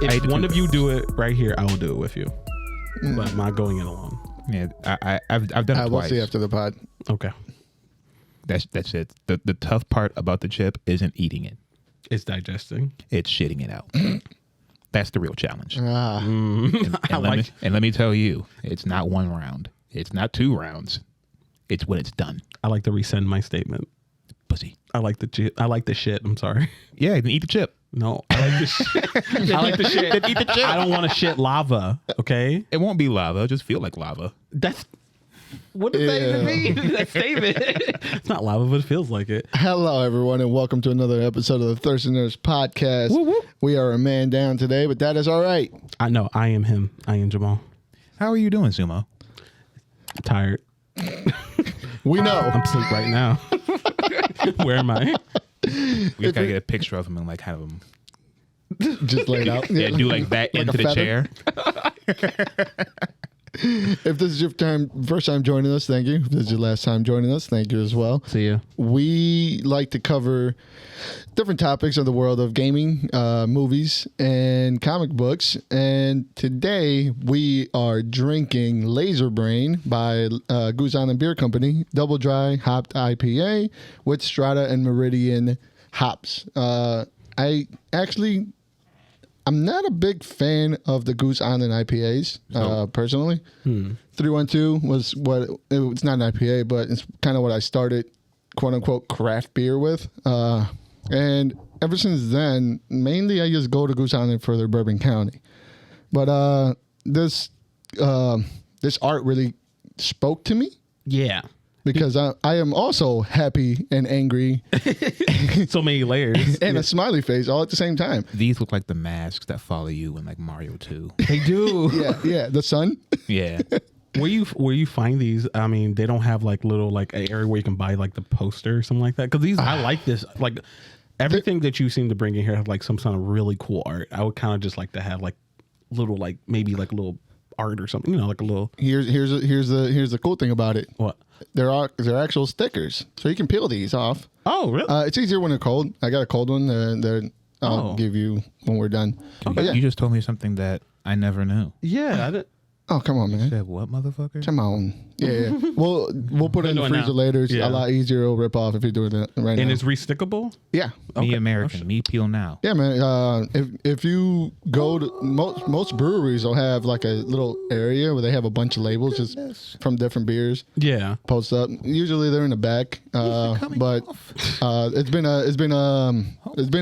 If one of you do it right here, I will do it with you. But I'm not going it alone. Yeah, I've done it twice. We'll see after the pod. Okay. That's it. The tough part about the chip isn't eating it. It's digesting. It's shitting it out. That's the real challenge. Ah. And let me tell you, it's not one round. It's not 2 rounds. It's when it's done. I like to rescind my statement. Pussy. I like the shit. I'm sorry. Yeah, you can eat the chip. No, I like the shit. I like the shit. Then eat the chip. I don't want to shit lava. Okay. It won't be lava. It'll just feel like lava. That's what does that even mean? That statement. It's not lava, but it feels like it. Hello, everyone, and welcome to another episode of the Thirsty Nerds podcast. Woo, woo. We are a man down today, but that is all right. I know. I am him. I am Jamal. How are you doing, Sumo? I'm tired. We know. I'm asleep right now. Where am I? We gotta get a picture of him and like have him Just laid out. do like that Like into a the feather. chair. If this is your first time joining us, thank you. If this is your last time joining us, thank you as well. See ya. We like to cover different topics of the world of gaming, movies, and comic books. And today we are drinking Laser Brain by Goose Island Beer Company, double dry hopped IPA with Strata and Meridian hops. I'm not a big fan of the Goose Island IPAs, personally. 312 was it's not an IPA, but it's kind of what I started, quote unquote, craft beer with. And ever since then, mainly I just go to Goose Island for their Bourbon County. But this art really spoke to me. Yeah. Because I am also happy and angry. So many layers. And a smiley face all at the same time. These look like the masks that follow you in like Mario 2. They do. Yeah. The sun. Yeah. Where you find these? I mean, they don't have like little like an area where you can buy like the poster or something like that. Because these, I like this. Like everything that you seem to bring in here have like some kind of really cool art. I would kind of just like to have like little like maybe like little art or something. You know, like a little. Here's the cool thing about it. What? They're actual stickers, so you can peel these off. Oh, really? It's easier when they're cold. I got a cold one that I'll give you when we're done. Okay. Yeah. You just told me something that I never knew. Yeah. I didn't. Oh, come on, man. Said what, motherfucker? Come on. Yeah. We'll put it in the freezer later. It's a lot easier. It'll rip off if you do it right now. And it's restickable? Yeah. Me American. Me peel now. Yeah, man. If you go to most breweries, will have like a little area where they have a bunch of labels just from different beers. Yeah. Post up. Usually they're in the back, but it's been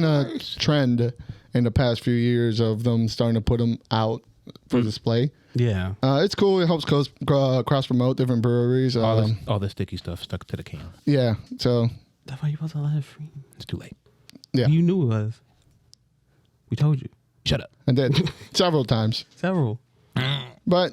a trend in the past few years of them starting to put them out for display. Yeah. It's cool. It helps cross promote different breweries. All the sticky stuff stuck to the can. Yeah. So That's why you wasn't allowed free. It's too late. yeah, You knew it was. We told you. Shut up. I did several times. Several. But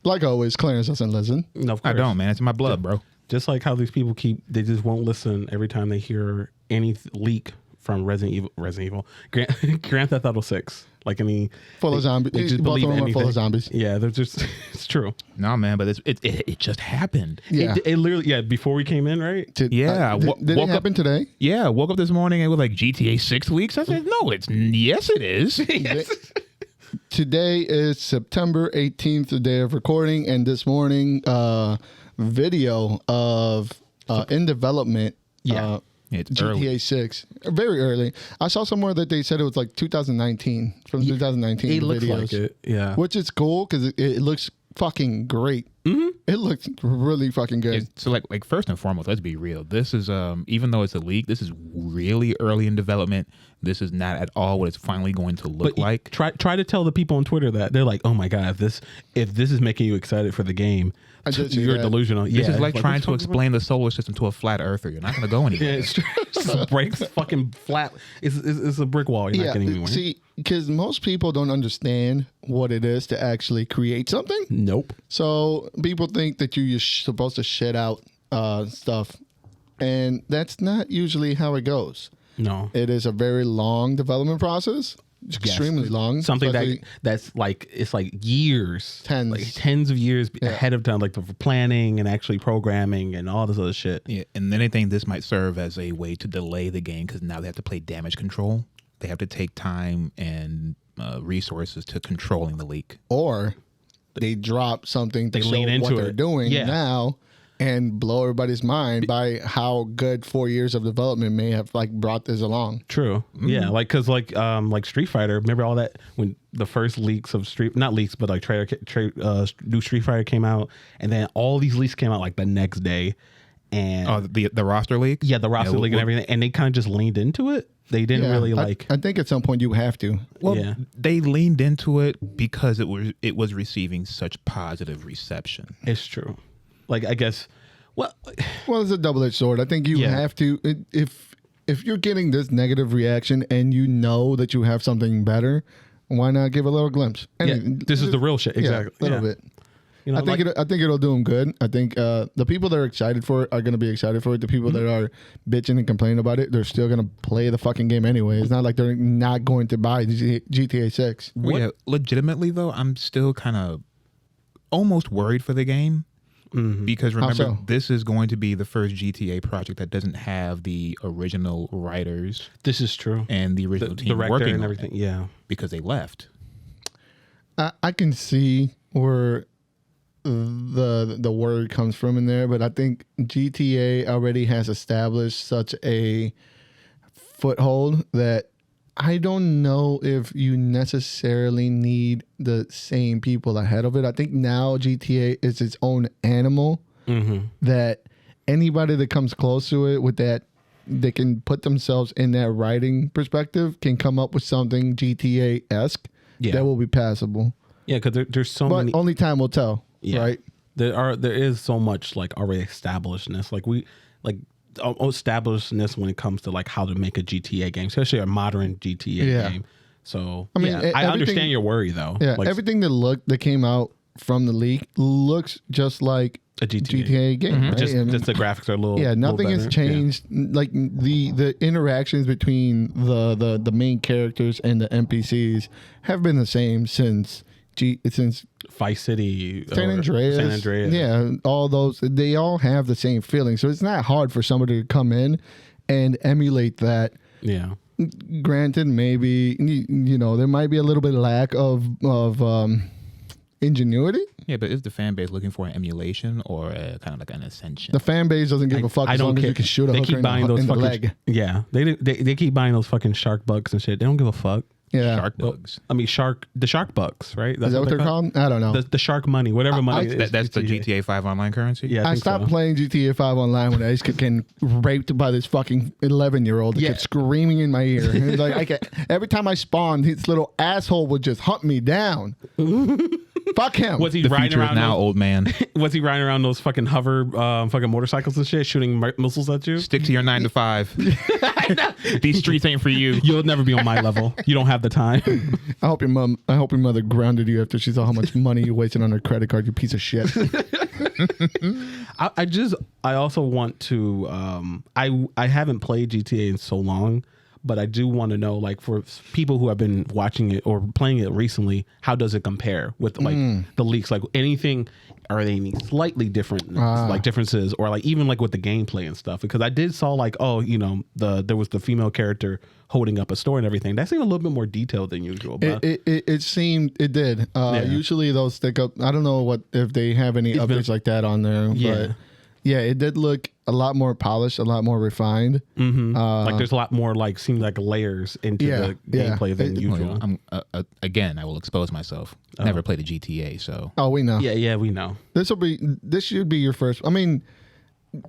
like always, Clarence doesn't listen. No, of I course. don't, man. It's in my blood, bro. Just like how these people they just won't listen every time they hear any leak from Resident Evil, Grand Theft Auto 6. Like any Full of zombies. They just Both believe of them are anything. full of zombies. Yeah, they're just. It's true. No, man, but it just happened. Yeah. It literally. Yeah, before we came in, right? Yeah, Did it woke up- happen today? Yeah, woke up this morning and was like GTA 6 weeks. I said, no, yes, it is. Yes. Today is September 18th, the day of recording, and this morning, video of in development. Yeah. It's GTA early. 6, very early. I saw somewhere that they said it was like 2019, from 2019 It looks videos, like it. Yeah. which is cool because it looks fucking great. Mm-hmm. It looks really fucking good. So like first and foremost, let's be real. This is even though it's a leak, this is really early in development. This is not at all what it's finally going to look like. Try to tell the people on Twitter that they're like, oh my god, if this is making you excited for the game, you're delusional. This is like trying to explain the solar system to a flat earther. You're not going to go anywhere. Yeah, it's true. It's just breaks fucking flat. It's a brick wall. You're not getting anywhere. See, because most people don't understand what it is to actually create something. Nope. So people think that you're supposed to shit out stuff, and that's not usually how it goes. No. It is a very long development process, extremely long. Something especially that's like it's like years, tens of years ahead of time, like for planning and actually programming and all this other shit. Yeah, and then I think this might serve as a way to delay the game because now they have to play damage control. They have to take time and resources to controlling the leak. Or they drop something to show what they're doing now and blow everybody's mind by how good 4 years of development may have like brought this along. True. Yeah, like because like Street Fighter, remember all that when the first leaks of not leaks, but like new Street Fighter came out, and then all these leaks came out like the next day. And the roster leak? Yeah, the roster leak and everything. And they kind of just leaned into it. They didn't really like. I think at some point you have to. Well, they leaned into it because it was receiving such positive reception. It's true. Like I guess, well, it's a double-edged sword. I think you have to if you're getting this negative reaction and you know that you have something better, why not give a little glimpse? And this is the real shit. Exactly, a little bit. You know, I think it'll do them good. I think the people that are excited for it are going to be excited for it. The people that are bitching and complaining about it, they're still going to play the fucking game anyway. It's not like they're not going to buy GTA 6. Well, yeah, legitimately though, I'm still kind of almost worried for the game because remember, this is going to be the first GTA project that doesn't have the original writers. This is true, and the original team working and everything. Yeah, because they left. I can see where the word comes from in there, but I think GTA already has established such a foothold that I don't know if you necessarily need the same people ahead of it. I think now GTA is its own animal that anybody that comes close to it with that, they can put themselves in that writing perspective, can come up with something GTA-esque that will be passable. Yeah, because there's so many. But only time will tell. Yeah. Right. There is so much like already establishedness. Like establishedness when it comes to like how to make a GTA game, especially a modern GTA game. So I mean, I understand your worry though. Yeah, like, everything that came out from the leak looks just like a GTA game. Right? Just the graphics are a little. Yeah, nothing has changed. Like the interactions between the main characters and the NPCs have been the same since Vice City, San Andreas. Yeah, all those, they all have the same feeling. So it's not hard for somebody to come in and emulate that. Yeah. Granted, maybe there might be a little bit of lack of ingenuity. Yeah, but is the fan base looking for an emulation or kind of like an ascension? The fan base doesn't give a fuck as long as you can shoot a hooker in the leg. Yeah, they keep buying those fucking shark bucks and shit. They don't give a fuck. Yeah, shark bugs. I mean, the shark bucks, right? Is that what they're called? I don't know. The shark money, whatever money. That's the GTA 5 online currency. Yeah, I stopped playing GTA 5 online when I was getting raped by this fucking 11-year-old that kept screaming in my ear. It's like every time I spawned, his little asshole would just hunt me down. Fuck him. Was he riding around now, old man? Was he riding around those fucking hover, fucking motorcycles and shit, shooting missiles at you? Stick to your 9 to 5. These streets ain't for you. You'll never be on my level. You don't have the time. I hope your mother grounded you after she saw how much money you wasted on her credit card. You piece of shit. I also want to. I haven't played GTA in so long. But I do want to know, like, for people who have been watching it or playing it recently, how does it compare with like the leaks? Like anything, are they any slightly different, like differences, or like even like with the gameplay and stuff? Because I did saw like, there was the female character holding up a store and everything. That seemed a little bit more detailed than usual. But It did. Usually those stick up. I don't know if they have any updates like that on there. But yeah, it did look a lot more polished, a lot more refined. Like there's a lot more seems like layers into the gameplay than usual. Again, I will expose myself. Never played a GTA, so. Oh, we know. Yeah, we know. This should be your first. I mean,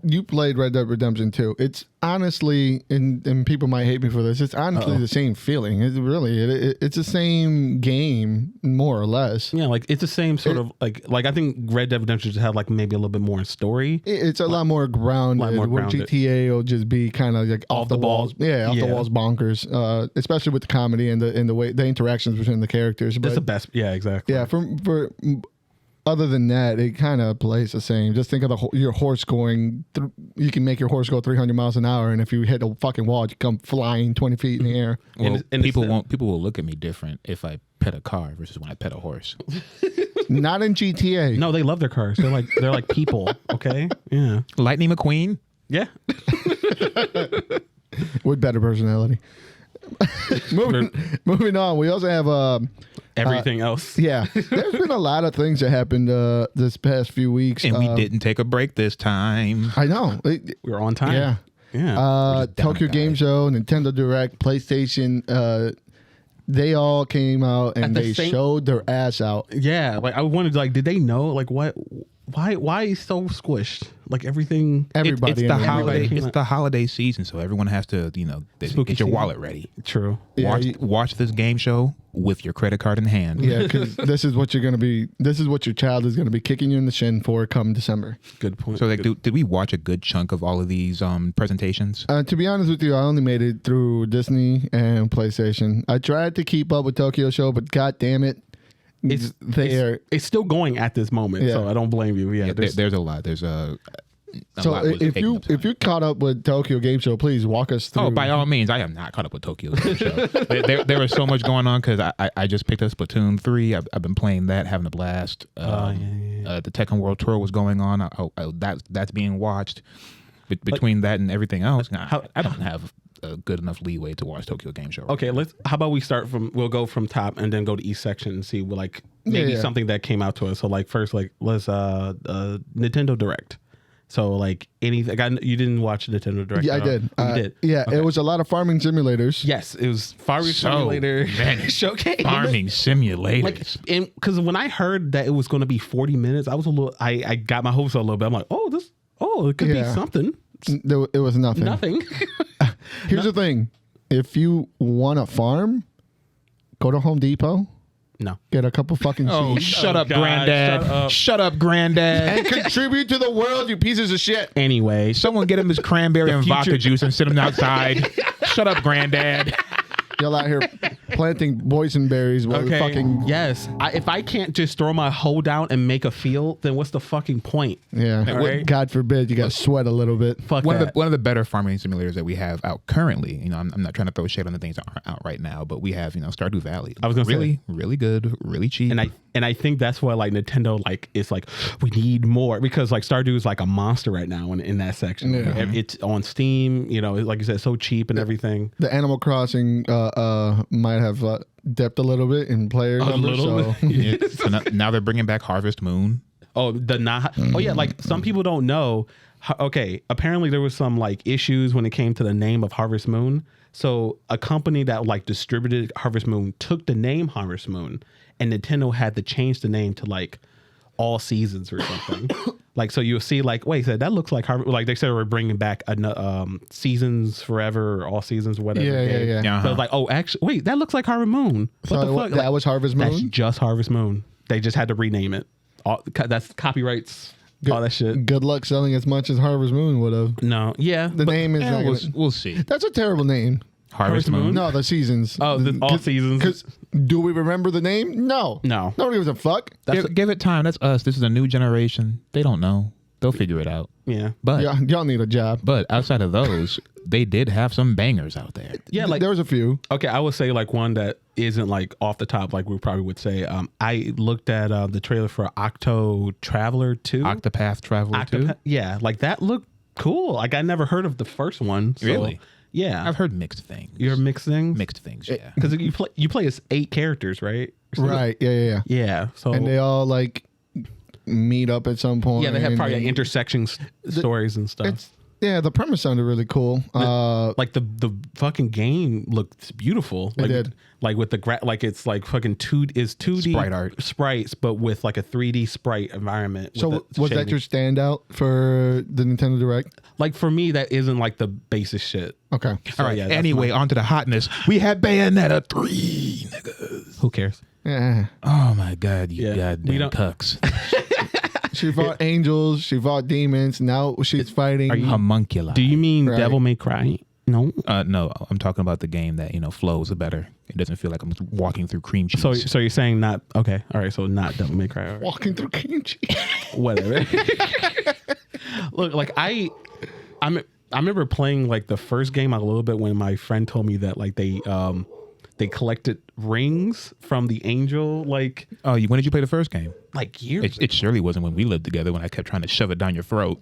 you played Red Dead Redemption 2. It's honestly, and people might hate me for this, it's honestly the same feeling. It's really, it's the same game, more or less. Yeah, like it's the same sort of like I think Red Dead Redemption just have like maybe a little bit more story. It's a lot more grounded. Where GTA will just be kind of like off the walls. Yeah, off the walls bonkers. Especially with the comedy and the way the interactions between the characters. That's the best. Yeah, exactly. Yeah, for other than that, it kind of plays the same. Just think of your horse going. You can make your horse go 300 miles an hour, and if you hit a fucking wall, you come flying 20 feet in the air. Well, and people will look at me different if I pet a car versus when I pet a horse. Not in GTA. No, they love their cars. They're like people. Okay, yeah. Lightning McQueen. Yeah. With better personality. Moving on. We also have everything else. Yeah, there's been a lot of things that happened this past few weeks, and we didn't take a break this time. I know we were on time. Yeah, yeah. Tokyo Game Show, Nintendo Direct, PlayStation. They all came out and they showed their ass out. Yeah, like I wanted, like, did they know, like, what? Why is so squished? Like everything. Everybody. It's the holiday. It's the holiday season, so everyone has to, get your wallet ready. True. Watch this game show with your credit card in hand. Yeah, because this is what you're gonna be. This is what your child is gonna be kicking you in the shin for come December. Good point. So, did we watch a good chunk of all of these presentations? To be honest with you, I only made it through Disney and PlayStation. I tried to keep up with Tokyo Show, but god damn it. It's still going at this moment, so I don't blame you. Yeah, there's a lot. There's a so lot if you caught up with Tokyo Game Show, please walk us through. Oh, by all means, I am not caught up with Tokyo Game Show. there was so much going on because I just picked up Splatoon 3. I've been playing that, having a blast. The Tekken World Tour was going on. That's being watched. Between that and everything else, I don't have a good enough leeway to watch Tokyo Game Show. Okay, how about we start we'll go from top and then go to each section and see maybe something that came out to us. So first, let's Nintendo Direct. So anything. You didn't watch Nintendo Direct? Yeah, I did. You did. Yeah, okay. It was a lot of farming simulators. Yes, it was farming simulator showcase. Farming simulators. Because when I heard that it was going to be 40 minutes, I was a little. I got my hopes up a little bit. I'm like, it could be something. It was nothing. Nothing. Here's the thing: if you want to farm, go to Home Depot. No. Get a couple fucking seeds. Shut up, Granddad. Shut up, Granddad. And contribute to the world, you pieces of shit. Anyway. Someone get him his cranberry and vodka juice and sit him outside. Shut up, Granddad. Y'all out here planting boysenberries with fucking... Yes. If I can't just throw my hoe down and make a field, then what's the fucking point? Yeah. Right? God forbid you got to sweat a little bit. One of the better farming simulators that we have out currently, I'm not trying to throw shade on the things that aren't out right now, but we have, Stardew Valley. I was going to say. Really good, really cheap. And I think that's why Nintendo is we need more, because Stardew is a monster right now in that section. Yeah. It's on Steam, like you said, so cheap and everything. The Animal Crossing might have dipped a little bit in player numbers. So now they're bringing back Harvest Moon. Some people don't know. Okay, apparently there was some issues when it came to the name of Harvest Moon. So a company that distributed Harvest Moon took the name Harvest Moon, and Nintendo had to change the name to All Seasons or something. So you'll see wait, so that looks like Harvest. They said we're bringing back Seasons Forever or All Seasons or whatever. Yeah. So it's actually, wait, that looks like Harvest Moon. What the fuck? That was Harvest Moon? That's just Harvest Moon. They just had to rename it. That's copyrights. All that shit. Good luck selling as much as Harvest Moon would have. No, the name is not gonna, we'll see. That's a terrible name. Harvest Moon? No, the seasons. Oh, All Seasons. Because do we remember the name? No. Nobody gives a fuck. Give it time. That's us. This is a new generation. They don't know. They'll figure it out. Yeah. But y'all need a job. But outside of those, they did have some bangers out there. Yeah, there was a few. Okay, I would say one that isn't off the top we probably would say. I looked at the trailer for Octo Traveler 2. Octopath Traveler 2? Yeah, that looked cool. I never heard of the first one. So, really? Yeah. I've heard mixed things. You heard mixed things? Mixed things, yeah. Because you play as 8 characters, right? Right, yeah. Yeah, so... And they all meet up at some point. Yeah, they have probably intersection stories and stuff. The premise sounded really cool. The fucking game looks beautiful. It did. With the it's fucking 2D sprite art sprites, but with a 3D sprite environment. So was that your standout for the Nintendo Direct? For me, that isn't the basic shit. Okay. So, all right. Anyway, on to the hotness. We had Bayonetta 3, niggas. Who cares? Yeah. Oh my God, you goddamn cucks. She fought angels. She fought demons. Now she's fighting homunculi. Do you mean Devil May Cry? No. No. I'm talking about the game that flows better It doesn't feel like I'm walking through cream cheese. So you're saying not okay? All right, so not Devil May Cry. Right. Walking through cream cheese. Whatever. Look, like I remember playing like the first game a little bit when my friend told me that like they collected rings from the angel. Like, oh, when did you play the first game? Like years. It surely wasn't when we lived together. When I kept trying to shove it down your throat.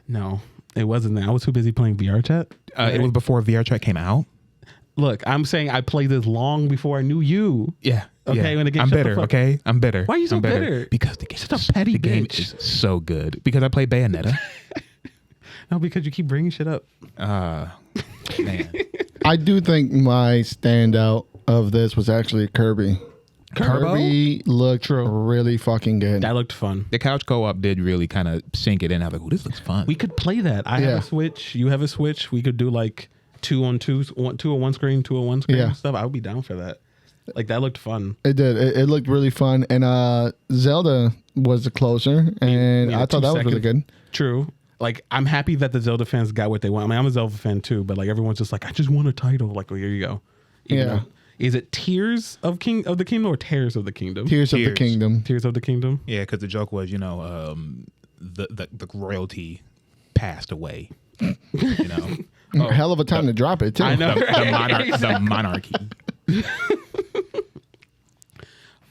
No, it wasn't that. I was too busy playing VR chat. It was before VR chat came out. Look, I'm saying I played this long before I knew you. Yeah. Okay. Yeah. When the game I'm bitter. Okay. I'm bitter. Why are you so bitter? Because the game, such a petty the game bitch. is so good. Because I play Bayonetta. No, because you keep bringing shit up. Man. I do think my standout of this was actually Kirby. Kirby looked really fucking good. That looked fun. The couch co-op did really kind of sink it in. I was like, "Oh, this looks fun." We could play that. I have a Switch. You have a Switch. We could do like 2 on 1 screen and stuff. I would be down for that. Like that looked fun. It did. It looked really fun. And Zelda was the closer, and I thought that was really good. True. Like I'm happy that the Zelda fans got what they want. I mean, I'm a Zelda fan too, but like everyone's just like, I just want a title. Like, well, here you go. Even though, is it Tears of the Kingdom or Tears of the Kingdom? Tears of the Kingdom. Tears of the Kingdom. Yeah, because the joke was, the royalty passed away. Hell of a time to drop it too. I know. The monarchy.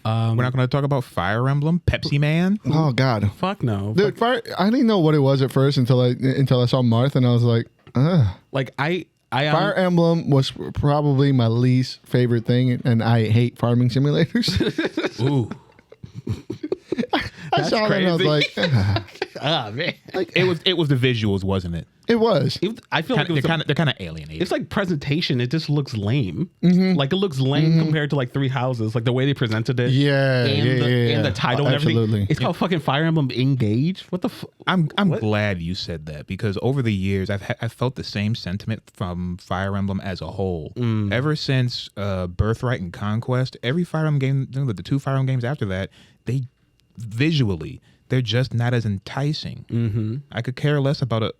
We're not going to talk about Fire Emblem, Pepsi Man. Oh God, fuck no. Dude, I didn't know what it was at first until I saw Marth, and I was like, ugh. Like Fire Emblem was probably my least favorite thing, and I hate farming simulators. Ooh. I saw that and I was like, man. like it was the visuals, wasn't it? It was. I feel like they're kind of alienated. It's like presentation. It just looks lame. Like it looks lame compared to like Three Houses. Like the way they presented it. And the title and everything. It's called fucking Fire Emblem Engage. What the? I'm glad you said that, because over the years I've felt the same sentiment from Fire Emblem as a whole. Ever since Birthright and Conquest, every Fire Emblem game, the 2 Fire Emblem games after that, they visually they're just not as enticing. I could care less about it.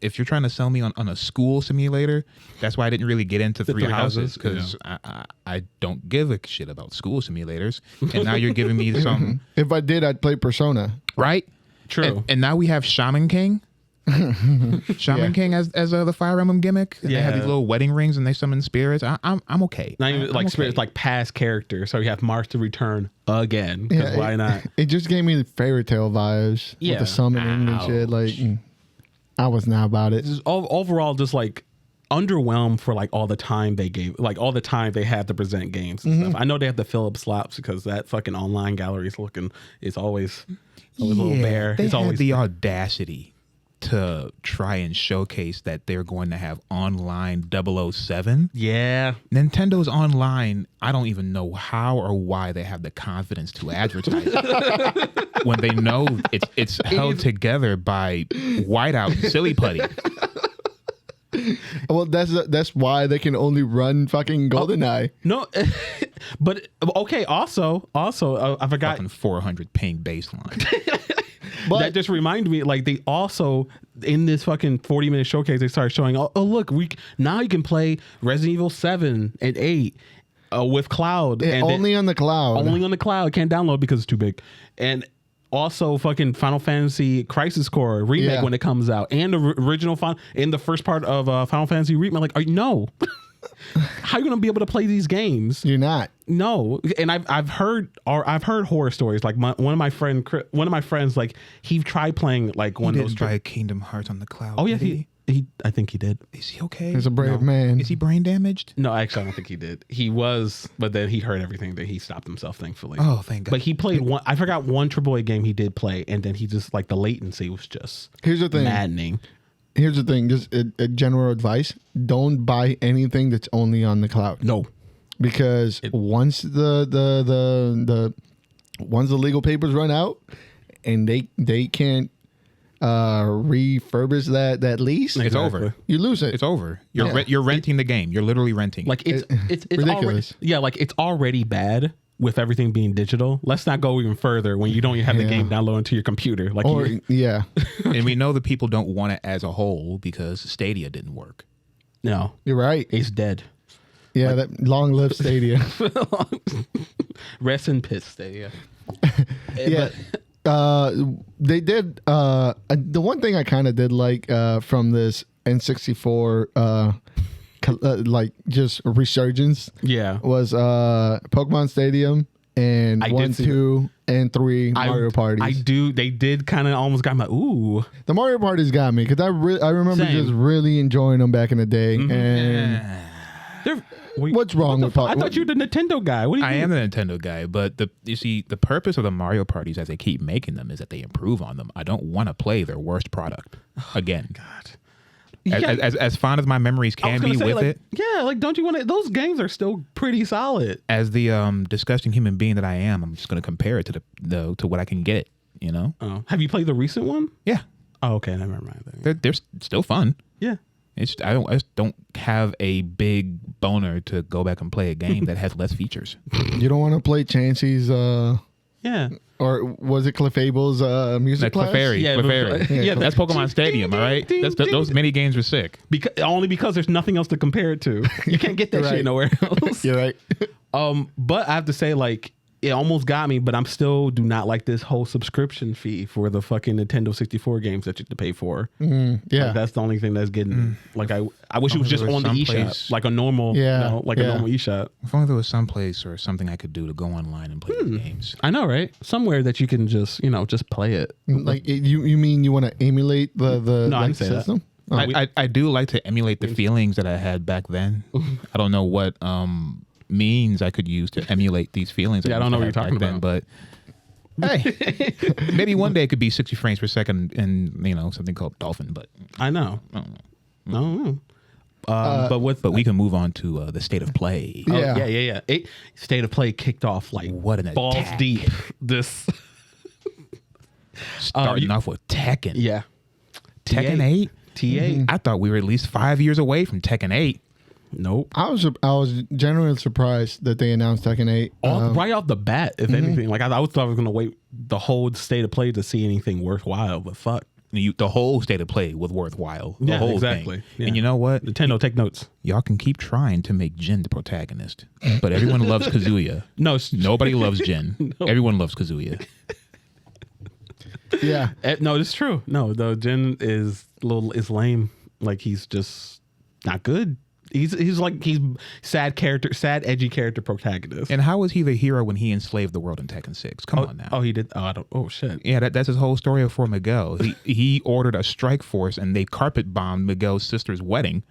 If you're trying to sell me on a school simulator, that's why I didn't really get into Three Houses, because I don't give a shit about school simulators. And now you're giving me some. If I did, I'd play Persona. Right? True. And now we have Shaman King. Shaman King as the Fire Emblem gimmick. And they have these little wedding rings and they summon spirits. I'm okay. Not even like spirits, like past characters. So you have Marth to return again. Yeah, why not? It just gave me the fairy tale vibes with the summoning and shit. Like I was not about it. Overall, just like underwhelmed for like all the time they gave, like all the time they had to present games and stuff. I know they have the Philip slaps because that fucking online gallery is always a little bare. They it's had always the audacity to try and showcase that they're going to have online 007. Yeah. Nintendo's online, I don't even know how or why they have the confidence to advertise it when they know it's held together by whiteout and silly putty. Well, that's why they can only run fucking GoldenEye. No, but okay. Also, I forgot Fucking 400 ping baseline. But that just reminded me, like they also in this fucking 40-minute showcase they started showing. Oh look, now you can play Resident Evil 7 and 8 with cloud, and only on the cloud. Only on the cloud. Can't download because it's too big. And also fucking Final Fantasy Crisis Core remake when it comes out, and the original in the first part of Final Fantasy remake. Like, no. How are you gonna be able to play these games? You're not. No, and I've heard horror stories. Like one of my friends, like he tried playing like one of those. Try Kingdom Hearts on the cloud. Oh yeah, he I think he did. Is he okay? He's a brave man. Is he brain damaged? No, actually, I don't think he did. He was, but then he heard everything. That he stopped himself, thankfully. Oh, thank God. But he played one. I forgot one AAA game he did play, and then he just like the latency was just maddening. Here's the thing, just a general advice: don't buy anything that's only on the cloud. No, because once the legal papers run out and they can't refurbish that lease, it's over. You lose it. It's over. You're renting the game. You're literally renting. Like it's ridiculous. Like it's already bad with everything being digital. Let's not go even further when you don't even have the game downloaded to your computer. Like and we know that people don't want it as a whole because Stadia didn't work. No, you're right. It's dead. Yeah, that long live Stadia. Rest in piss Stadia. Yeah. They did the one thing I kind of did like from this N64 like just resurgence was Pokemon Stadium and 1, 2, and 3 Mario parties. They did kind of almost got my ooh. The Mario parties got me because I remember just really enjoying them back in the day. And what's wrong with I thought you were the Nintendo guy. What do you I am the Nintendo guy, but you see, the purpose of the Mario parties as they keep making them is that they improve on them. I don't want to play their worst product again. God. As fond as my memories can be with it. Yeah, like don't you want to? Those games are still pretty solid. As the disgusting human being that I am, I'm just going to compare it to what I can get. You know. Have you played the recent one? Yeah. Oh, okay. Never mind. They're still fun. Yeah. I just don't have a big boner to go back and play a game that has less features. You don't want to play Chansey's yeah. Or was it Clefable's music class? Clefairy. Yeah, Clefairy. yeah, that's Pokemon Stadium, all right? Those mini games are sick. Only because there's nothing else to compare it to. You can't get that shit nowhere else. You're right. But I have to say, like, it almost got me, but I'm still do not like this whole subscription fee for the fucking Nintendo 64 games that you have to pay for. Yeah. Like, that's the only thing that's getting like I wish it was just on the eShop, like a normal, a normal eShop. If only there was some place or something I could do to go online and play these games. I know, right? Somewhere that you can just just play it. Like you mean you want to emulate the system? I do like to emulate the feelings that I had back then. I don't know what means I could use to emulate these feelings. I don't know what you're talking about, but hey, maybe one day it could be 60 frames per second in something called Dolphin. But I know. I don't know. But we can move on to the state of play. Yeah. State of play kicked off like what an balls attack. deep. This starting off with Tekken. Yeah, Tekken 8. T8. I thought we were at least 5 years away from Tekken 8. Nope. I was genuinely surprised that they announced Tekken 8. Right off the bat, if anything. Like I thought I was going to wait the whole state of play to see anything worthwhile, but fuck. The whole state of play was worthwhile. The whole exactly. thing. Yeah. And you know what? Nintendo, take notes. Y'all can keep trying to make Jin the protagonist, but everyone loves Kazuya. No, nobody loves Jin. No. Everyone loves Kazuya. Yeah. No, it's true. No, the Jin is lame. Like he's just not good. He's sad edgy character protagonist. And how was he the hero when he enslaved the world in Tekken 6? Come on now. Oh, he did. Oh shit. Yeah, that's his whole story for Miguel. He ordered a strike force and they carpet bombed Miguel's sister's wedding.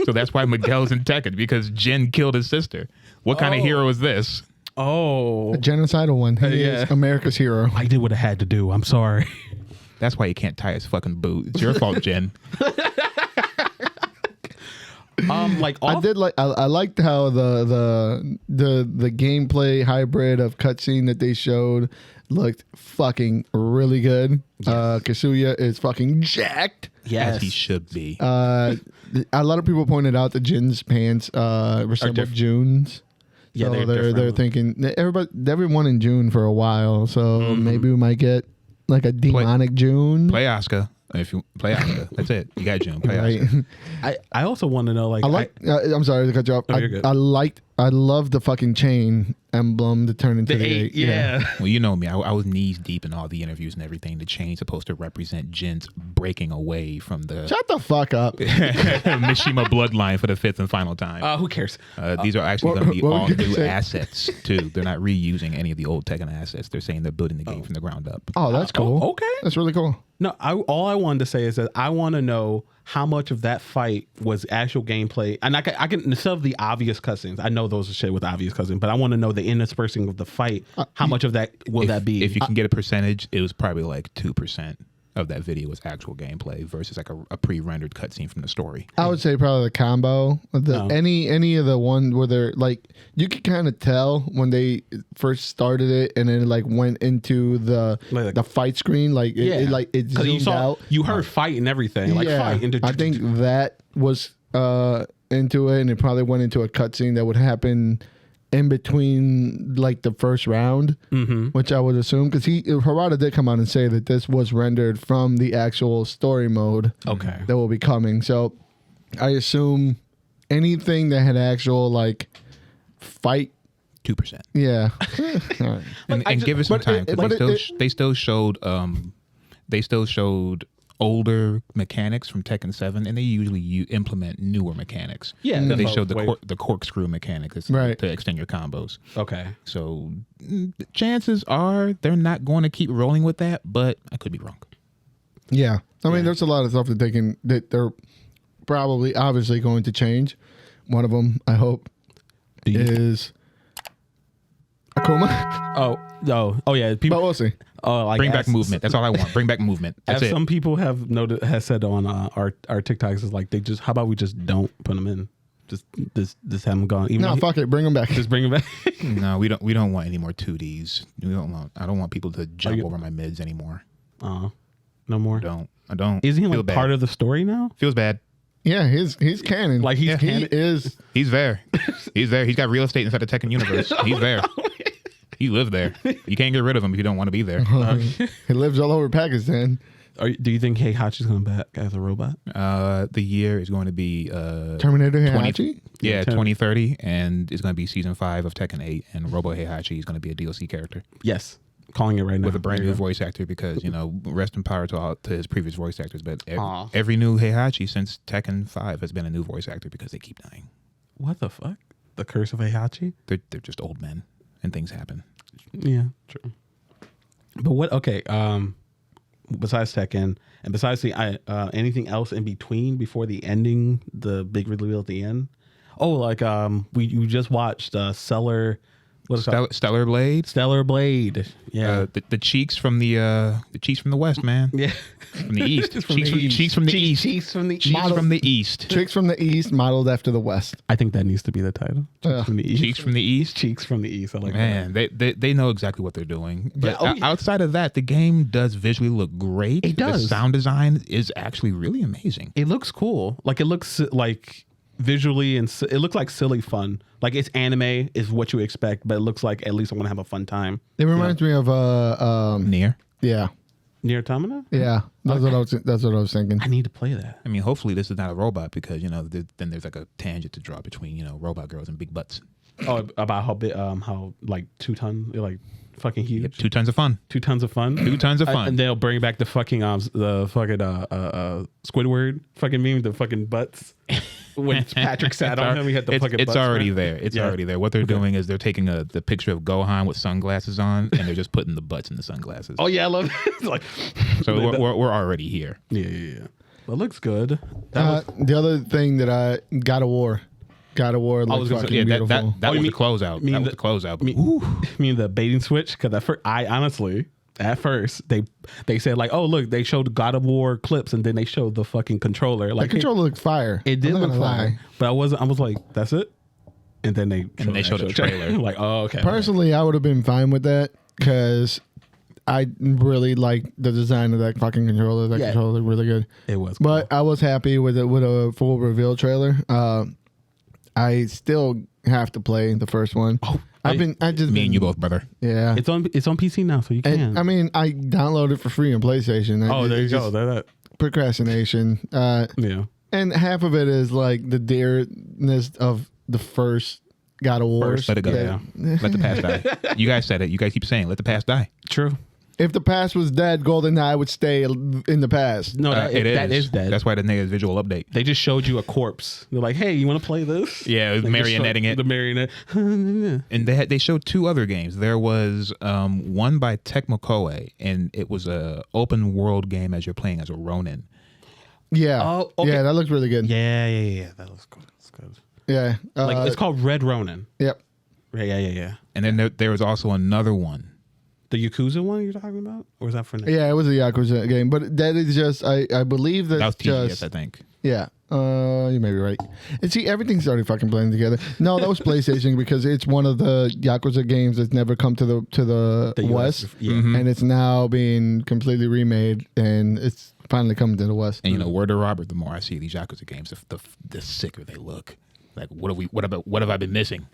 So that's why Miguel's in Tekken, because Jin killed his sister. What kind of hero is this? A genocidal one. He is America's hero. I did what I had to do. I'm sorry. That's why he can't tie his fucking boot. It's your fault, Jin. I liked how the gameplay hybrid of cutscene that they showed looked fucking really good. Yes. Kazuya is fucking jacked. Yes, as he should be. A lot of people pointed out that Jin's pants resemble June's. Yeah, so they're thinking everyone in June for a while. So maybe we might get like a demonic June. Play Asuka. If you play Asuka, that's it. You got June. Play Asuka. I also want to know, like, I'm sorry to cut you off. I love the fucking chain emblem to turn into the 8. Yeah. Well, you know me. I was knees deep in all the interviews and everything. The chain's supposed to represent Jin's breaking away from the shut the fuck up Mishima bloodline for the 5th and final time. Who cares? These are actually going to be all new assets too. They're not reusing any of the old Tekken assets. They're saying they're building the game from the ground up. Oh, that's cool. Okay, that's really cool. No, all I wanted to say is that I want to know how much of that fight was actual gameplay, and I can instead of the obvious cutscenes. I know those are shit with obvious cutscenes, but I want to know the interspersing of the fight. How much of that will that be? If you can get a percentage, it was probably like 2% of that video was actual gameplay versus like a pre-rendered cutscene from the story. I would say probably the combo. Any of the one where they're like, you could kind of tell when they first started it and then it like went into the fight screen, like it zoomed out. You heard fight and everything. Like fight. I think that was into it, and it probably went into a cutscene that would happen in between like the first round, which I would assume, because Harada did come out and say that this was rendered from the actual story mode that will be coming. So I assume anything that had actual like fight. 2%. Yeah. All right. And give it some time because they still showed older mechanics from Tekken 7, and they usually implement newer mechanics. Yeah, they showed the corkscrew mechanics to extend your combos. Okay, so chances are they're not going to keep rolling with that, but I could be wrong. Yeah, I mean, there's a lot of stuff that they're probably obviously going to change. One of them, I hope, is Akuma. Oh yeah. But we'll see. Bring back movement. That's all I want. Bring back movement. That's it. Some people have said on our TikToks is like how about we just don't put them in, just have them gone. Fuck it, bring them back. Just bring them back. No, we don't want any more 2Ds. I don't want people to jump over my mids anymore. No more. I don't. Isn't he like part of the story now? Feels bad. Yeah, he's canon. Like he is. He's there. He's there. He's got real estate inside the Tekken universe. He's there. He lives there. You can't get rid of him if you don't want to be there. He lives all over Pakistan. Do you think Heihachi's going back as a robot? The year is going to be Terminator Heihachi? 2030, and it's going to be season 5 of Tekken 8, and Robo Heihachi is going to be a DLC character. Yes. Calling it right now. With a brand new voice actor because, rest in power to his previous voice actors, but every new Heihachi since Tekken 5 has been a new voice actor because they keep dying. What the fuck? The curse of Heihachi? They're just old men. And things happen. Yeah, true. But what? Okay. Besides Tekken, and besides the anything else in between before the ending, the big reveal at the end. Oh, like we just watched Stellar. What is it? Stellar Blade. Stellar Blade. Yeah. The cheeks from the cheeks from the west, man. Yeah. From the east. Cheeks from the east. Cheeks from the cheeks from the east. Chicks from the east, modeled after the west. I think that needs to be the title. Cheeks from the east. Cheeks from the east. Cheeks from the east. I like that. Man, they know exactly what they're doing. But yeah. Outside of that, the game does visually look great. It does. The sound design is actually really amazing. It looks cool. Like it looks like visually and it looks like silly fun. Like it's anime is what you expect, but it looks like at least I want to have a fun time. It reminds me of Nier. Yeah. Nier Automata? Yeah. That's what I was thinking. I need to play that. I mean, hopefully this is not a robot because, then there's like a tangent to draw between, robot girls and big butts. Oh, about how big how like 2 ton like fucking huge. Yep, 2 tons of fun. 2 tons of fun. 2 tons of fun. And they'll bring back the fucking Squidward fucking meme, the fucking butts. When Patrick sat on him, he had the fucking butts. It's already there. It's already there. What they're doing is they're taking the picture of Gohan with sunglasses on, and they're just putting the butts in the sunglasses. Oh yeah, I love it. Like, so we're already here. Yeah. But it looks good. The other thing that God of War looks fucking beautiful. That was the closeout. That was the closeout. You mean the baiting switch? Because at first they said like, oh look, they showed God of War clips and then they showed the fucking controller. Like the controller looked fire. It did look fire, but I was like, that's it. And then they showed a trailer. Like, oh okay. Personally, I would have been fine with that because I really like the design of that fucking controller. That controller looked really good. It was, but I was happy with it with a full reveal trailer. I still have to play the first one. Oh, and you both, brother. Yeah, it's on PC now, so you can. And, I mean, I downloaded it for free on PlayStation. Oh, there you go. That procrastination. Yeah, and half of it is like the dearness of the first God of War. Let it go. Yeah. Let the past die. You guys said it. You guys keep saying, let the past die. True. If the past was dead, GoldenEye would stay in the past. No, that is dead. That's why the name is visual update. They just showed you a corpse. They're like, hey, you want to play this? Yeah, marionetting it. The marionette. And they showed 2 other games. There was one by Tecmo Koei, and it was a open world game as you're playing as a Ronin. Yeah. Oh, okay. Yeah, that looks really good. Yeah. That looks good. That's good. Yeah. Like it's called Red Ronin. Yep. Yeah. And then there was also another one. The Yakuza one you're talking about? Or is that for next? Yeah, it was a Yakuza game. But that is just, I believe that's was TGS, just... I think. Yeah. You may be right. And see, everything's started fucking blending together. No, that was PlayStation because it's one of the Yakuza games that's never come to the West. Yeah. Mm-hmm. And it's now being completely remade and it's finally coming to the West. And word to Robert, the more I see these Yakuza games, the sicker they look. Like, what have I been missing?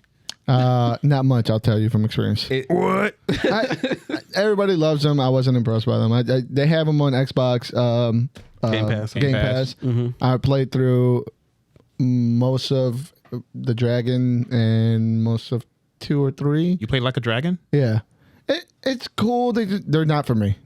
Not much, I'll tell you from experience. What? Everybody loves them. I wasn't impressed by them. They have them on Xbox. Game Pass. Mm-hmm. I played through most of the Dragon and most of 2 or 3. You played Like a Dragon? Yeah, it's cool. They're not for me.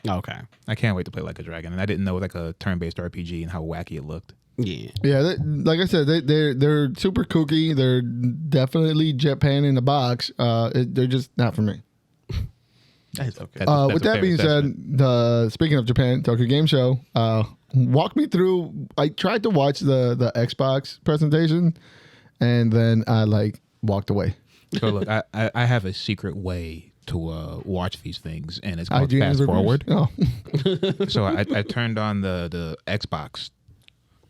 Okay. I can't wait to play Like a Dragon, and I didn't know like a turn-based RPG and how wacky it looked. Yeah. Like I said, they're super kooky. They're definitely Japan in the box. They're just not for me. That's okay. With that being said, speaking of Japan, Tokyo Game Show, walk me through. I tried to watch the Xbox presentation, and then I walked away. So look, I have a secret way to watch these things, and it's called IGN fast reviews? forward. Oh. So I turned on the Xbox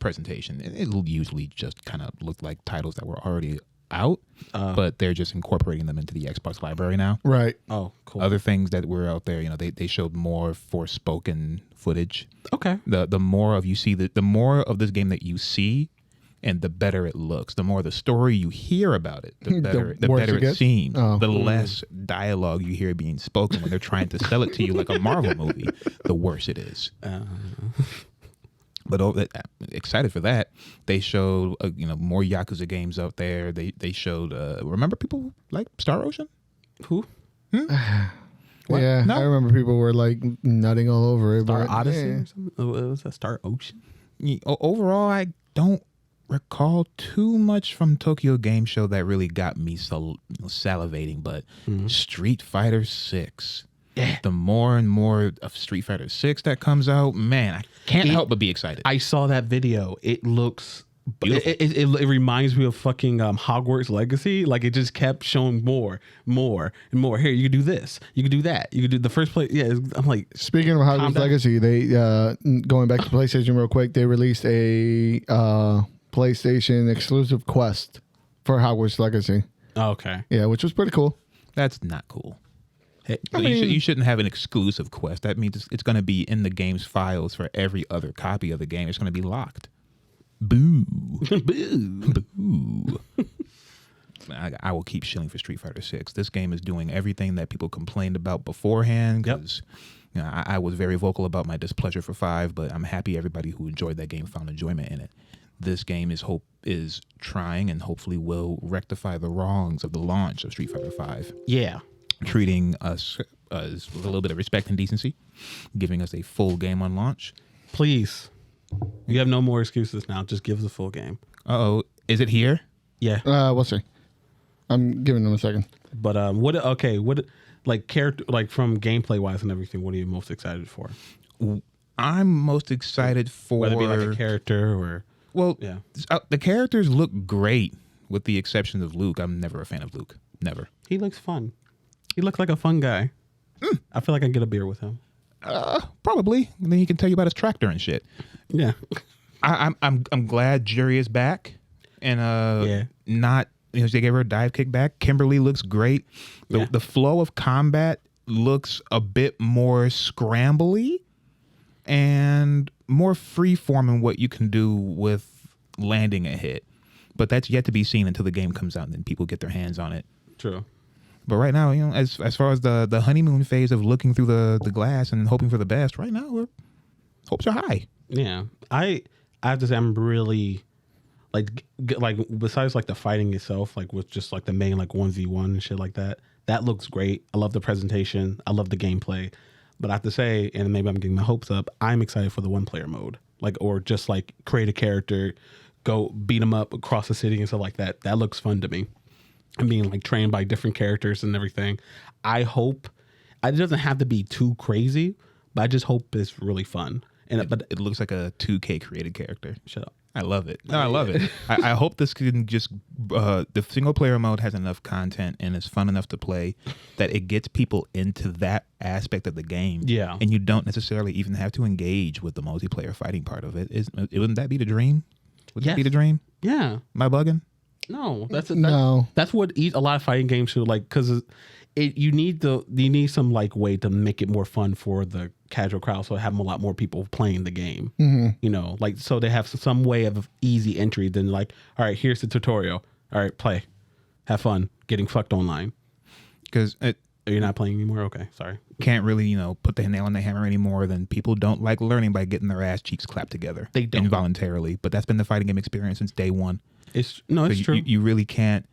presentation. It'll usually just kind of look like titles that were already out, but they're just incorporating them into the Xbox library now. Right. Oh, cool. Other things that were out there, they showed more Forspoken footage. Okay. The more of you see, the more of this game that you see, and the better it looks. The more the story you hear about it, the better it seems. Oh. The less dialogue you hear being spoken when they're trying to sell it to you like a Marvel movie, the worse it is. But excited for that. They showed more Yakuza games out there. They showed remember people like Star Ocean? Who? Yeah, No? I remember people were nutting all over it. Star but, Odyssey yeah. or something? Oh, was that Star Ocean? Overall, I don't recall too much from Tokyo Game Show that really got me salivating, but Street Fighter 6. Yeah. The more and more of Street Fighter 6 that comes out, man, I can't help but be excited. I saw that video. It looks Beautiful. It reminds me of fucking Hogwarts Legacy. Like, it just kept showing more and more. Here, you can do this. You can do that. You can do the first play. Yeah, I'm like, Speaking of Hogwarts Legacy, they going back to PlayStation real quick. They released a PlayStation exclusive quest for Hogwarts Legacy. okay. Yeah, which was pretty cool. That's not cool. Hey, You shouldn't have an exclusive quest. That means it's going to be in the game's files for every other copy of the game. It's going to be locked. Boo. boo. Boo. I will keep shilling for Street Fighter 6. This game is doing everything that people complained about beforehand. Because I was very vocal about my displeasure for 5, but I'm happy everybody who enjoyed that game found enjoyment in it. This game is trying and hopefully will rectify the wrongs of the launch of Street Fighter 5. Yeah. Treating us with a little bit of respect and decency, giving us a full game on launch. Please. You have no more excuses now. Just give us a full game. Uh-oh. Is it here? Yeah. We'll see. I'm giving them a second. But what character, like from gameplay wise and everything, what are you most excited for? I'm most excited for Whether it be like a character or yeah, the characters look great with the exception of Luke. I'm never a fan of Luke. Never. He looks fun. He looks like a fun guy. I feel like I can get a beer with him. Probably. And then he can tell you about his tractor and shit. Yeah. I'm glad Jury is back and not they gave her a dive kick back. Kimberly looks great. The flow of combat looks a bit more scrambly and more freeform in what you can do with landing a hit. But that's yet to be seen until the game comes out and then people get their hands on it. True. But right now, as far as the honeymoon phase of looking through the glass and hoping for the best, right now, hopes are high. Yeah. I have to say I'm really like besides like the fighting itself, like with just like the main like 1v1 and shit like that. That looks great. I love the presentation. I love the gameplay. But I have to say, and maybe I'm getting my hopes up, I'm excited for the one player mode. Like, or just like create a character, go beat them up across the city and stuff like that. That looks fun to me. And being like trained by different characters and everything. I hope it doesn't have to be too crazy, but I just hope it's really fun. But it looks like a 2K created character. Shut up. I love it. No, I love it. I hope this can just the single player mode has enough content and is fun enough to play that it gets people into that aspect of the game. Yeah. And you don't necessarily even have to engage with the multiplayer fighting part of it. Wouldn't that be the dream? Would that be the dream? Yeah. Am I bugging? No, that's what a lot of fighting games should like, because you need some like way to make it more fun for the casual crowd, so have a lot more people playing the game. Mm-hmm. Like so they have some way of easy entry. Then like, all right, here's the tutorial. All right, play, have fun, getting fucked online. Because You're not playing anymore? Okay, sorry. Can't really, put the nail on the hammer anymore. Then people don't like learning by getting their ass cheeks clapped together. They don't. Involuntarily. But that's been the fighting game experience since day one. It's So true. You really can't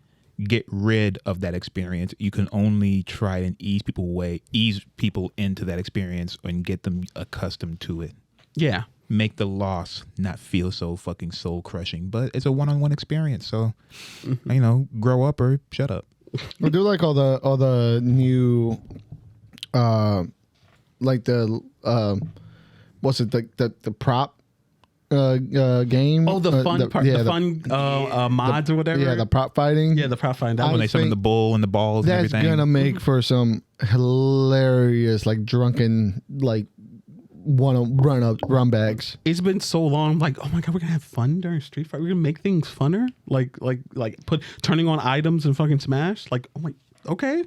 get rid of that experience. You can only try and ease people into that experience and get them accustomed to it. Yeah. Make the loss not feel so fucking soul crushing. But it's a one-on-one experience. So, grow up or shut up. I do like all the new, like the what's it the prop game? Oh, the fun part, yeah, mods or whatever. Yeah, the prop fighting. Yeah, the prop fighting. That When one. they summon the bull and the balls and That's everything. gonna make for some hilarious, like drunken, like run bags. It's been so long. I'm like, oh my god, we're gonna have fun during Street Fighter. We're gonna make things funner. Like turning on items and fucking Smash. Like, oh my, okay.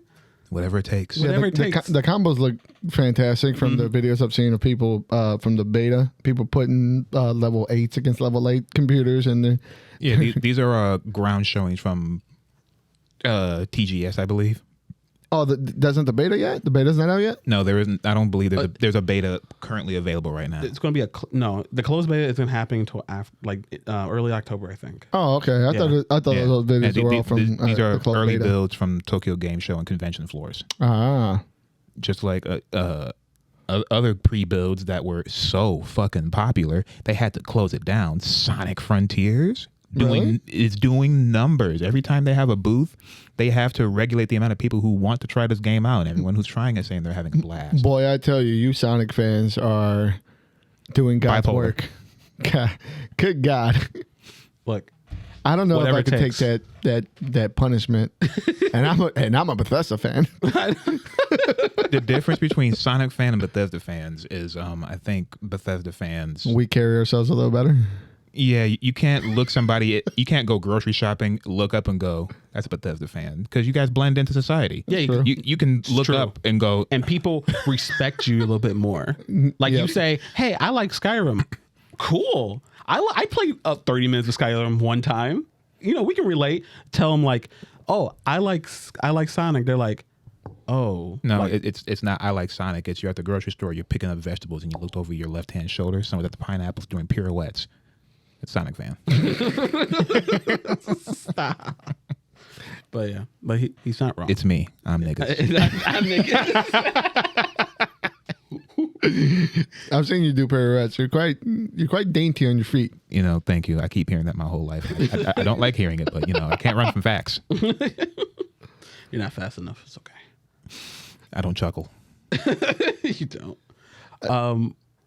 Whatever it takes. Yeah. Whatever it takes. The combos look fantastic from the videos I've seen of people from the beta. People putting level 8s against level 8 computers, and These are ground showings from TGS, I believe. oh, doesn't the beta yet? The beta's not out yet. No, there isn't. I don't believe there's a beta currently available right now. It's going to be no. The closed beta isn't happening until early October, I think. Oh, okay. I thought those videos were all from these are the closed early beta. builds from Tokyo Game Show and convention floors. Ah, Just like other pre-builds that were so fucking popular, they had to close it down. Sonic Frontiers is doing numbers. Every time they have a booth, they have to regulate the amount of people who want to try this game out. And everyone who's trying is saying they're having a blast. boy, I tell you, you Sonic fans are doing God's Bipolar. work. God, good God. Look, I don't know if Whatever I it could take takes. that punishment. and I'm a Bethesda fan. The difference between Sonic fan and Bethesda fans is, I think Bethesda fans. We carry ourselves a little better. Yeah, you can't look somebody. You can't go grocery shopping, look up and go, "That's a Bethesda fan," because you guys blend into society. yeah, True. You can look true. up and go, and people respect you a little bit more. Like Yep. you say, "Hey, I like Skyrim." Cool. I played 30 minutes of Skyrim one time. We can relate. Tell them like, "Oh, I like Sonic." They're like, "Oh, No, like, it's not. I like Sonic. It's you're at the grocery store, you're picking up vegetables, and you looked over your left hand shoulder. Someone's at the pineapples doing pirouettes. It's Sonic fan. Stop." But yeah, but he's not wrong. It's me. I'm niggas. I'm I've seen you do pirouettes. You're quite dainty on your feet. Thank you. I keep hearing that my whole life. I don't like hearing it, but I can't run from facts. You're not fast enough. It's okay. I don't chuckle. You don't.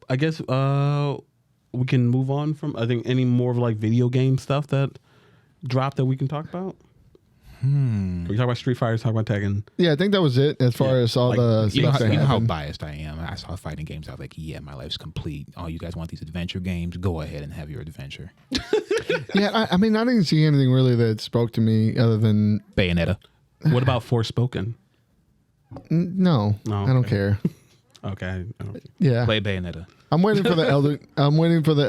I guess we can move on from. I think any more of like video game stuff that dropped that we can talk about. We talk about Street Fighter, talk about Tekken. Yeah, I think that was it as far as all like, the You know stuff that how happened. biased I am. I saw fighting games. I was like, yeah, my life's complete. Oh, you guys want these adventure games? Go ahead and have your adventure. Yeah, I mean, I didn't see anything really that spoke to me other than Bayonetta. What about Forspoken? no, Oh, I don't okay. care. Okay. I don't- Yeah, Play Bayonetta. I'm waiting for the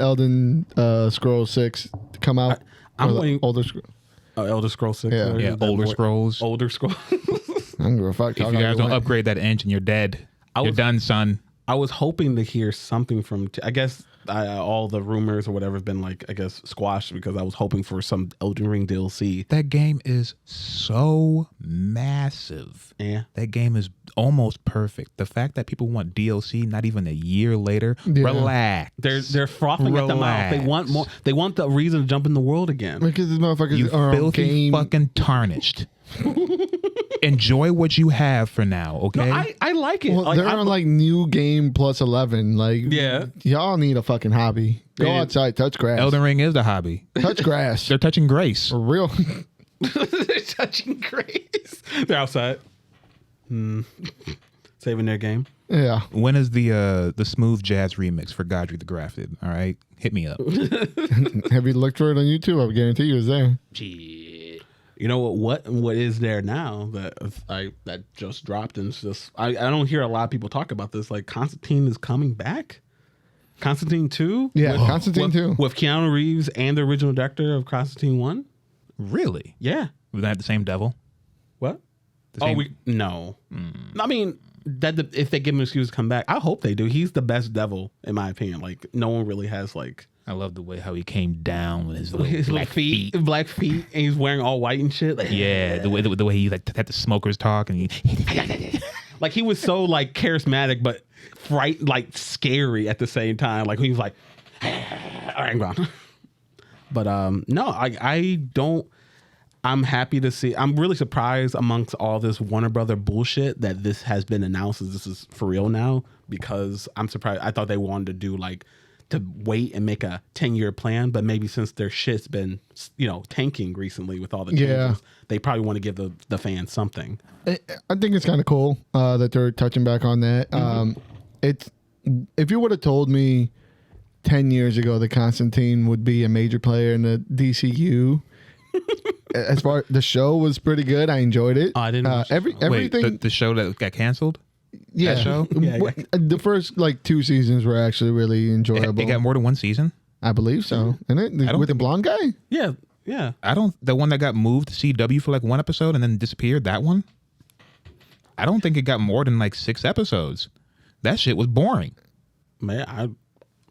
Elden Scrolls 6 to come out. I'm Or the waiting- Elder Scrolls. Elder Scrolls 6. Yeah. Yeah, Older Scrolls. Older Scrolls. I don't give a fuck. If you guys don't upgrade that engine, you're dead. You're done, son. I was hoping to hear something from. I guess all the rumors or whatever have been squashed because I was hoping for some Elden Ring DLC. That game is so massive. Yeah. That game is almost perfect. The fact that people want DLC not even a year later, Yeah. relax. They're frothing at the mouth. They want more. They want the reason to jump in the world again. Because these motherfuckers You are on filthy game. fucking tarnished. Enjoy what you have for now, okay? No, I like it. Well, they're on new game plus 11. Like, Yeah. y'all need a fucking hobby. Go Yeah. outside, touch grass. Elden Ring is the hobby. touch grass. They're touching grace. For real. They're touching grace. They're outside. Saving their game. Yeah. When is the smooth jazz remix for Godry the Grafted? All right, hit me up. Have you looked for it on YouTube? I guarantee you it's there. You know what is there now that just dropped, and it's just I don't hear a lot of people talk about this. Like Constantine is coming back. Constantine 2? Yeah, Constantine 2. With Keanu Reeves and the original director of Constantine 1? Really? Yeah. Was that the same devil? What? No. I mean, if they give him an excuse to come back, I hope they do. He's the best devil in my opinion. Like no one really has like. I love the way how he came down with his black feet, and he's wearing all white and shit. Like, yeah, the way he like had the smokers talk and he like he was so like charismatic but like scary at the same time. Like he was like, all right, I'm gone. But no, I don't. I'm happy to see. I'm really surprised amongst all this Warner Brother bullshit that this has been announced as this is for real now, because I'm surprised. I thought they wanted to do like to wait and make a 10-year plan, but maybe since their shit's been tanking recently with all the changes, they probably want to give the fans something. I think it's kind of cool that they're touching back on that. It's if you would have told me 10 years ago that Constantine would be a major player in the DCU. As far the show was pretty good, I enjoyed it. I didn't watch everything. Wait, the show that got canceled. Yeah, that show. The first like 2 seasons were actually really enjoyable. It got more than 1 season. I believe so. And it with the blonde guy. Yeah. The one that got moved to CW for like 1 episode and then disappeared. That one. I don't think it got more than like 6 episodes. That shit was boring. Man,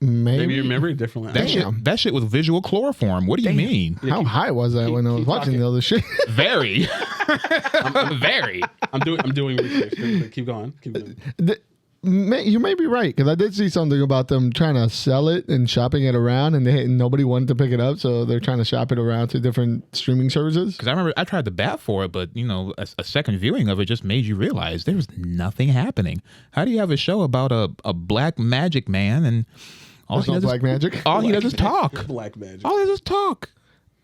maybe you remember it differently. That shit was visual chloroform. What do you mean? How high was that when I was watching the other shit? Very. Very. I'm doing research. Keep going. You may be right, because I did see something about them trying to sell it and shopping it around, and nobody wanted to pick it up, so they're trying to shop it around to different streaming services. Because I remember I tried to bat for it, but a second viewing of it just made you realize there was nothing happening. How do you have a show about a black magic man and all he does black magic? All he does is talk. Black magic. All he does is talk.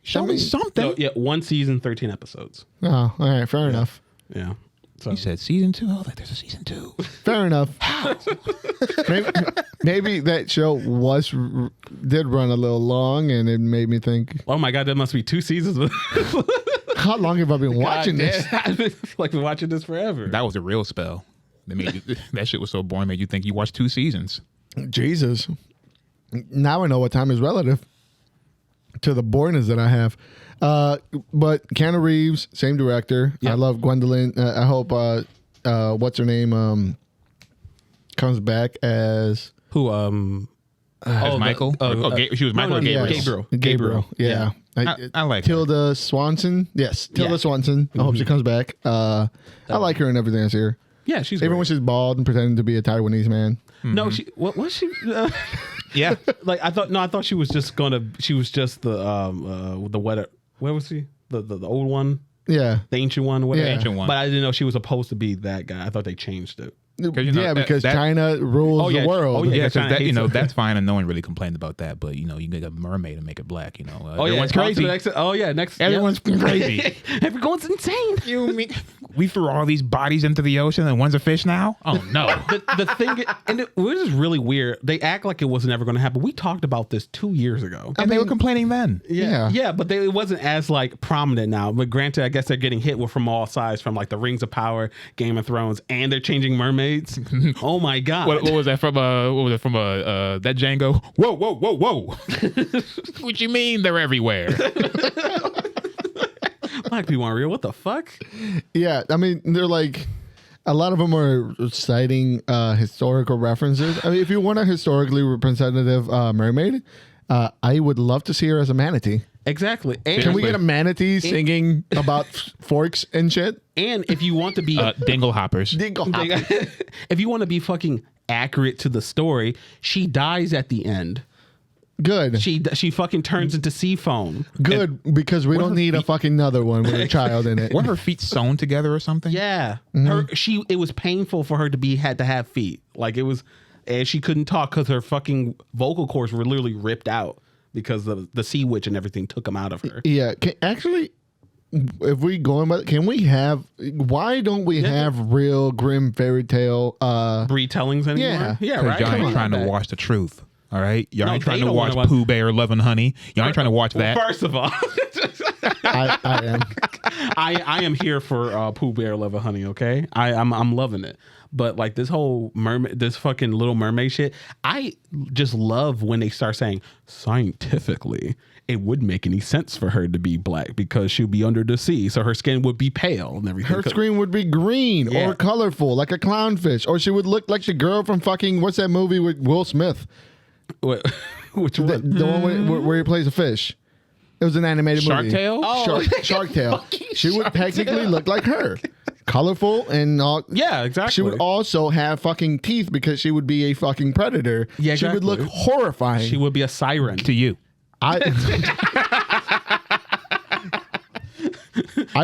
Show me something. No, 1 season, 13 episodes. Oh, all right, fair enough. Yeah. So. He said season 2. Oh, there's a season 2. Fair enough. maybe that show did run a little long, and it made me think. Oh my God, there must be 2 seasons. How long have I been watching this? I've been watching this forever. That was a real spell. That shit was so boring, made you think you watched 2 seasons. Jesus. Now I know what time is relative to the boringness that I have. But Keanu Reeves, same director. Yep. I love Gwendolyn. I hope what's her name comes back as who? As Michael. She was Michael or Gabriel. Gabriel. Yeah. I like Tilda Swanson. Yes, Tilda Swanson. I hope she comes back. I like her and everything I see her. Yeah, she's even when she's bald and pretending to be a Taiwanese man. Mm-hmm. No, what was she? Yeah, like I thought she was just the wetter. Where was she? The old one? Yeah. The ancient one? Whatever. Yeah. Ancient one. But I didn't know she was supposed to be that guy. I thought they changed it. Because China rules the world. Oh, yeah, that's fine, and no one really complained about that. But you get a mermaid and make it black. Everyone's crazy. Everyone's crazy. Everyone's insane. We threw all these bodies into the ocean, and one's a fish now. Oh no! the thing, and it was really weird. They act like it was never going to happen. We talked about this 2 years ago, and they were complaining then. Yeah, but it wasn't as like prominent now. But granted, I guess they're getting hit from all sides, from like the Rings of Power, Game of Thrones, and they're changing mermaids. Oh my God! What was that from? That Django? Whoa! What you mean they're everywhere? Black people aren't real. What the fuck? Yeah, I mean they're like a lot of them are citing historical references. I mean, if you want a historically representative mermaid, I would love to see her as a manatee. Exactly. And can we get a manatee singing about forks and shit? And if you want to be dingle hoppers, if you want to be fucking accurate to the story, she dies at the end. Good. She fucking turns into sea foam. Good, because we don't need a fucking another one with a child in it. Weren't her feet sewn together or something? Yeah. Mm-hmm. It was painful for her had to have feet. Like it was, and she couldn't talk because her fucking vocal cords were literally ripped out because the sea witch and everything took them out of her. Yeah. Actually, if we going by, why don't we have real grim fairy tale retellings anymore? Yeah, right. Y'all ain't trying to watch the truth. All right, y'all ain't trying to watch Pooh Bear, Love and Honey. Y'all ain't trying to watch that. First of all, I am. I am here for Pooh Bear Love and Honey. Okay, I'm loving it. But like this whole mermaid, this fucking Little Mermaid shit, I just love when they start saying scientifically it wouldn't make any sense for her to be black because she'll be under the sea, so her skin would be pale and everything. Her screen would be green or colorful, like a clownfish, or she would look like the girl from fucking what's that movie with Will Smith? What? Which one? The one where he plays a fish. It was an animated Shark movie. Tale? Oh. Shark Tale. She would technically look like her. Colorful and all. Yeah, exactly. She would also have fucking teeth because she would be a fucking predator. Yeah, exactly. She would look horrifying. She would be a siren to you. I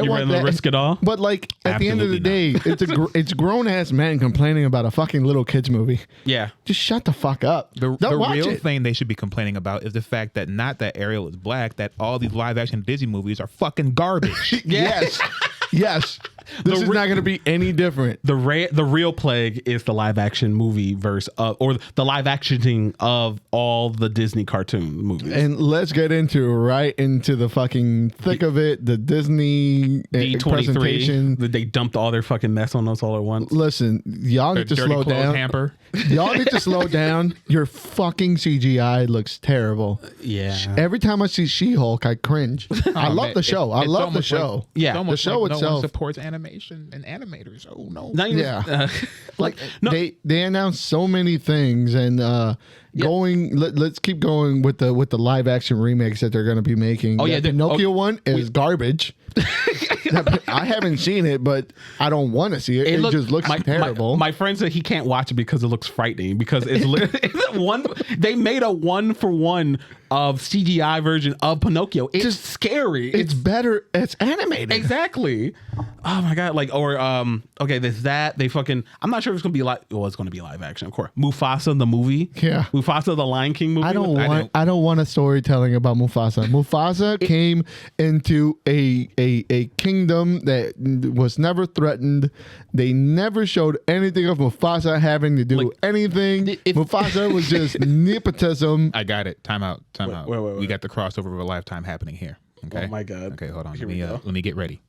you want to that. Risk it all. But like at the end of the day, it's grown ass men complaining about a fucking little kids movie. Yeah, just shut the fuck up. The real thing they should be complaining about is the fact that not that Ariel is black, that all these live action Disney movies are fucking garbage. Yes. Yes. This is not going to be any different. The real plague is the live action movie verse of, or the live actioning of all the Disney cartoon movies. And let's get right into the fucking thick of it. The Disney presentation. They dumped all their fucking mess on us all at once. Listen, y'all need to slow down. Hamper. Y'all need to slow down. Your fucking CGI looks terrible. Yeah. Every time I see She-Hulk, I cringe. I love the show. I love the show. Yeah. The show itself. No one supports animation and animators. Oh no. Yeah. They announced so many things and let's keep going with the live action remakes that they're going to be making. The Pinocchio one is garbage. I haven't seen it, but I don't want to see it. It just looks terrible. My friend said he can't watch it because it looks frightening. Because it's one. They made a 1-for-1 of CGI version of Pinocchio. It's just scary. It's better. It's animated. Exactly. Oh my god. There's that. They fucking. I'm not sure if it's gonna be it's gonna be live action. Of course. Mufasa the movie. Yeah. Mufasa the Lion King movie. I don't want a storytelling about Mufasa. Mufasa came into a kingdom that was never threatened. They never showed anything of Mufasa having to do anything. Mufasa was just nepotism. I got it. Time out. Wait. We got the crossover of a lifetime happening here. Okay. Oh my god. Okay, hold on. Let me get ready.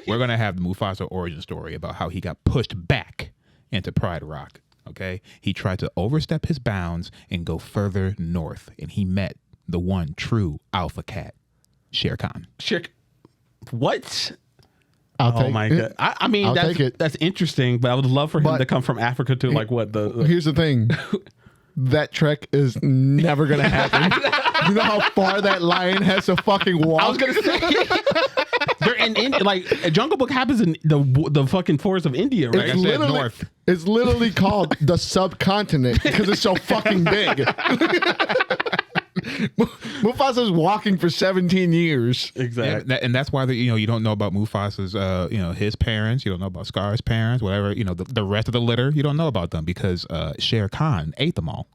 we're gonna have the Mufasa origin story about how he got pushed back into Pride Rock. Okay, he tried to overstep his bounds and go further north, and he met the one true alpha cat, Shere Khan. What? I'll take my it. god! I mean, that's interesting, but I would love for him to come from Africa to Here's the thing. That trek is never gonna happen. You know how far that lion has to fucking walk? I was gonna say they're in Jungle Book happens in the fucking forest of India, right? It's north. It's literally called the subcontinent because it's so fucking big. Mufasa's walking for 17 years. Exactly. And that's why you don't know about Mufasa's his parents, you don't know about Scar's parents, whatever, the rest of the litter, you don't know about them because Shere Khan ate them all.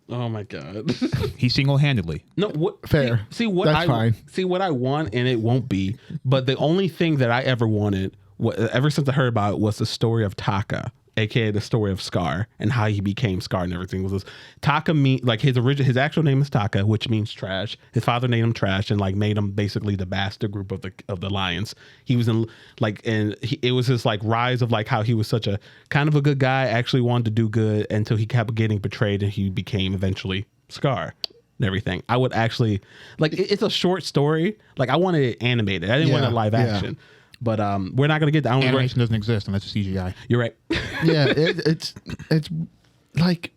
Oh my god. He single-handedly. No, fair. That's fine. See what I want, and it won't be. But the only thing that I ever wanted, ever since I heard about it, was the story of Taka, aka the story of Scar, and how he became Scar and everything. Was this Taka his actual name is Taka, which means trash. His father named him Trash and made him basically the bastard group of the lions. He was in it was his rise of how he was such a kind of a good guy, actually wanted to do good until he kept getting betrayed and he became eventually Scar and everything. I would actually it's a short story. I wanted it animated. I didn't want it live action. But we're not gonna get that. Animation doesn't exist unless it's CGI. You're right. Yeah, it's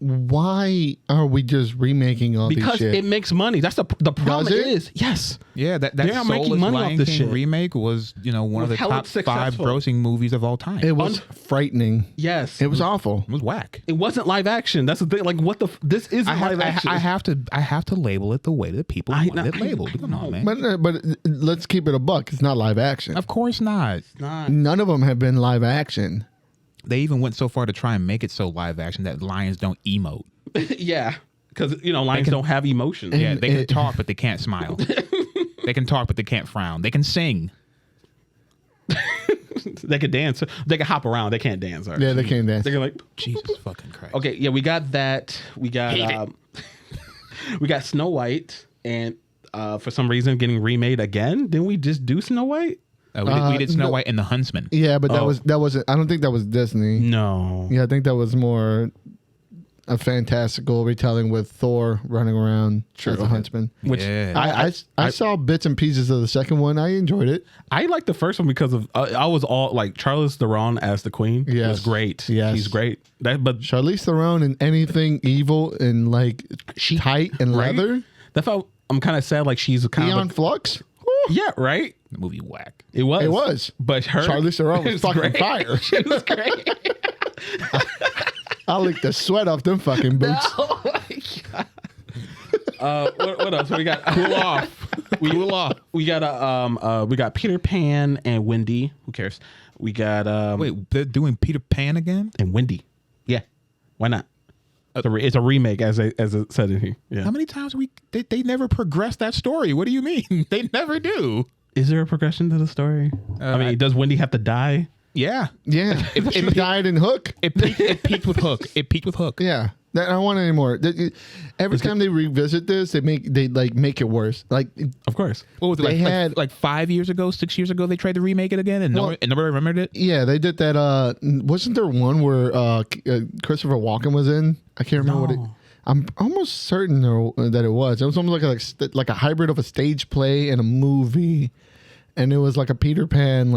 why are we just remaking all these shit? Because it makes money. That's the problem. Is yes. Yeah, that they are making money off this shit. Remake was one of the top 5 grossing movies of all time. It was frightening. Yes, it was awful. It was whack. It wasn't live action. That's the thing. This isn't live action. I have to label it the way that people want it labeled. Come on, man. But let's keep it a buck. It's not live action. Of course not. It's not. None of them have been live action. They even went so far to try and make it so live action that lions don't emote. Yeah, because lions don't have emotions. Yeah, they can talk, but they can't smile. They can talk, but they can't frown. They can sing. They can dance. They can hop around. They can't dance. Yeah, they can't dance. They're Jesus fucking Christ. Okay, yeah, we got that. We got we got Snow White, and for some reason getting remade again. Didn't we just do Snow White? We did Snow White and the Huntsman. Yeah, but that wasn't. I don't think that was Disney. No. Yeah, I think that was more a fantastical retelling with Thor running around as a huntsman. Which I saw bits and pieces of the second one. I enjoyed it. I like the first one because of I was all like Charlize Theron as the Queen. Yes. Was great. Yes. She's great. But Charlize Theron in anything evil and like tight and right? leather. That's how I'm kind of sad. Like she's a kind Beyond of Flux. yeah, right. The movie whack. It was. It was. But her Charlize Theron was fucking great. fire. She was great. I licked the sweat off them fucking boots. Oh my god. What else? We got Cool off. Cool off. We got Peter Pan and Wendy. Who cares? We got Wait, they're doing Peter Pan again? and Wendy. Yeah, why not? It's a remake, as it said in here. Yeah. How many times they never progress that story? What do you mean? They never do. Is there a progression to the story? I mean, does Wendy have to die? Yeah. Yeah. She died in Hook. It peaked with Hook. It peaked with Hook. Yeah. I don't want any more. Every time they revisit this, they make it worse. Like, Of course. What was it? They had- like 5 years ago, 6 years ago, they tried to remake it again, and nobody remembered it. yeah, they did that. Wasn't there one where Christopher Walken was in? I can't remember what it. I'm almost certain that it was. It was almost like a hybrid of a stage play and a movie, and it was like a Peter Pan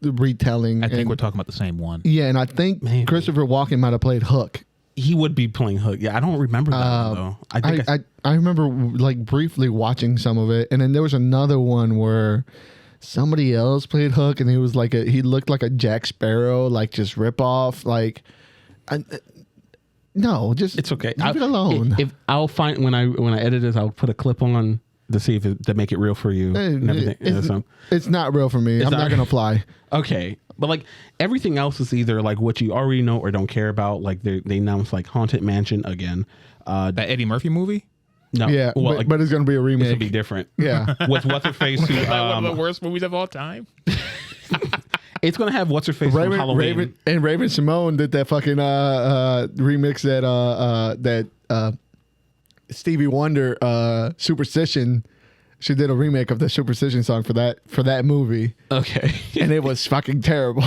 retelling. I think we're talking about the same one. Yeah, and I think Maybe. Christopher Walken might have played Hook. He would be playing Hook. Yeah, I don't remember that one, though. I think I remember like briefly watching some of it, and then there was another one where somebody else played Hook, and he was like he looked like a Jack Sparrow, like just rip off. Like, no, just it's okay. Leave it alone. If I'll find when I edit this, I'll put a clip on to see if to make it real for you and everything. It's not real for me. I'm not gonna fly. Okay. But like everything else is either like what you already know or don't care about. Like they announced like Haunted Mansion again. That Eddie Murphy movie? No, Yeah, well, but it's gonna be a this remake. will be different. Yeah. With what's her face? Who, One of the worst movies of all time. it's gonna have what's her face from Halloween. Raven Simone did that fucking remix that Stevie Wonder Superstition. She did a remake of the Superstition song for that movie. Okay. And it was fucking terrible.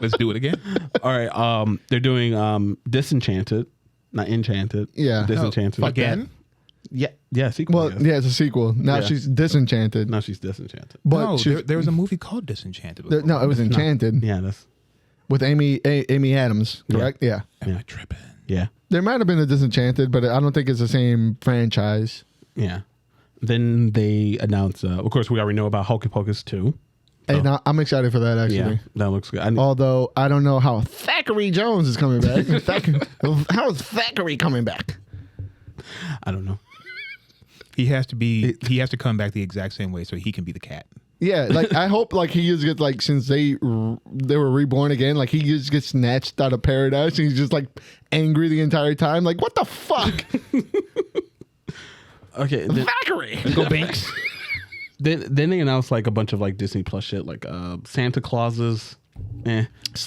Let's do it again. All right. They're doing Disenchanted, not Enchanted. Yeah. Disenchanted. Again? Yeah. Sequel. Well, yeah, it's a sequel. Now Yeah. she's disenchanted. No, she's Disenchanted. But No, she's- there was a movie called Disenchanted. no, it was Enchanted Yeah, that's with Amy Adams, correct? Yeah. Am I tripping? yeah. There might have been a Disenchanted, but I don't think it's the same franchise. Yeah. Then they announced, of course, we already know about Hocus Pocus 2. And I'm excited for that, actually. Yeah, that looks good. Although I don't know how Thackeray Jones is coming back. How is Thackeray coming back? I don't know. He has to come back the exact same way so he can be the cat. Yeah, like I hope like he just gets like since they were reborn again, like he just gets snatched out of paradise and he's just like angry the entire time. Like what the fuck? Okay. Thackeray. Go Banks. Then they announced like a bunch of like Disney Plus shit, like Santa Clauses.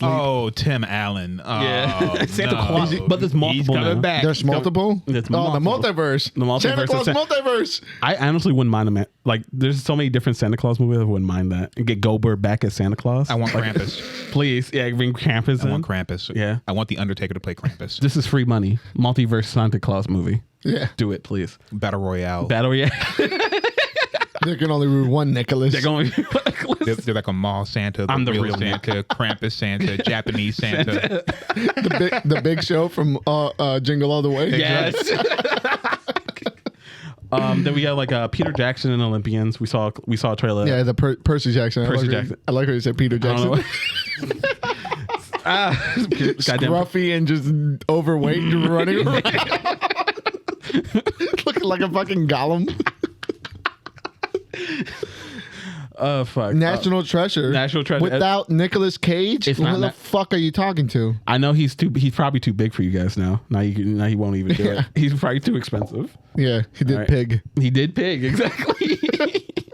Oh, Tim Allen. Oh, Yeah. Santa no. Claus. But there's multiple He's coming now. back. There's multiple? There's the multiple. multiverse. The multiverse Santa of Claus multiverse. I honestly wouldn't mind them. Like, there's so many different Santa Claus movies. I wouldn't mind that. And get Goldberg back as Santa Claus. I want Krampus. Please, yeah, bring Krampus in. I want Krampus. Yeah. I want the Undertaker to play Krampus. This is free money. Multiverse Santa Claus movie. Yeah. Do it, please. Battle Royale. Battle, yeah. There can only be one Nicholas. They're going. They're like a mall Santa, I'm the real Santa, Krampus Santa, Japanese Santa. the big show from Jingle All the Way. Yes. Then we got like Peter Jackson and Olympians. We saw a trailer. Yeah, the Percy Jackson. Jackson. I like how you said Peter I don't Jackson. know. Goddamn. Scruffy and just overweight and running around. Looking like a fucking golem. Fuck. National Treasure. National Treasure. Without Nicolas Cage? It's Who not the na- fuck are you talking to? I know he's probably too big for you guys now. Now he won't even do it. He's probably too expensive. Yeah, he did All right. Pig. He did Pig, exactly.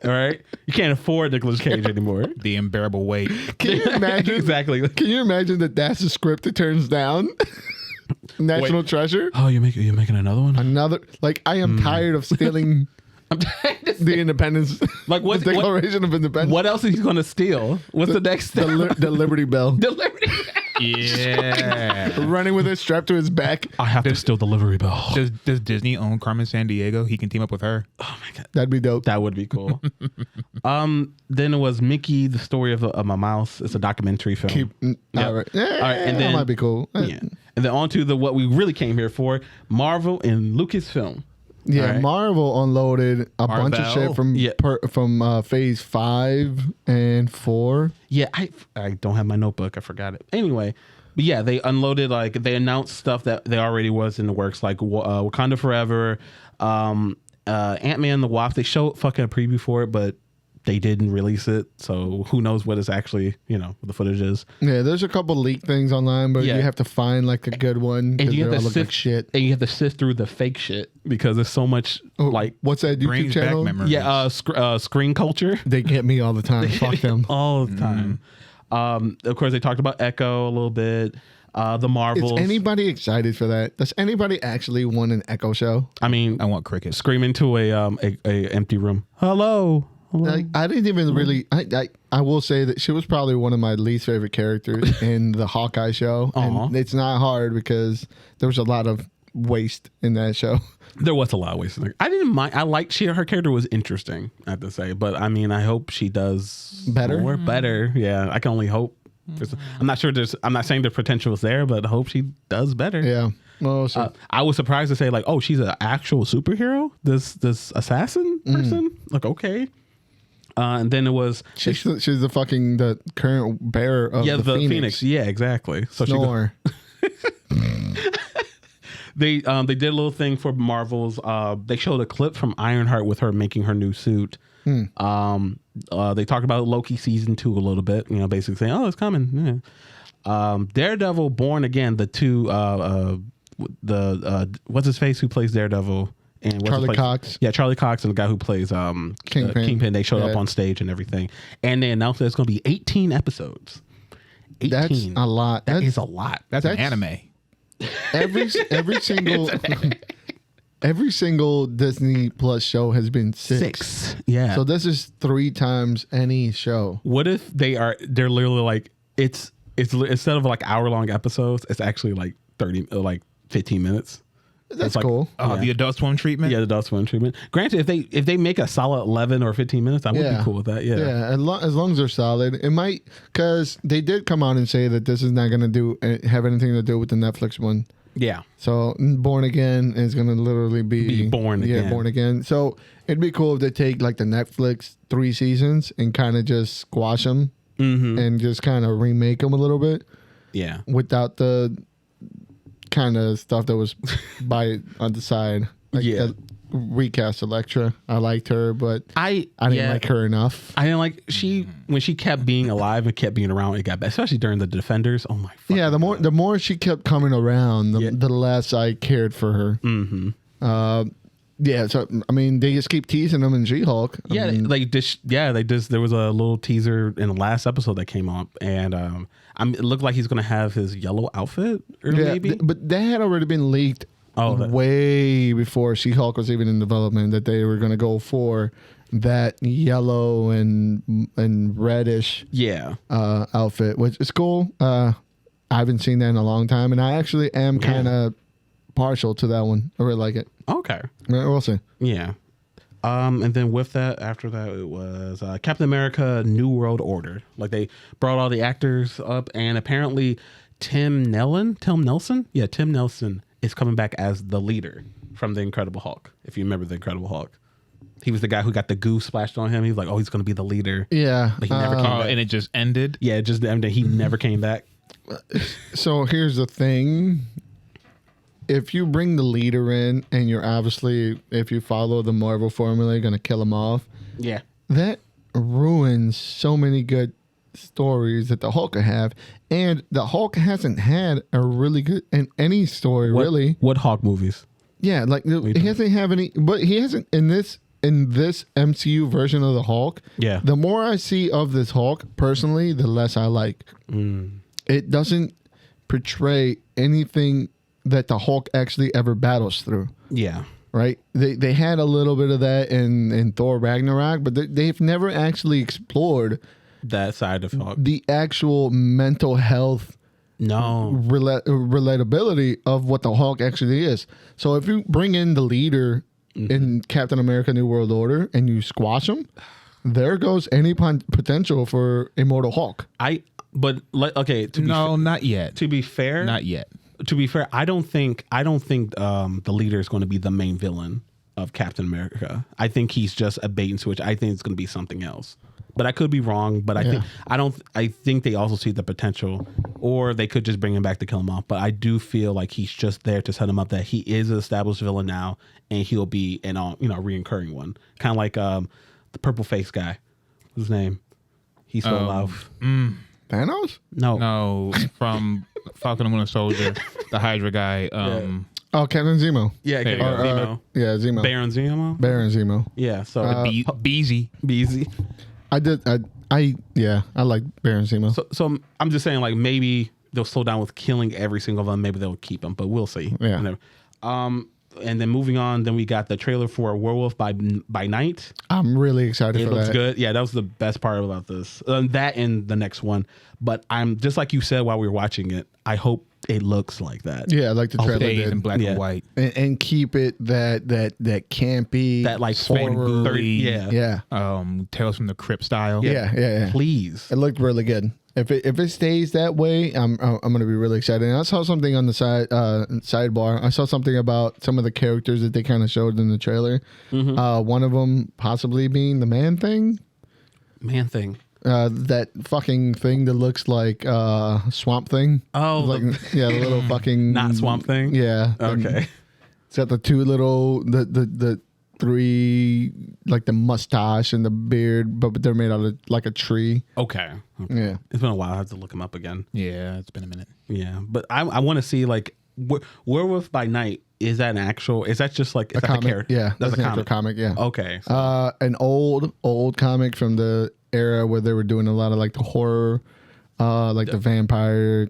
All right. You can't afford Nicolas Cage anymore. The unbearable weight. Can you imagine? Exactly. Can you imagine that's a script it turns down? National Treasure? Oh, you're making another one? Another, like, I am tired of stealing The independence, Like what? the Declaration of Independence. What else is he going to steal? What's the next step? The Liberty Bell. The Liberty. Yeah. Running with it strapped to his back. I have to steal the Liberty Bell. Does Disney own Carmen Sandiego? He can team up with her. Oh my god, That'd be dope. that would be cool. Then it was Mickey, the story of a mouse. It's a documentary film. All right. All right, and that then might be cool. Yeah, and then on to what we really came here for: Marvel and Lucasfilm. Yeah, All right. Marvel unloaded a bunch of shit from Yeah. from phase 5 and 4. Yeah, I don't have my notebook. I forgot it. Anyway, but yeah, they unloaded, like, they announced stuff that they already was in the works, like Wakanda Forever, Ant-Man and the Wasp. They showed fucking a preview for it, but they didn't release it, so who knows what is actually, what the footage is. Yeah, there's a couple leaked things online, but Yeah. you have to find like a good one because they all look like shit. And you have to sift through the fake shit because there's so much like What's that YouTube Brings back channel? memories. screen culture They get me all the time. Fuck them. all the time. Of course, they talked about Echo a little bit. The Marvels. Is anybody excited for that? Does anybody actually want an Echo show? I mean, I want crickets. scream into a empty room. Hello. Like, I didn't even really. I will say that she was probably one of my least favorite characters in the Hawkeye show, and it's not hard because there was a lot of waste in that show. There was a lot of ways. I didn't mind. I liked her character was interesting, I have to say. But I mean, I hope she does Better? more. Better. Yeah, I can only hope. I'm not sure. I'm not saying the potential is there, but I hope she does better. Yeah. Well, so, I was surprised to say, like, oh, she's an actual superhero. This assassin person. Like, okay. And then it was she's the fucking the current bearer of the Phoenix. Yeah, exactly. So Snore. They did a little thing for Marvel's. They showed a clip from Ironheart with her making her new suit. They talked about Loki season 2 a little bit. Basically saying, "Oh, it's coming." Yeah. Daredevil, Born Again. The two. What's his face who plays Daredevil? And Charlie Cox. Yeah, Charlie Cox and the guy who plays Kingpin. They showed up on stage and everything, and they announced that it's going to be 18 episodes. 18. That's a lot. That is a lot. That's an anime. Every single Disney Plus show has been 6. Yeah. So this is 3 times any show. What if they're literally like it's instead of like hour-long episodes, it's actually like 15 minutes. That's cool. The Adult Swim treatment. Yeah, the Adult Swim treatment. Granted, if they make a solid 11 or 15 minutes, I would be cool with that. Yeah. Yeah, as long as they're solid. It might, because they did come out and say that this is not going to have anything to do with the Netflix one. Yeah. So Born Again is going to literally be Born Again. Yeah, Born Again. So it'd be cool if they take like the Netflix 3 seasons and kind of just squash them and just kind of remake them a little bit. Yeah. Without the kind of stuff that was on the side. Like recast Elektra. I liked her, but I didn't like her enough. I didn't like when she kept being alive and kept being around. It got bad, especially during the Defenders. Oh my! Yeah, the more she kept coming around, the less I cared for her. Yeah, so I mean, they just keep teasing them in She-Hulk. There was a little teaser in the last episode that came up, and it looked like he's gonna have his yellow outfit, or maybe. But that had already been leaked way before She-Hulk was even in development. That they were gonna go for that yellow and reddish outfit, which is cool. I haven't seen that in a long time, and I actually am kind of partial to that one. I really like it. Okay. We'll see. Yeah. And then with that, after that, it was Captain America: New World Order. Like, they brought all the actors up, and apparently Tim Nelson is coming back as the leader from the Incredible Hulk. If you remember the Incredible Hulk, he was the guy who got the goo splashed on him. He was like, "Oh, he's going to be the leader." Yeah, but he never came back. And it just ended. Yeah, it just ended. He never came back. So here's the thing. If you bring the leader in and you're obviously, if you follow the Marvel formula, you're going to kill him off. Yeah. That ruins so many good stories that the Hulk could have. And the Hulk hasn't had a really good, in any story, really. What Hulk movies? Yeah, like he hasn't have any, but he hasn't in this MCU version of the Hulk. Yeah. The more I see of this Hulk, personally, the less I like. It doesn't portray anything that the Hulk actually ever battles through. Yeah. right? They had a little bit of that in Thor Ragnarok, but they've never actually explored that side of Hulk. The actual mental health relatability of what the Hulk actually is. So if you bring in the leader in Captain America New World Order and you squash him, there goes any potential for Immortal Hulk. Not yet. To be fair, not yet. To be fair, I don't think the leader is going to be the main villain of Captain America. I think he's just a bait and switch. I think it's going to be something else. But I could be wrong. But I think they also see the potential, or they could just bring him back to kill him off. But I do feel like he's just there to set him up that he is an established villain now, and he'll be a reoccurring one, kind of like the purple face guy. What's his name? He's still alive. Thanos? No, from Falcon and Winter Soldier, the Hydra guy. Oh, Captain Zemo. Yeah, Zemo. Zemo. Baron Zemo. Baron Zemo. Yeah. So Beezy. I like Baron Zemo. So I'm just saying, like, maybe they'll slow down with killing every single one. Maybe they'll keep them, but we'll see. Yeah. And then moving on, then we got the trailer for Werewolf by Night. I'm really excited for that. It looks good. Yeah, that was the best part about this. That and the next one. But I'm just like you said while we were watching it. I hope it looks like that. Yeah, like the trailer did in black and white, and keep it that campy, that like horror. 30, yeah. Tales from the Crypt style. Yeah. Please, it looked really good. If it stays that way, I'm gonna be really excited. And I saw something on the sidebar. I saw something about some of the characters that they kind of showed in the trailer. One of them possibly being the Man Thing. That fucking thing that looks like Swamp Thing. Oh, like, the little fucking not Swamp Thing. Yeah. Okay. It's got the two little the three, like the mustache and the beard, but they're made out of like a tree. Okay. Yeah. It's been a while. I have to look him up again. Yeah, it's been a minute. Yeah, but I want to see like Werewolf by Night. Is that just like a comic? character? Yeah, that's a comic. Yeah. Okay. So. An old comic from the era where they were doing a lot of like the horror, like the vampire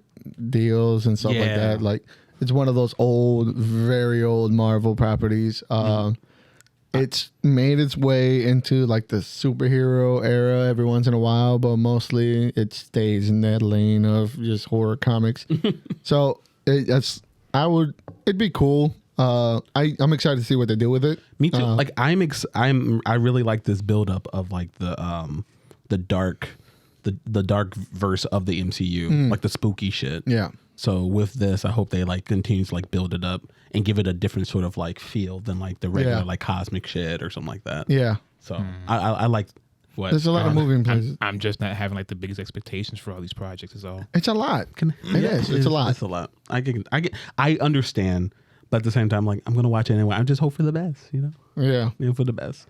deals and stuff like that. Like it's one of those very old Marvel properties. It's made its way into like the superhero era every once in a while, but mostly it stays in that lane of just horror comics. So it'd be cool. I'm excited to see what they do with it. Me too. Like I really like this buildup of like the dark verse of the MCU, like the spooky shit. Yeah. So with this, I hope they like continue to like build it up and give it a different sort of like feel than like the regular like cosmic shit or something like that. Yeah. So I like what there's a lot of moving places. I'm just not having like the biggest expectations for all these projects. Is all. It's a lot. It's a lot. It's a lot. I understand, but at the same time, like I'm gonna watch it anyway. I just hope for the best, you know. Yeah. For the best.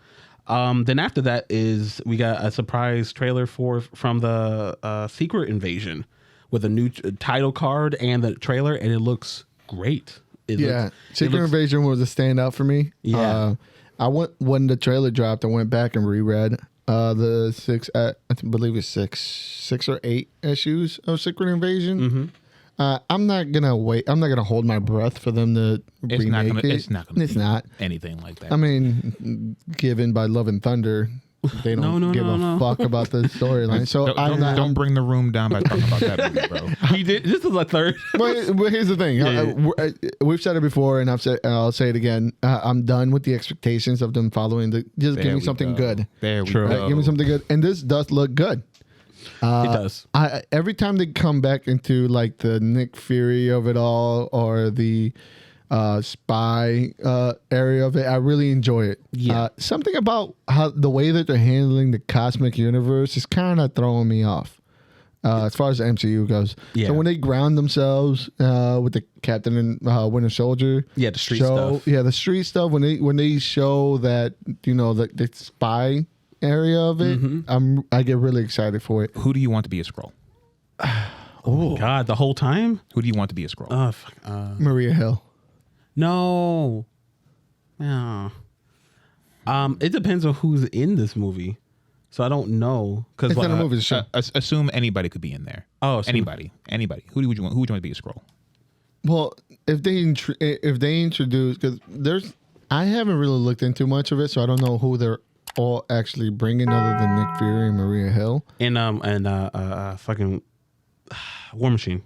Then after that is we got a surprise trailer from the Secret Invasion with a new title card and the trailer, and it looks great. Secret Invasion was a standout for me. Yeah, I went when the trailer dropped. I went back and reread the six or eight issues of Secret Invasion. I'm not gonna hold my breath for them to remake it. It's not anything like that. I mean, given by Love and Thunder, they don't give a fuck about the storyline. So don't bring the room down by talking about that movie, bro. He did. This is a third. But here's the thing. We've said it before, and I'll say it again. I'm done with the expectations of them following just give me something good. There we go. Give me something good, and this does look good. It does. Every time they come back into like the Nick Fury of it all or the spy area of it, I really enjoy it. Yeah. Something about how the way that they're handling the cosmic universe is kind of throwing me off as far as the MCU goes. Yeah. So when they ground themselves with the Captain and Winter Soldier, the street stuff. Yeah, the street stuff. When they show that the spy area of it, I get really excited for it. Who do you want to be a Skrull? Oh God, the whole time? Who do you want to be a Skrull? Maria Hill. No. Yeah. It depends on who's in this movie. So I don't know. It's not a movie, it's a show. Assume anybody could be in there. Oh, anybody. Who would you want to be a Skrull? Well, if they introduce, because I haven't really looked into much of it, so I don't know who they're all actually bringing other than Nick Fury and Maria Hill. And fucking War Machine.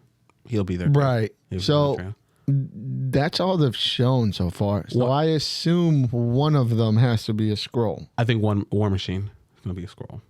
He'll be there. Right. So that's all they've shown so far. So I assume one of them has to be a Skrull. I think one War Machine is gonna be a Skrull,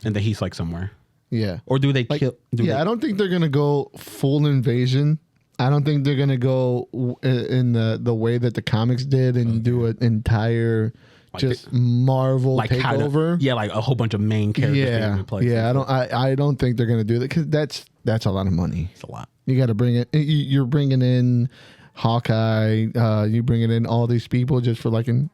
and that he's like somewhere. Yeah. Or do they kill? I don't think they're gonna go full invasion. I don't think they're gonna go in the way that the comics did and do an entire just Marvel takeover. Like a whole bunch of main characters. I don't think they're gonna do that because that's a lot of money. It's a lot. You got to bring it. You're bringing in Hawkeye. You bringing in all these people just for like an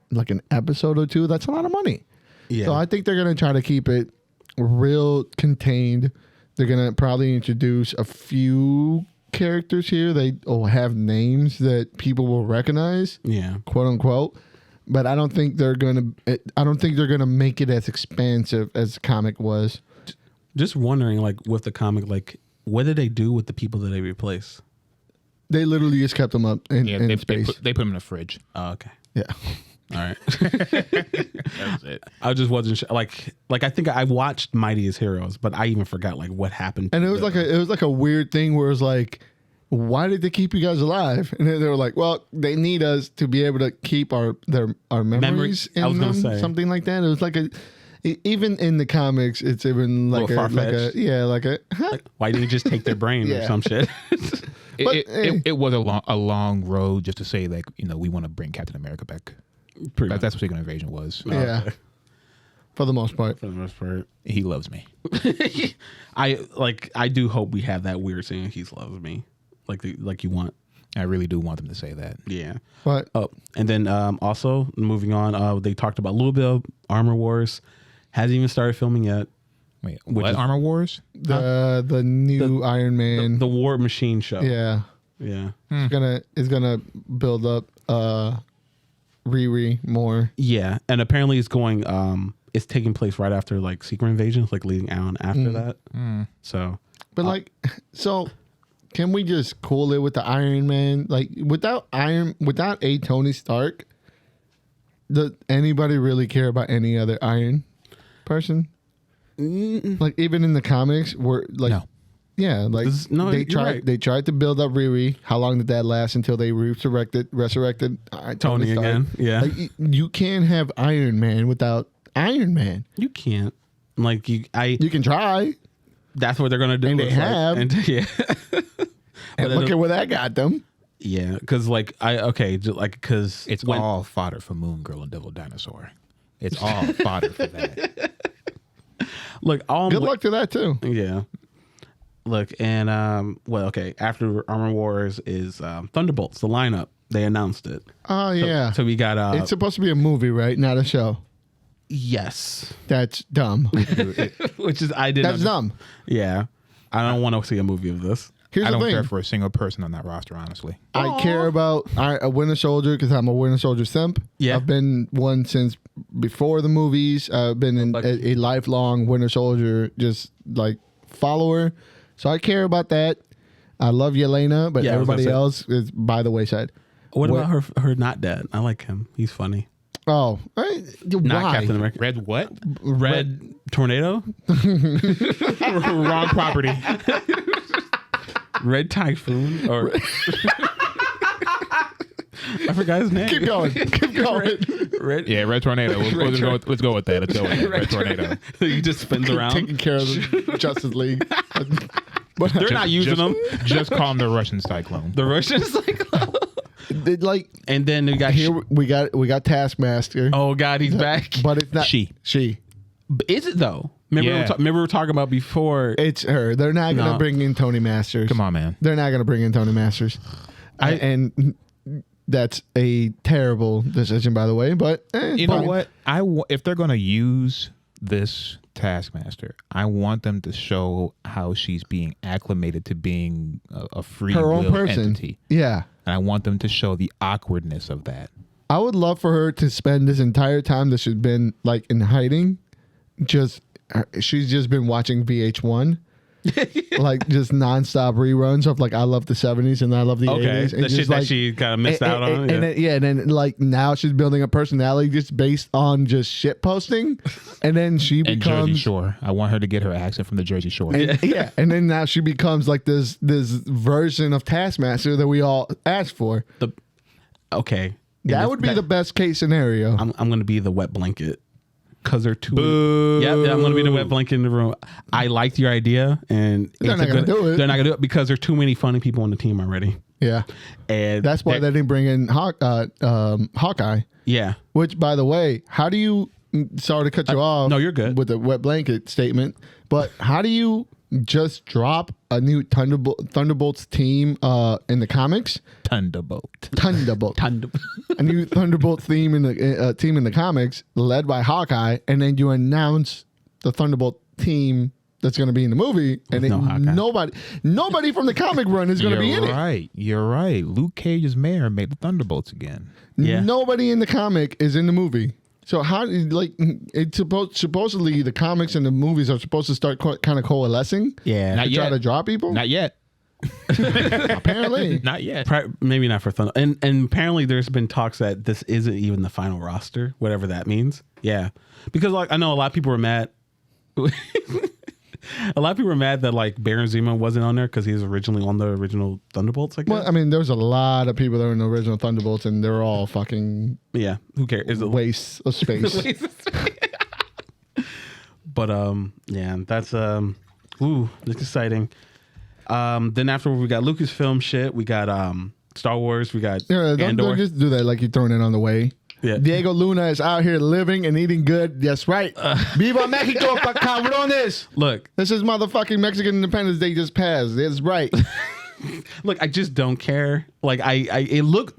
episode or two. That's a lot of money. Yeah. So I think they're gonna try to keep it real contained. They're gonna probably introduce a few characters here. They have names that people will recognize. Yeah, quote unquote. But I don't think they're gonna make it as expansive as the comic was. Just wondering, like with the comic, like what did they do with the people that they replaced? They literally just kept them up in space. They put them in the fridge. Oh, okay. Yeah. All right. That's it. I just wasn't sure. Like I think I watched Mightiest Heroes, but I even forgot like what happened. And it was like a weird thing where it was like, why did they keep you guys alive? And they were like, well, they need us to be able to keep our memories in them, something like that. It was like even in the comics, it's even like why didn't you just take their brain or some shit? It was a long road just to say like, we want to bring Captain America back. That's what Secret Invasion was. Yeah. Okay. For the most part. He loves me. I do hope we have that weird saying he loves me. Like you want. I really do want them to say that. Yeah. But and then also moving on, they talked about a little bit of Armor Wars. Hasn't even started filming yet. Wait, what? Armor Wars? The new Iron Man. The War Machine show. Yeah. Yeah. It's gonna build up Riri more. Yeah. And apparently it's going it's taking place right after like Secret Invasion, like leading on after that. So so can we just cool it with the Iron Man? Like without a Tony Stark, does anybody really care about any other Iron person? Like even in the comics, where like no. Yeah, like they tried to build up Riri. How long did that last until they resurrected Tony again? Yeah, like, you can't have Iron Man without Iron Man. You can't. Like you can try. That's what they're gonna do. And they have. Yeah. And look at where that got them. Yeah, because because it's all fodder for Moon Girl and Devil Dinosaur. It's all fodder for that. Look, good luck to that too. Yeah. Look, and after Armor Wars is Thunderbolts, the lineup. They announced it. Oh yeah. So we got it's supposed to be a movie, right? Not a show. Yes. That's dumb. Which is That's dumb. Yeah. I don't want to see a movie of this. I don't care for a single person on that roster, honestly. I care about a Winter Soldier because I'm a Winter Soldier simp. Yeah. I've been one since before the movies. I've been a lifelong Winter Soldier, just like follower. So I care about that. I love Yelena, but everybody else is by the wayside. What about her not dad? I like him. He's funny. Oh, not Captain America. Red what? Red Tornado? Wrong property. Red Typhoon or I forgot his name. Keep going. Red Tornado. Let's go with that. Let's go with that. Red Tornado. He just spins around. Taking care of the Justice League. But they're not using them. Just call him the Russian Cyclone. The Russian Cyclone. And then we got we got Taskmaster. Oh God, he's back. But it's not she. Is it though? Remember we were talking about before. It's her. They're not going to bring in Tony Masters. Come on, man. They're not going to bring in Tony Masters. And that's a terrible decision, by the way. But you know what? If they're going to use this Taskmaster, I want them to show how she's being acclimated to being a free her own will person. entity. Yeah. And I want them to show the awkwardness of that. I would love for her to spend this entire time that she's been like in hiding. She's just been watching VH1 like just nonstop reruns of like I love the 70s and I love the 80s. And the shit that she kind of missed out on. And then like now she's building a personality just based on just shit posting, and then she becomes Jersey Shore. I want her to get her accent from the Jersey Shore. And then now she becomes like this version of Taskmaster that we all asked for. That would be the best case scenario. I'm going to be the wet blanket. Because they're too. Yeah, I'm going to be the wet blanket in the room. I liked your idea, and they're not going to do it. They're not going to do it because there's too many funny people on the team already. Yeah, and that's why they didn't bring in Hawkeye. Yeah. Which, by the way, how do you? Sorry to cut you off. No, you're good with the wet blanket statement. But how do you just drop a new Thunderbolts team in the comics? Thunderbolt. A new Thunderbolts team in the comics, led by Hawkeye, and then you announce the Thunderbolt team that's going to be in the movie, and nobody from the comic run is going to be in it. You're right. Luke Cage's mayor made the Thunderbolts again. Yeah. Nobody in the comic is in the movie. So how it's supposedly the comics and the movies are supposed to start kind of coalescing? Yeah, not to yet. Try to draw people? Not yet. Apparently, not yet. Maybe not for Thunder. And apparently, there's been talks that this isn't even the final roster, whatever that means. Yeah, because like I know a lot of people were mad. A lot of people were mad that like Baron Zemo wasn't on there because he was originally on the original Thunderbolts. I guess. Well, I mean, there's a lot of people that are in the original Thunderbolts, and they're all fucking who cares? Is it waste of space? But yeah, that's that's exciting. Then afterward, we got Lucasfilm shit. We got Star Wars. We got Andor. Don't just do that like you're throwing it on the way. Yeah. Diego Luna is out here living and eating good. That's right. Viva Mexico, cabrones. Look. This is motherfucking Mexican Independence Day just passed. That's right. Look, I just don't care. Like, it looks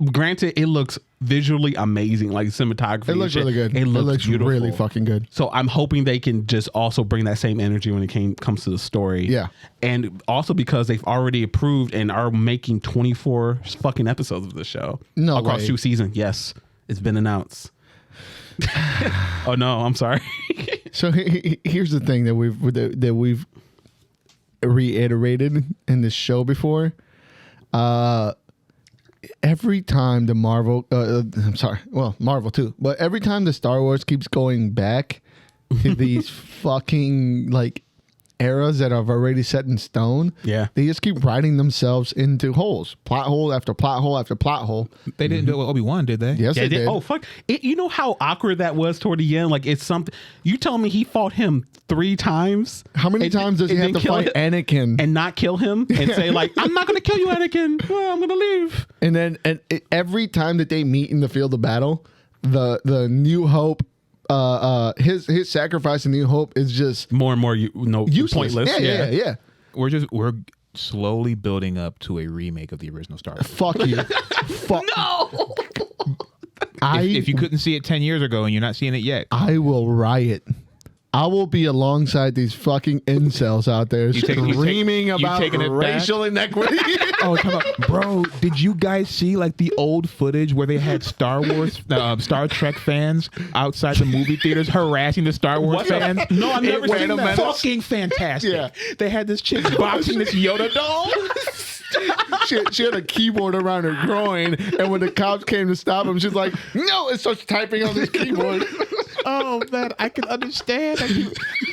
visually amazing. Like, cinematography. It looks really good. It looks beautiful. Really fucking good. So I'm hoping they can just also bring that same energy when it comes to the story. Yeah. And also because they've already approved and are making 24 fucking episodes of the show. No across way. 2 seasons. Yes. It's been announced. Oh no, I'm sorry. So here's the thing that we've reiterated in this show before. Every time the Marvel too, but every time the Star Wars keeps going back to these fucking like eras that are already set in stone, they just keep writing themselves into holes, plot hole after plot hole after plot hole. They didn't do it with Obi-Wan, did they? Yes, they did. Oh fuck! You know how awkward that was toward the end. Like it's something. You tell me he fought him 3 times. How many times does he have to fight Anakin and not kill him and say like, "I'm not going to kill you, Anakin. Well, I'm going to leave." And then every time that they meet in the field of battle, the New Hope. His sacrifice in New Hope is just more and more useless. Pointless. Yeah. We're slowly building up to a remake of the original Star Wars. Fuck you. No. If you couldn't see it 10 years ago and you're not seeing it yet, I will riot. I will be alongside these fucking incels out there screaming about racial inequity. Oh, come on. Bro, did you guys see like the old footage where they had Star Trek fans outside the movie theaters harassing the Star Wars fans? No, I've never seen that. Fucking fantastic. Yeah. They had this chick boxing this Yoda doll. She had a keyboard around her groin, and when the cops came to stop him, she's like, "No!" and starts typing on this keyboard. Oh man, I can understand.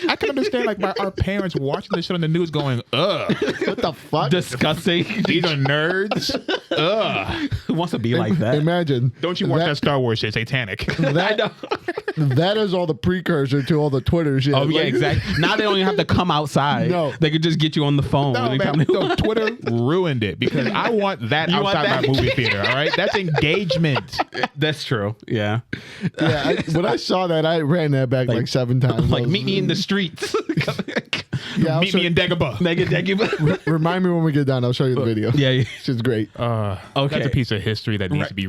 I can understand like our parents watching this shit on the news, going, "Ugh, what the fuck? Disgusting. These are nerds." Ugh. Who wants to be like that? Imagine. Don't you watch that Star Wars shit? Satanic. That is all the precursor to all the Twitter shit. Oh yeah, exactly. Now they don't even have to come outside. No, they could just get you on the phone. No, man, Twitter ruined it because I want that outside my movie theater. All right, that's engagement. That's true. Yeah. Yeah. When I saw that, I ran that back like 7 times. Like, meet me in the streets. Meet me in Dagobah. Remind me when we get done. I'll show you the video. Yeah. It's great. Okay. That's a piece of history that needs to be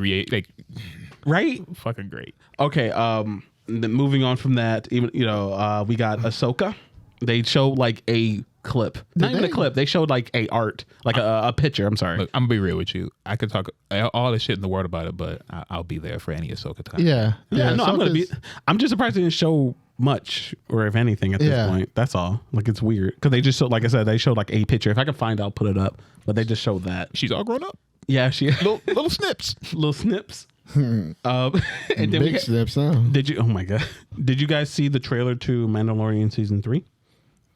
right? Fucking great. Okay. Then moving on from that, even we got Ahsoka. They showed like a clip, not even a clip. They showed like a art, like a picture. I'm sorry. Look, I'm gonna be real with you. I could talk all the shit in the world about it, but I'll be there for any Ahsoka time. Yeah. No, I'm just surprised they didn't show much, or if anything, at this point. That's all. Like, it's weird because they just showed, like I said, they showed like a picture. If I can find, I'll put it up. But they just showed that She's all grown up. Yeah, she Little snips. little snips. And then Big snips now. Did you? Oh my god! Did you guys see the trailer to Mandalorian season 3?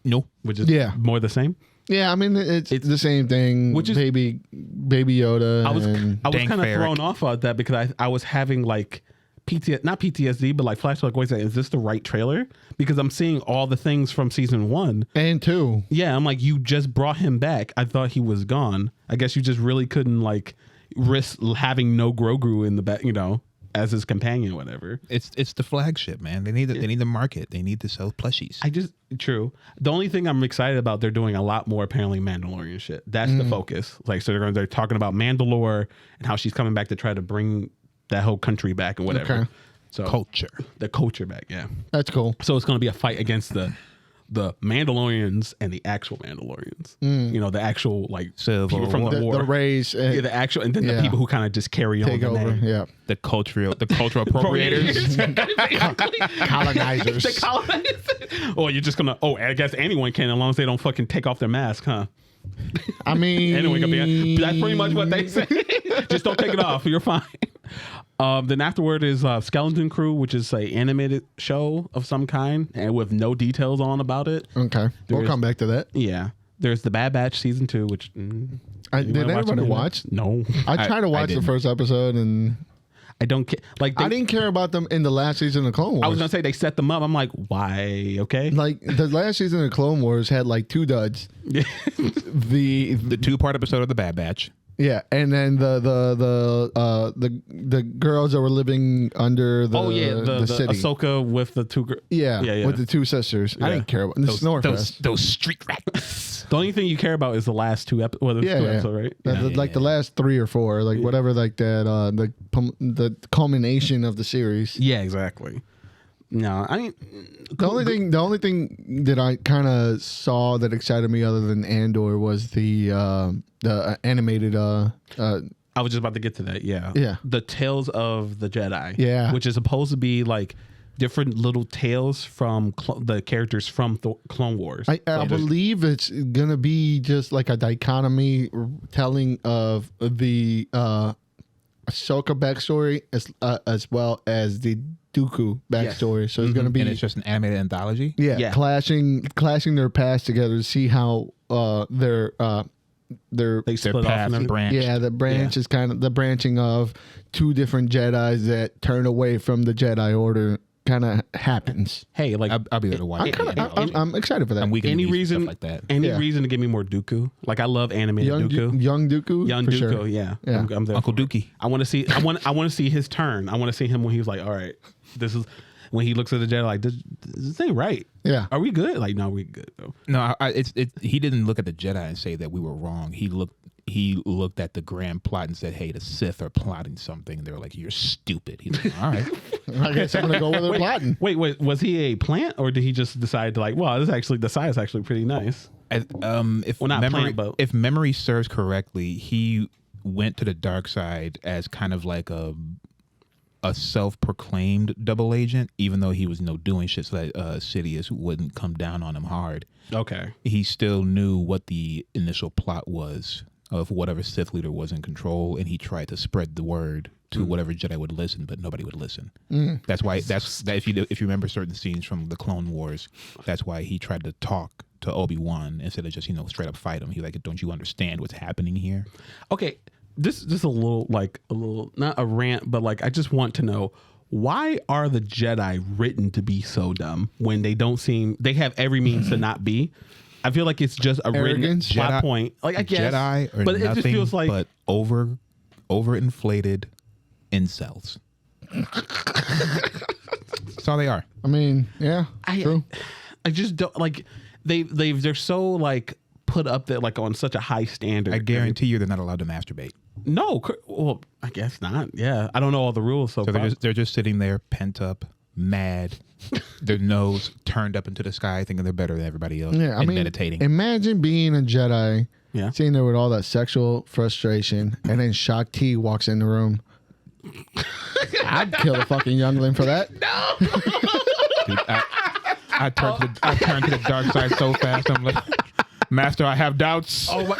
No. Which is more the same. Yeah, I mean it's the same thing. Which is baby Yoda. I was kind of Ferric. thrown off of that because I was having like not PTSD, but like flashback. Wait, is this the right trailer? Because I'm seeing all the things from season 1 and 2. Yeah, I'm like, you just brought him back. I thought he was gone. I guess you just really couldn't like risk having no Grogu in the back, as his companion, or whatever. It's the flagship, man. They need the market. They need to sell plushies. True. The only thing I'm excited about, they're doing a lot more apparently Mandalorian shit. That's the focus. Like, so they're talking about Mandalore and how she's coming back to try to bring that whole country back and whatever. Okay. So the culture back. Yeah, that's cool. So it's going to be a fight against the Mandalorians and the actual Mandalorians. The actual like people from the war, the race, the actual, and then the people who kind of just carry take on the over. name. Yeah, the cultural appropriators, colonizers. The colonizers. Or you're just gonna. I guess anyone can, as long as they don't fucking take off their mask, huh? I mean, anyone can be. That's pretty much what they say. Just don't take it off. You're fine. Then afterward is Skeleton Crew, which is a animated show of some kind, and with no details on about it. Okay, we'll come back to that. Yeah, there's the Bad Batch season 2, which did anybody watch? No, I tried to watch the first episode, and I don't care. Like, I didn't care about them in the last season of Clone Wars. I was gonna say they set them up. I'm like, why? Okay, like the last season of Clone Wars had like 2 duds. the 2-part episode of the Bad Batch. Yeah, and then the girls that were living under the city. Ahsoka with the 2 girls. Yeah, with the 2 sisters. I didn't care about those street rats. The only thing you care about is the last 2 episodes. Well, 2 episodes, right? Like the last 3 or 4, like whatever, like that. The culmination of the series. Yeah, exactly. No, I mean, the only thing that I kind of saw that excited me other than Andor was the animated. I was just about to get to that. Yeah. The Tales of the Jedi. Yeah. Which is supposed to be like different little tales from the characters from Clone Wars. I believe it's gonna be just like a dichotomy telling of the Ahsoka backstory as well as the Dooku backstory. Yes. So it's going to be, and it's just an animated anthology. Yeah. Clashing their paths together to see how their paths branch. Yeah, the branch is kind of the branching of 2 different Jedis that turn away from the Jedi Order. Kind of happens. Hey, like I'll be there to watch. I'm excited for that. Any reason like that? Any reason to give me more Dooku? Like, I love animated Dooku. Young Dooku. Young Dooku. Sure. Yeah. I'm there Uncle Dookie. I want to see. I want to see his turn. I want to see him when he's like, all right, this is when he looks at the Jedi like, this ain't right. Yeah. Are we good? Like, no, we good though. No, he didn't look at the Jedi and say that we were wrong. He looked at the grand plot and said, hey, the Sith are plotting something. They were like, you're stupid. He's like, all right. I guess I'm going to go with the plotting. Wait, was he a plant or did he just decide to like, well, the side is actually pretty nice? If memory serves correctly, he went to the dark side as kind of like a self-proclaimed double agent, even though he was doing shit so that Sidious wouldn't come down on him hard. Okay. He still knew what the initial plot was of whatever Sith leader was in control, and he tried to spread the word to whatever Jedi would listen, but nobody would listen. That's why if you remember certain scenes from the Clone Wars, that's why he tried to talk to Obi-Wan instead of just straight up fight him. He's like, don't you understand what's happening here? Okay, this is a little not a rant, but like I just want to know, why are the Jedi written to be so dumb when they have every means to not be? I feel like it's just a written plot point. Like, I guess Jedi are but nothing it just feels like but overinflated incels. That's all they are. I mean, yeah, true. I just don't like they're so like put up there like on such a high standard. I guarantee you they're not allowed to masturbate. No, well, I guess not. Yeah, I don't know all the rules. So they're just sitting there pent up, mad, their nose turned up into the sky, thinking they're better than everybody else. Yeah, and meditating. Imagine being a Jedi, sitting there with all that sexual frustration, and then Shak Ti walks in the room. I'd kill a fucking youngling for that. No. Dude, I turned to the dark side so fast. I'm like, Master, I have doubts. Oh my!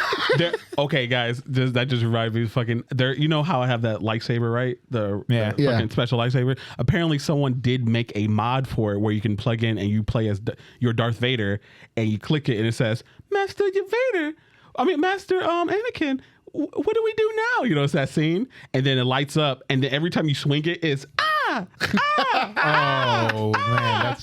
Okay, guys, that just reminded me of fucking. There, you know how I have that lightsaber, right? The fucking special lightsaber. Apparently, someone did make a mod for it where you can plug in and you play as your Darth Vader, and you click it and it says Master Vader. Master Anakin. What do we do now? You know, it's that scene, and then it lights up, and then every time you swing it, it's man, that's.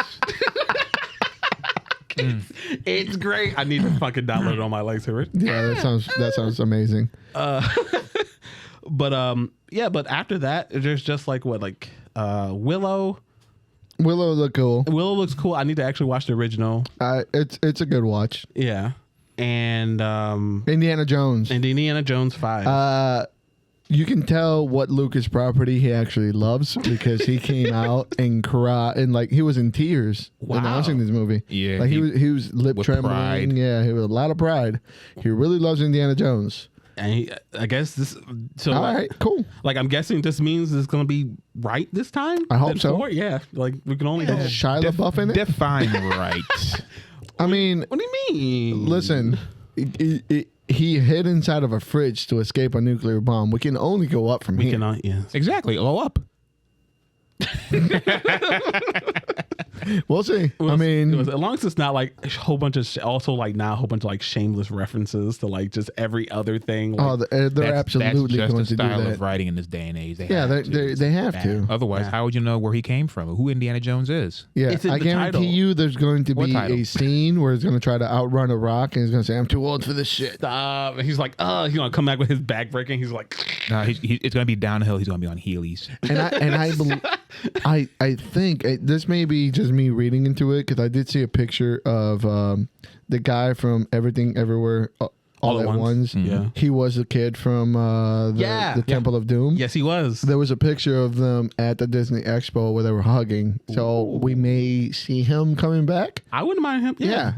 It's great. I need to fucking download it on my lightsaber. Yeah, that sounds amazing. But after that, there's just Willow. Willow look cool. Willow looks cool. I need to actually watch the original. It's a good watch. Yeah, and Indiana Jones. And Indiana Jones 5. You can tell what Lucas property he actually loves because he came out and cried and he was in tears announcing this movie. Yeah, he was lip trembling. Pride. Yeah, he was a lot of pride. He really loves Indiana Jones. And I guess this. So all right, cool. I'm guessing this means it's going to be right this time. I hope so. 4? Yeah, we can only hope. Shia LaBeouf in it. Define right. What do you mean? Listen, he hid inside of a fridge to escape a nuclear bomb. We can only go up from here. We cannot. Yeah, exactly. Go up. We'll see. As long as it's not a whole bunch of shameless references to just every other thing. They're absolutely that's going just to do the style that. of writing in this day and age. They have to. Otherwise, how would you know where he came from? Who Indiana Jones is? Yeah, it's in I the guarantee title. you there's going to be a scene where he's going to try to outrun a rock and he's going to say, "I'm too old for this shit." Stop. And he's like, he's going to come back with his back breaking. He's like, no, it's going to be downhill. He's going to be on Heelys. I think this may be just me reading into it because I did see a picture of the guy from Everything Everywhere All at Once. Yeah, he was a kid from the Temple of Doom. Yes, he was. There was a picture of them at the Disney Expo where they were hugging. So we may see him coming back. I wouldn't mind him. Yeah,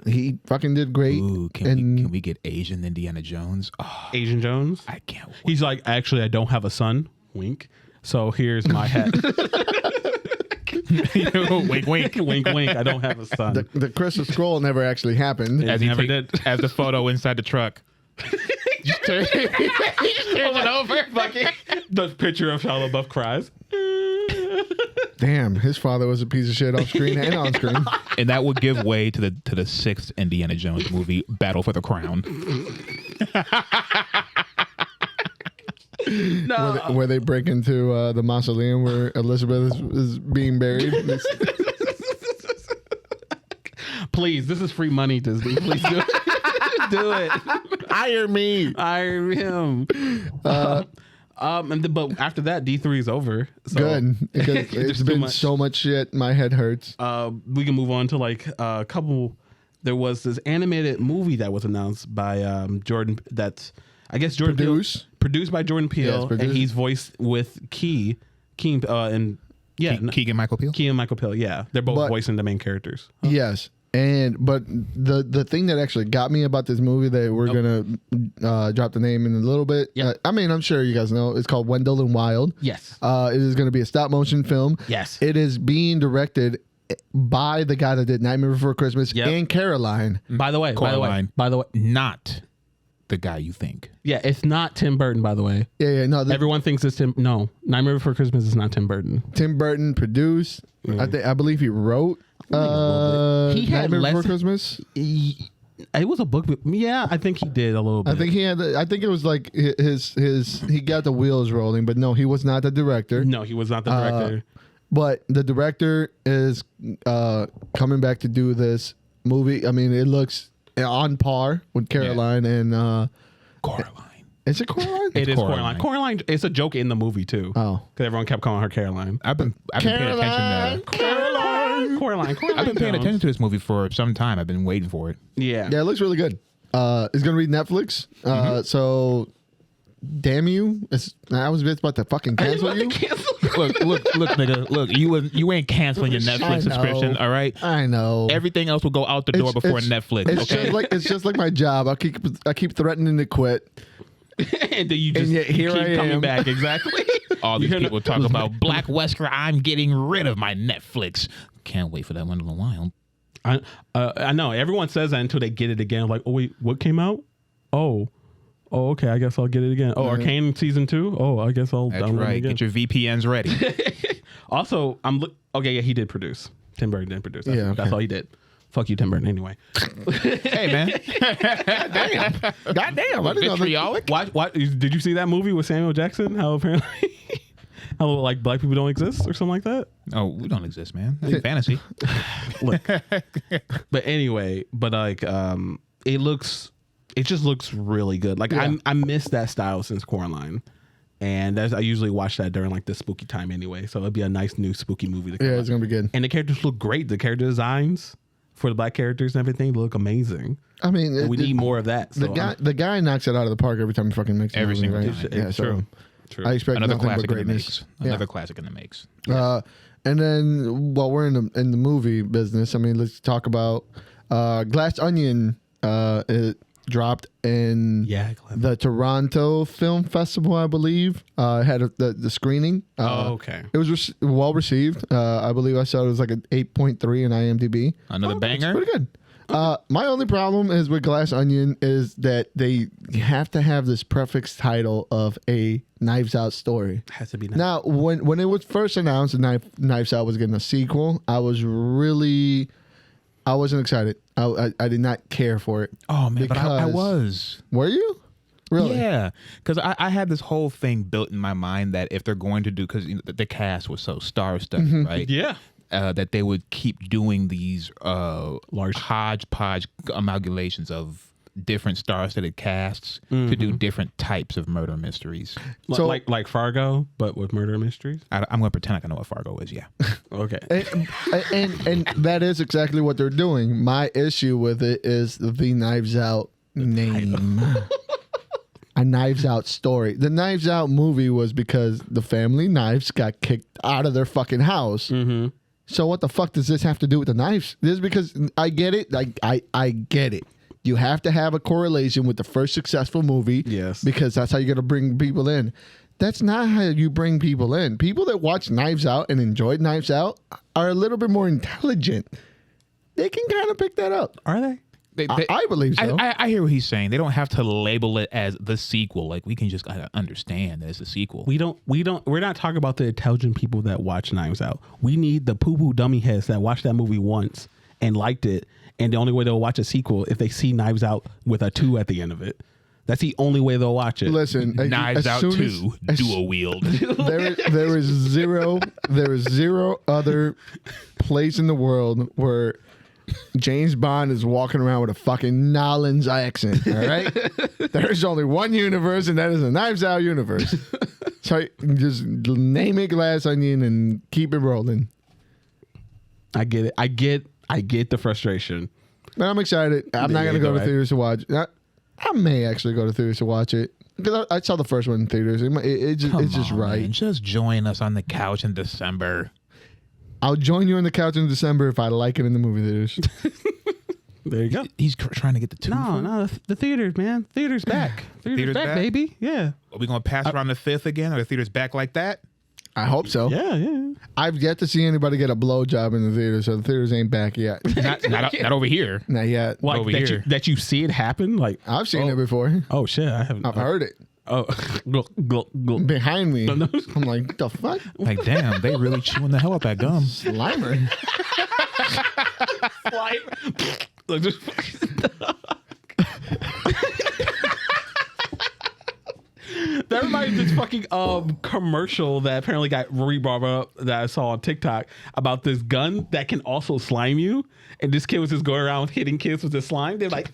he fucking did great. Ooh, can we get Asian Indiana Jones? Oh, Asian Jones? I can't wait. He's like, actually, I don't have a son. Wink. So here's my hat. Wink, wink, wink, wink. I don't have a son. The Crystal Scroll never actually happened. As he never did. As the photo inside the truck. Just turn it over. The picture of Shia LaBeouf cries. Damn, his father was a piece of shit off screen and on screen. And that would give way to the sixth Indiana Jones movie, Battle for the Crown. No. Where they break into the mausoleum where Elizabeth is being buried. Please, this is free money, Disney. Please do it. Do it. Hire me. Hire him. But after that, D3 is over. So good. Because it's been so much shit. My head hurts. We can move on to a couple. There was this animated movie that was announced by Jordan. That's Jordan produced by Jordan Peele, and he's voiced with Keegan Michael Peele. Keegan Michael Peele. Yeah, they're both voicing the main characters. Yes. But the thing that actually got me about this movie that we're gonna drop the name in a little bit. Yeah. I'm sure you guys know. It's called Wendell and Wild. Yes. It is going to be a stop motion film. Yes. It is being directed by the guy that did Nightmare Before Christmas and Caroline. By the way, not the guy you think. Yeah, it's not Tim Burton, by the way. Yeah, no. Everyone thinks it's Tim. No, Nightmare Before Christmas is not Tim Burton. Tim Burton produced. I believe he wrote he had Nightmare Before Christmas. It was a book. Yeah, I think he did a little bit. I think he had. I think it was like his. He got the wheels rolling, but no, he was not the director. No, he was not the director. But the director is coming back to do this movie. I mean, it looks on par with Caroline and Coraline. Is it Coraline? It is Coraline. Coraline. It's a joke in the movie too. Oh, because everyone kept calling her Caroline. I've been paying attention to Coraline. I've been paying attention to this movie for some time. I've been waiting for it. Yeah. Yeah, it looks really good. It's gonna be Netflix. So, damn you! I was just about to fucking cancel you. Look, nigga. Look, you ain't canceling your Netflix subscription. All right. I know. Everything else will go out the door before Netflix. It's just like my job. I keep threatening to quit. and then you just yet here keep I coming am. back. Exactly. All these people talk about Black Wesker. I'm getting rid of my Netflix. Can't wait for that one in a while. I know everyone says that until they get it again. Like, oh wait, what came out? Oh, okay. I guess I'll get it again. Oh, Arcane season 2. Oh, I guess I'll That's download right. it again. Get your VPNs ready. Also, okay. Yeah, he did produce. Tim Burton did produce. That's all he did. Fuck you, Tim Burton. Anyway. Hey man. Goddamn. I didn't know Vitriolic. What? Did you see that movie with Samuel Jackson? How apparently. How like black people don't exist or something like that? Oh, we don't exist, man. That's fantasy. Look. But anyway, like it just looks really good. Like I miss that style since Coraline. And I usually watch that during like the spooky time anyway. So it'd be a nice new spooky movie to come it's gonna be good. And the characters look great. The character designs for the black characters and everything look amazing. I mean, and we need more of that. So the guy knocks it out of the park every time he fucking makes every single movie, time. right? Yeah, so True. I expect Another nothing classic but in the greatness. makes. Another classic in the makes. And then while we're in the movie business, I mean, let's talk about Glass Onion. It dropped in the Toronto Film Festival, I believe. Had the screening. okay. It was well received. I believe I saw it was like an 8.3 in IMDb. Another banger. Pretty good. My only problem is with Glass Onion is that they have to have this prefix title of a Knives Out story. Has to be nice. Now, when it was first announced that Knives Out was getting a sequel, I wasn't excited. I did not care for it. Oh man, but I was. Were you? Really? Yeah, because I had this whole thing built in my mind that if they're going to do, because the cast was so star-studded, right? Yeah. That they would keep doing these large hodgepodge amalgamations of different star-studded casts to do different types of murder mysteries. So, like Fargo, but with murder mysteries. I'm going to pretend like I know what Fargo is. Yeah. Okay. and that is exactly what they're doing. My issue with it is the Knives Out name. A Knives Out story. The Knives Out movie was because the family Knives got kicked out of their fucking house. Mm-hmm. So what the fuck does this have to do with the knives? This is because I get it. I get it. You have to have a correlation with the first successful movie. Yes. Because that's how you're going to bring people in. That's not how you bring people in. People that watch Knives Out and enjoyed Knives Out are a little bit more intelligent. They can kind of pick that up. Are they? I believe so. I hear what he's saying. They don't have to label it as the sequel. Like, we can just understand that it's a sequel. We're not talking about the intelligent people that watch Knives Out. We need the poo-poo dummy heads that watched that movie once and liked it. And the only way they'll watch a sequel if they see Knives Out with a 2 at the end of it. That's the only way they'll watch it. Listen, Knives Out 2, dual wield. There is zero other place in the world where James Bond is walking around with a fucking Nolans accent, all right? There's only one universe, and that is the Knives Out universe. So just name it Glass Onion and keep it rolling. I get it. I get the frustration. But I'm excited. I'm not going to go to theaters to watch. I may actually go to theaters to watch it. Because I saw the first one in theaters. It's just right. Man, just join us on the couch in December. I'll join you on the couch in December if I like it in the movie theaters. There you go. He's trying to get the 2. No, the theaters, man. Theaters back. Theaters back, baby. Yeah. Are we going to pass around the 5th again? Are the theaters back like that? I hope so. Yeah. I've yet to see anybody get a blowjob in the theater, so the theaters ain't back yet. Not over here. Not yet. Like over that, here. that you see it happen? Like I've seen it before. Oh shit, I haven't. I've heard it. Oh, Behind me. I'm like, what the fuck? Like, damn, they really chewing the hell out that gum. Slimer. Look, just that reminds me of this fucking commercial that apparently got re-brought up that I saw on TikTok about this gun that can also slime you. And this kid was just going around hitting kids with the slime. They're like,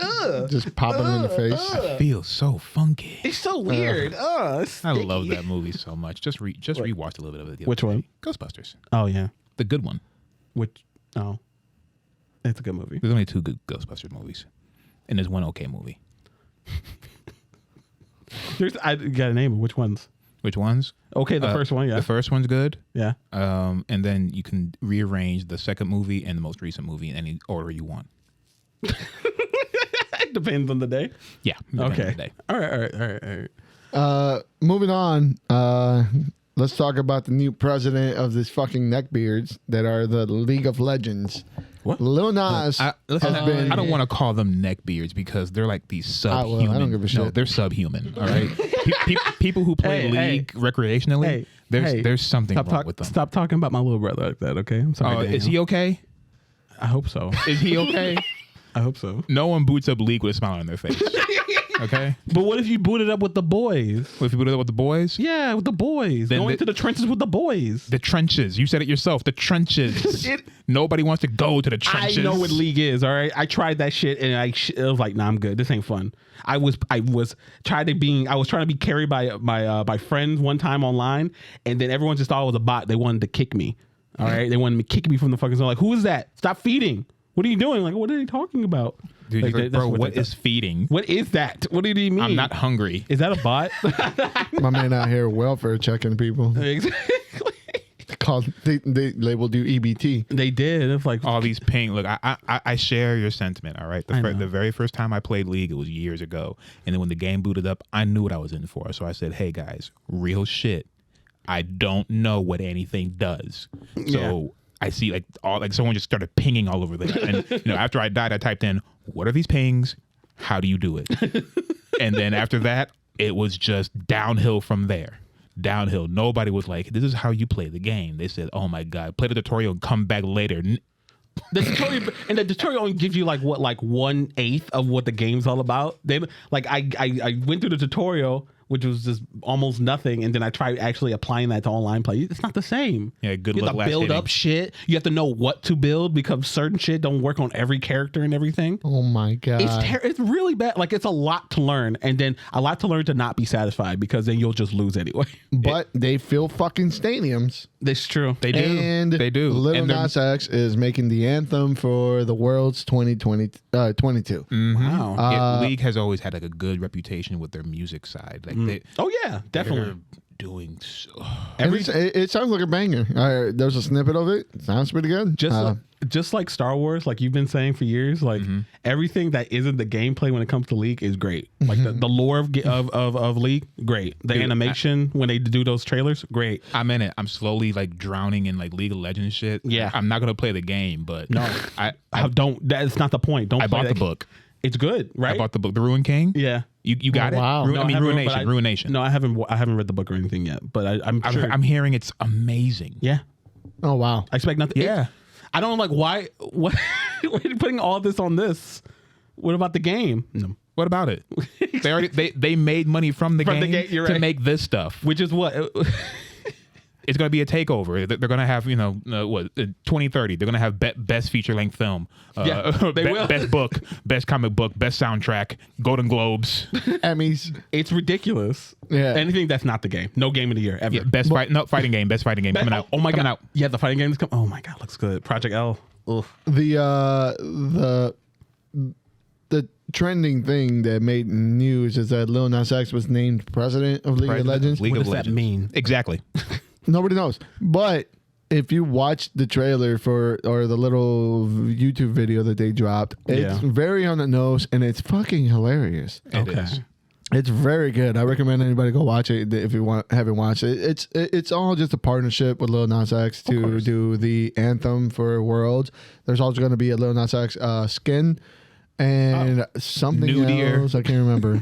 just popping them in the face. It feels so funky. It's so weird. I love that movie so much. Just rewatched a little bit of it. The Which other one? day. Ghostbusters. Oh yeah, The good one. It's a good movie. There's only 2 good Ghostbusters movies, and there's 1 okay movie. I got a name. Which ones? Which ones? Okay, the first one. Yeah, The first one's good. Yeah. And then you can rearrange the second movie and the most recent movie in any order you want. It depends on the day. Yeah. Okay. On the day. All right. Moving on. Let's talk about the new president of this fucking neckbeards that are the League of Legends. What? Lil Nas I don't want to call them neckbeards because they're like these subhuman. I don't give a shit. No, they're subhuman. All right, people who play League recreationally, there's something wrong with them. Stop talking about my little brother like that, okay? I'm sorry. Is he okay? I hope so. Is he okay? I hope so. No one boots up League with a smile on their face. Okay, but what if you booted up with the boys? What if you booted up with the boys? Yeah, with the boys. Going to the trenches with the boys. The trenches. You said it yourself. The trenches. Nobody wants to go to the trenches. I know what League is. All right, I tried that shit and it was like, nah, I'm good. This ain't fun. I was trying to be carried by my friends one time online, and then everyone just thought I was a bot. They wanted to kick me. All right, they wanted me to kick me from the fucking zone. Like, who is that? Stop feeding. What are you doing? Like, what are they talking about? Dude, like, bro, what is feeding? What is that? What do you mean? I'm not hungry. Is that a bot? My man out here welfare checking people. Exactly. They labeled you EBT. They did. It's like all these ping. Look, I share your sentiment. All right, the very first time I played League, it was years ago, and then when the game booted up, I knew what I was in for. So I said, "Hey guys, real shit. I don't know what anything does." So I see like someone just started pinging all over there, and after I died, I typed in, "What are these pings? How do you do it?" And then after that, it was just downhill from there. Downhill. Nobody was like, "This is how you play the game." They said, "Oh my god, play the tutorial and come back later." The tutorial only gives you like 1/8 of what the game's all about. They I went through the tutorial, which was just almost nothing, and then I tried actually applying that to online play. It's not the same. Yeah, good luck. You have to build up shit. You have to know what to build because certain shit don't work on every character and everything. Oh my god, it's really bad. Like, it's a lot to learn, and then a lot to learn to not be satisfied because then you'll just lose anyway. But they fill fucking stadiums. That's true. They do. And they do. Lil Nas X is making the anthem for the World's 2022. Mm-hmm. Wow. League has always had like a good reputation with their music side. Like definitely. They're doing so. It sounds like a banger. There's a snippet of it. Sounds pretty good. Just like Star Wars, like you've been saying for years, like everything that isn't the gameplay when it comes to League is great. Like the lore of League, great. The animation when they do those trailers, great. I'm in it. I'm slowly like drowning in like League of Legends shit. Yeah, I'm not gonna play the game, but no, I don't. That's not the point. Don't. I bought the book. It's good, right? I bought the book, The Ruin King. Yeah, you got it. Wow. Ruination. No, I haven't read the book or anything yet, but I'm sure. I'm hearing it's amazing. Yeah. Oh wow. I expect nothing. Yeah. I don't like why are you putting all this on this? What about the game? No. What about it? They made money from the game to make this stuff, which is what. It's going to be a takeover. They're going to have, 2030. They're going to have best feature length film. They will. Best book, best comic book, best soundtrack, Golden Globes, Emmys. It's ridiculous. Yeah. Anything that's not the game. No game of the year ever. Yeah, fighting game. Best fighting game coming out. Oh my god. Out. Yeah, the fighting game is coming. Oh my god, looks good. Project L. Ugh. The trending thing that made news is that Lil Nas X was named president of League of Legends. What does that mean? Exactly. Nobody knows. But if you watch the trailer or the little YouTube video that they dropped, it's very on the nose and it's fucking hilarious. It is. It's very good. I recommend anybody go watch it if you haven't watched it. It's all just a partnership with Lil Nas X to do the anthem for Worlds. There's also going to be a Lil Nas X skin and something else. I can't remember.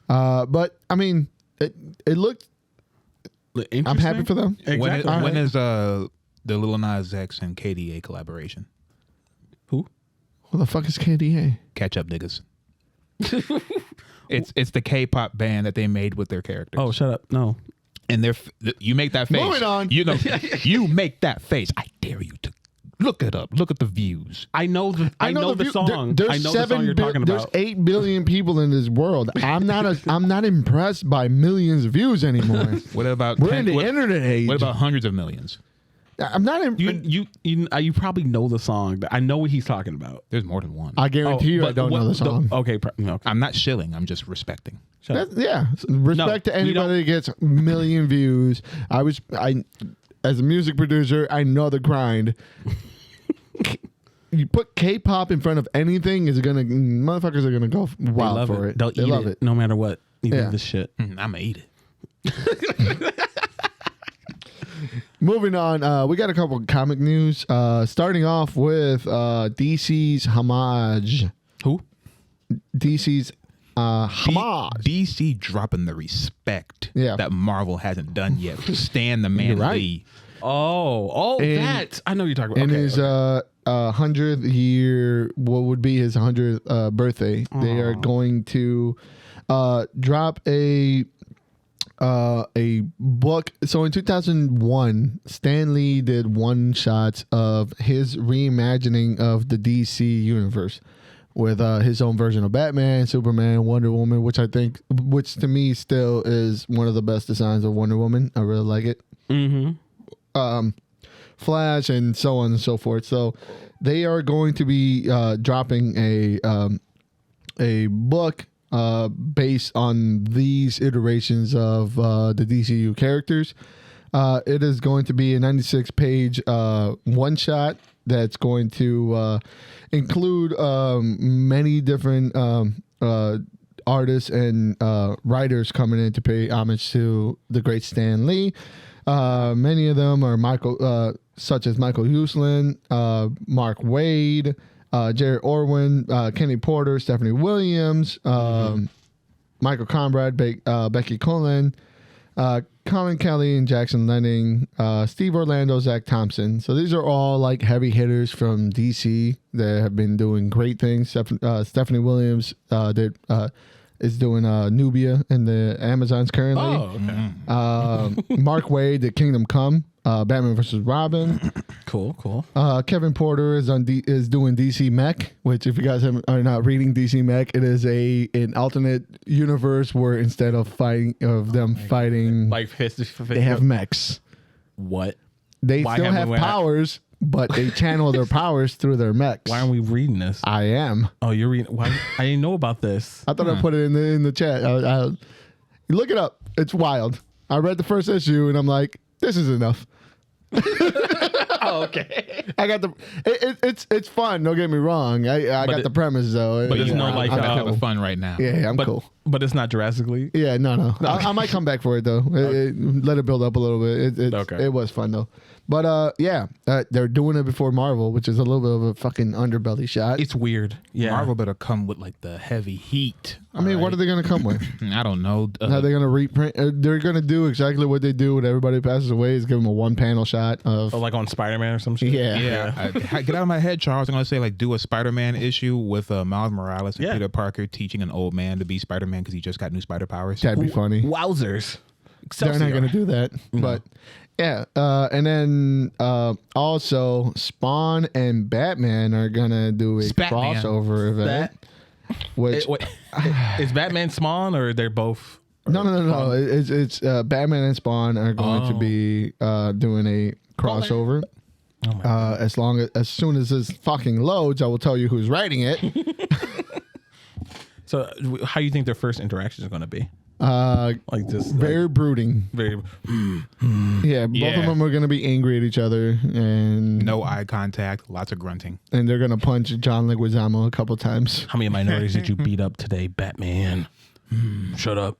But I mean, it looked. I'm happy for them. Exactly. When is the Lil Nas X and KDA collaboration? Who the fuck is KDA? Catch up, niggas. It's the K-pop band that they made with their characters. Oh, shut up! No, and you make that face. Moving on. You make that face. I dare you to look it up. Look at the views. I know the song. There's I know the song you're talking about. There's 8 billion people in this world. I'm not impressed by millions of views anymore. What about we're in the internet age? What about hundreds of millions? I'm not. You probably know the song. I know what he's talking about. There's more than one. I guarantee you, I don't know the song. Okay. I'm not shilling. I'm just respecting. Respect to anybody that gets a million views. I as a music producer, I know the grind. You put K-pop in front of anything, motherfuckers are gonna go wild for it. They'll eat love it no matter what. Eating this shit. I'm gonna eat it. Moving on, we got a couple of comic news. Starting off with DC's homage. Who? DC's homage. DC dropping the respect that Marvel hasn't done yet. Stan the Man Lee. That I know you're talking about. In his 100th year, what would be his 100th birthday, they are going to drop a book. So in 2001, Stan Lee did one shots of his reimagining of the DC universe with his own version of Batman, Superman, Wonder Woman, which to me still is one of the best designs of Wonder Woman. I really like it. Flash and so on and so forth. So they are going to be dropping a book based on these iterations of the DCU characters. It is going to be a 96-page one-shot that's going to include many different artists and writers coming in to pay homage to the great Stan Lee. Many of them are such as Michael Uslan, Mark Waid, Jared Orwin, Kenny Porter, Stephanie Williams, Michael Conrad, Becky Cullen, Colin Kelly and Jackson Lenning, Steve Orlando, Zach Thompson. So these are all like heavy hitters from DC that have been doing great things. Stephanie Williams is doing Nubia in the Amazons currently. Oh, okay. Mark Waid did Kingdom Come, Batman vs. Robin. Cool. Kevin Porter is doing DC Mech, which if you guys are not reading DC Mech, it is an alternate universe where instead of fighting, like they have mechs. What? They still have powers, but they channel their powers through their mechs. Why aren't we reading this? I am. Oh, you're reading. Why? I didn't know about this. I thought I put it in the chat. Look it up. It's wild. I read the first issue and I'm like, this is enough. Oh, okay. I got the. It's fun. Don't get me wrong. I got the premise though. But it's not like I'm having fun right now. Yeah, I'm cool. But it's not Jurassic League. Yeah, no. I might come back for it though. Let it build up a little bit. Okay. It was fun though. But they're doing it before Marvel, which is a little bit of a fucking underbelly shot. It's weird. Yeah. Marvel better come with like the heavy heat. I mean, what are they going to come with? I don't know. How they going to reprint? They're going to do exactly what they do when everybody passes away is give them a one panel shot of like on Spider-Man or some shit. Yeah. Get out of my head, Charles. I'm going to say like do a Spider-Man issue with Miles Morales and Peter Parker teaching an old man to be Spider-Man because he just got new spider powers. That'd be funny. Wowzers. Excelsior. They're not going to do that, but. Yeah, and then also Spawn and Batman are gonna do a crossover event. Which is Batman Spawn or they're both? No. It's Batman and Spawn are going to be doing a crossover. As soon as this fucking loads, I will tell you who's writing it. So, how do you think their first interaction is going to be? Like this, very brooding. Very. Yeah, both of them are going to be angry at each other and no eye contact, lots of grunting, and they're going to punch John Leguizamo a couple times. How many minorities did you beat up today, Batman? Shut up.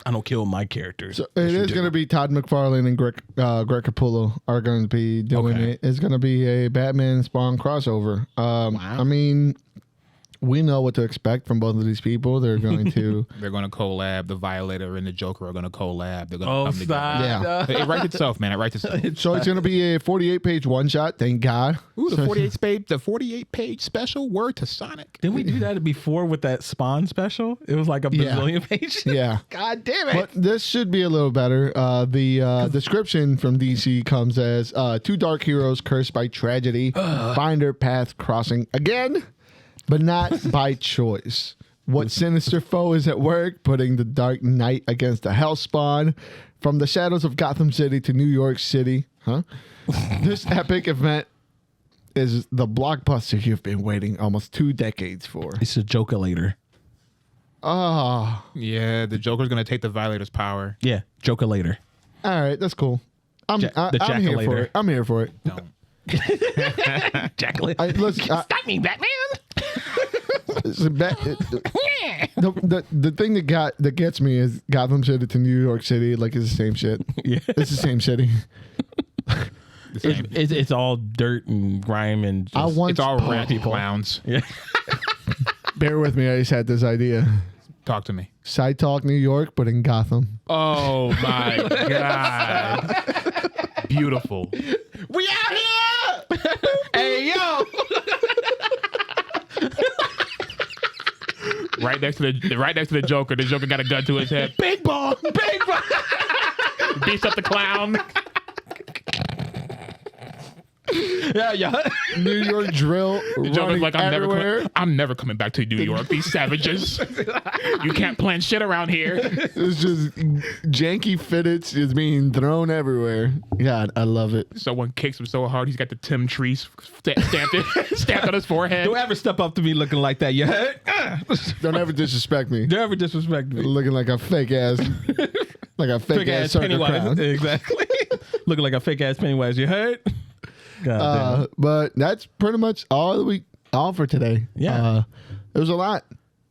I don't kill my characters. So it is going to be Todd McFarlane and Greg Capullo are going to be doing it. It's going to be a Batman Spawn crossover. Wow. I mean, we know what to expect from both of these people. They're going to collab. The Violator and the Joker are going to collab. They're going to come together. Yeah, it writes itself, man. It writes itself. So it's going to be a 48-page one shot. Thank God. Ooh, the 48-page special. Word to Sonic. Didn't we do that before with that Spawn special? It was like a bazillion pages. Yeah. God damn it. But this should be a little better. The description from DC comes as two dark heroes cursed by tragedy find their path crossing again, but not by choice. What sinister foe is at work, putting the Dark Knight against the Hellspawn? From the shadows of Gotham City to New York City. This epic event is the blockbuster you've been waiting almost 2 decades for. It's a Joker-later. Oh. Yeah, the Joker's going to take the Violator's power. Yeah, Joker-later. All right, that's cool. I'm here for it. I'm here for it. Don't. Jack-o'-lantern. Stop me, Batman. The thing that gets me is Gotham City to New York City. Like it's the same shit. Yeah, it's the same city. It's all dirt and grime and it's all rat clowns. Yeah. Bear with me. I just had this idea. Talk to me. Side Talk New York, but in Gotham. Oh my god! Beautiful. We out here. Hey yo. Right next to the Joker. The Joker got a gun to his head. Big ball. Big ball. Beats up the clown. Yeah. New York drill. The Joker's like, I'm never coming back to New York. These savages. You can't plan shit around here. It's just janky fitteds is being thrown everywhere. God, I love it. Someone kicks him so hard he's got the Tim Trees stamped on his forehead. Don't ever step up to me looking like that. You heard? Don't ever disrespect me. Don't ever disrespect me. Looking like a fake ass circle Pennywise. crown. Exactly. Looking like a fake ass Pennywise. You heard? God but that's pretty much all for today. Yeah. It was a lot.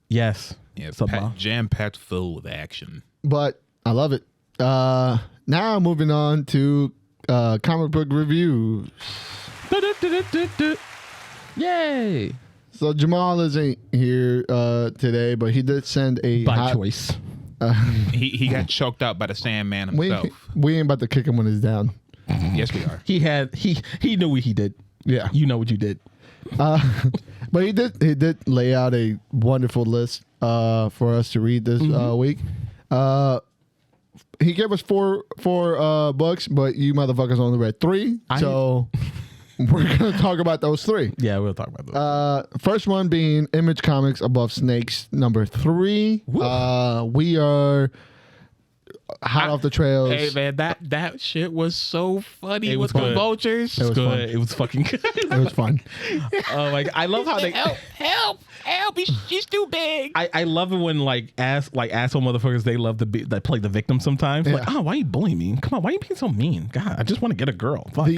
Yes. Yeah, jam-packed full with action. But I love it. Now moving on to comic book review. Yay. So Jamal isn't here today, but he did send a By choice. He got choked out by the Sandman himself. We ain't about to kick him when he's down. Yes, we are. He knew what he did. Yeah. You know what you did. But he did lay out a wonderful list for us to read this week. He gave us four books, but you motherfuckers only read 3. So we're gonna talk about those 3. Yeah, we'll talk about those. First one being Image Comics Above Snakes, number 3. We are hot off the trails. Hey man, that shit was so funny. It was with good. the vultures. It was good. It was fucking good. It was fun. Oh my! I love how they help! She's too big. I love it when asshole motherfuckers they love to play the victim sometimes. Yeah. Like, oh, why are you bullying me? Come on, why are you being so mean? God, I just want to get a girl. Fuck.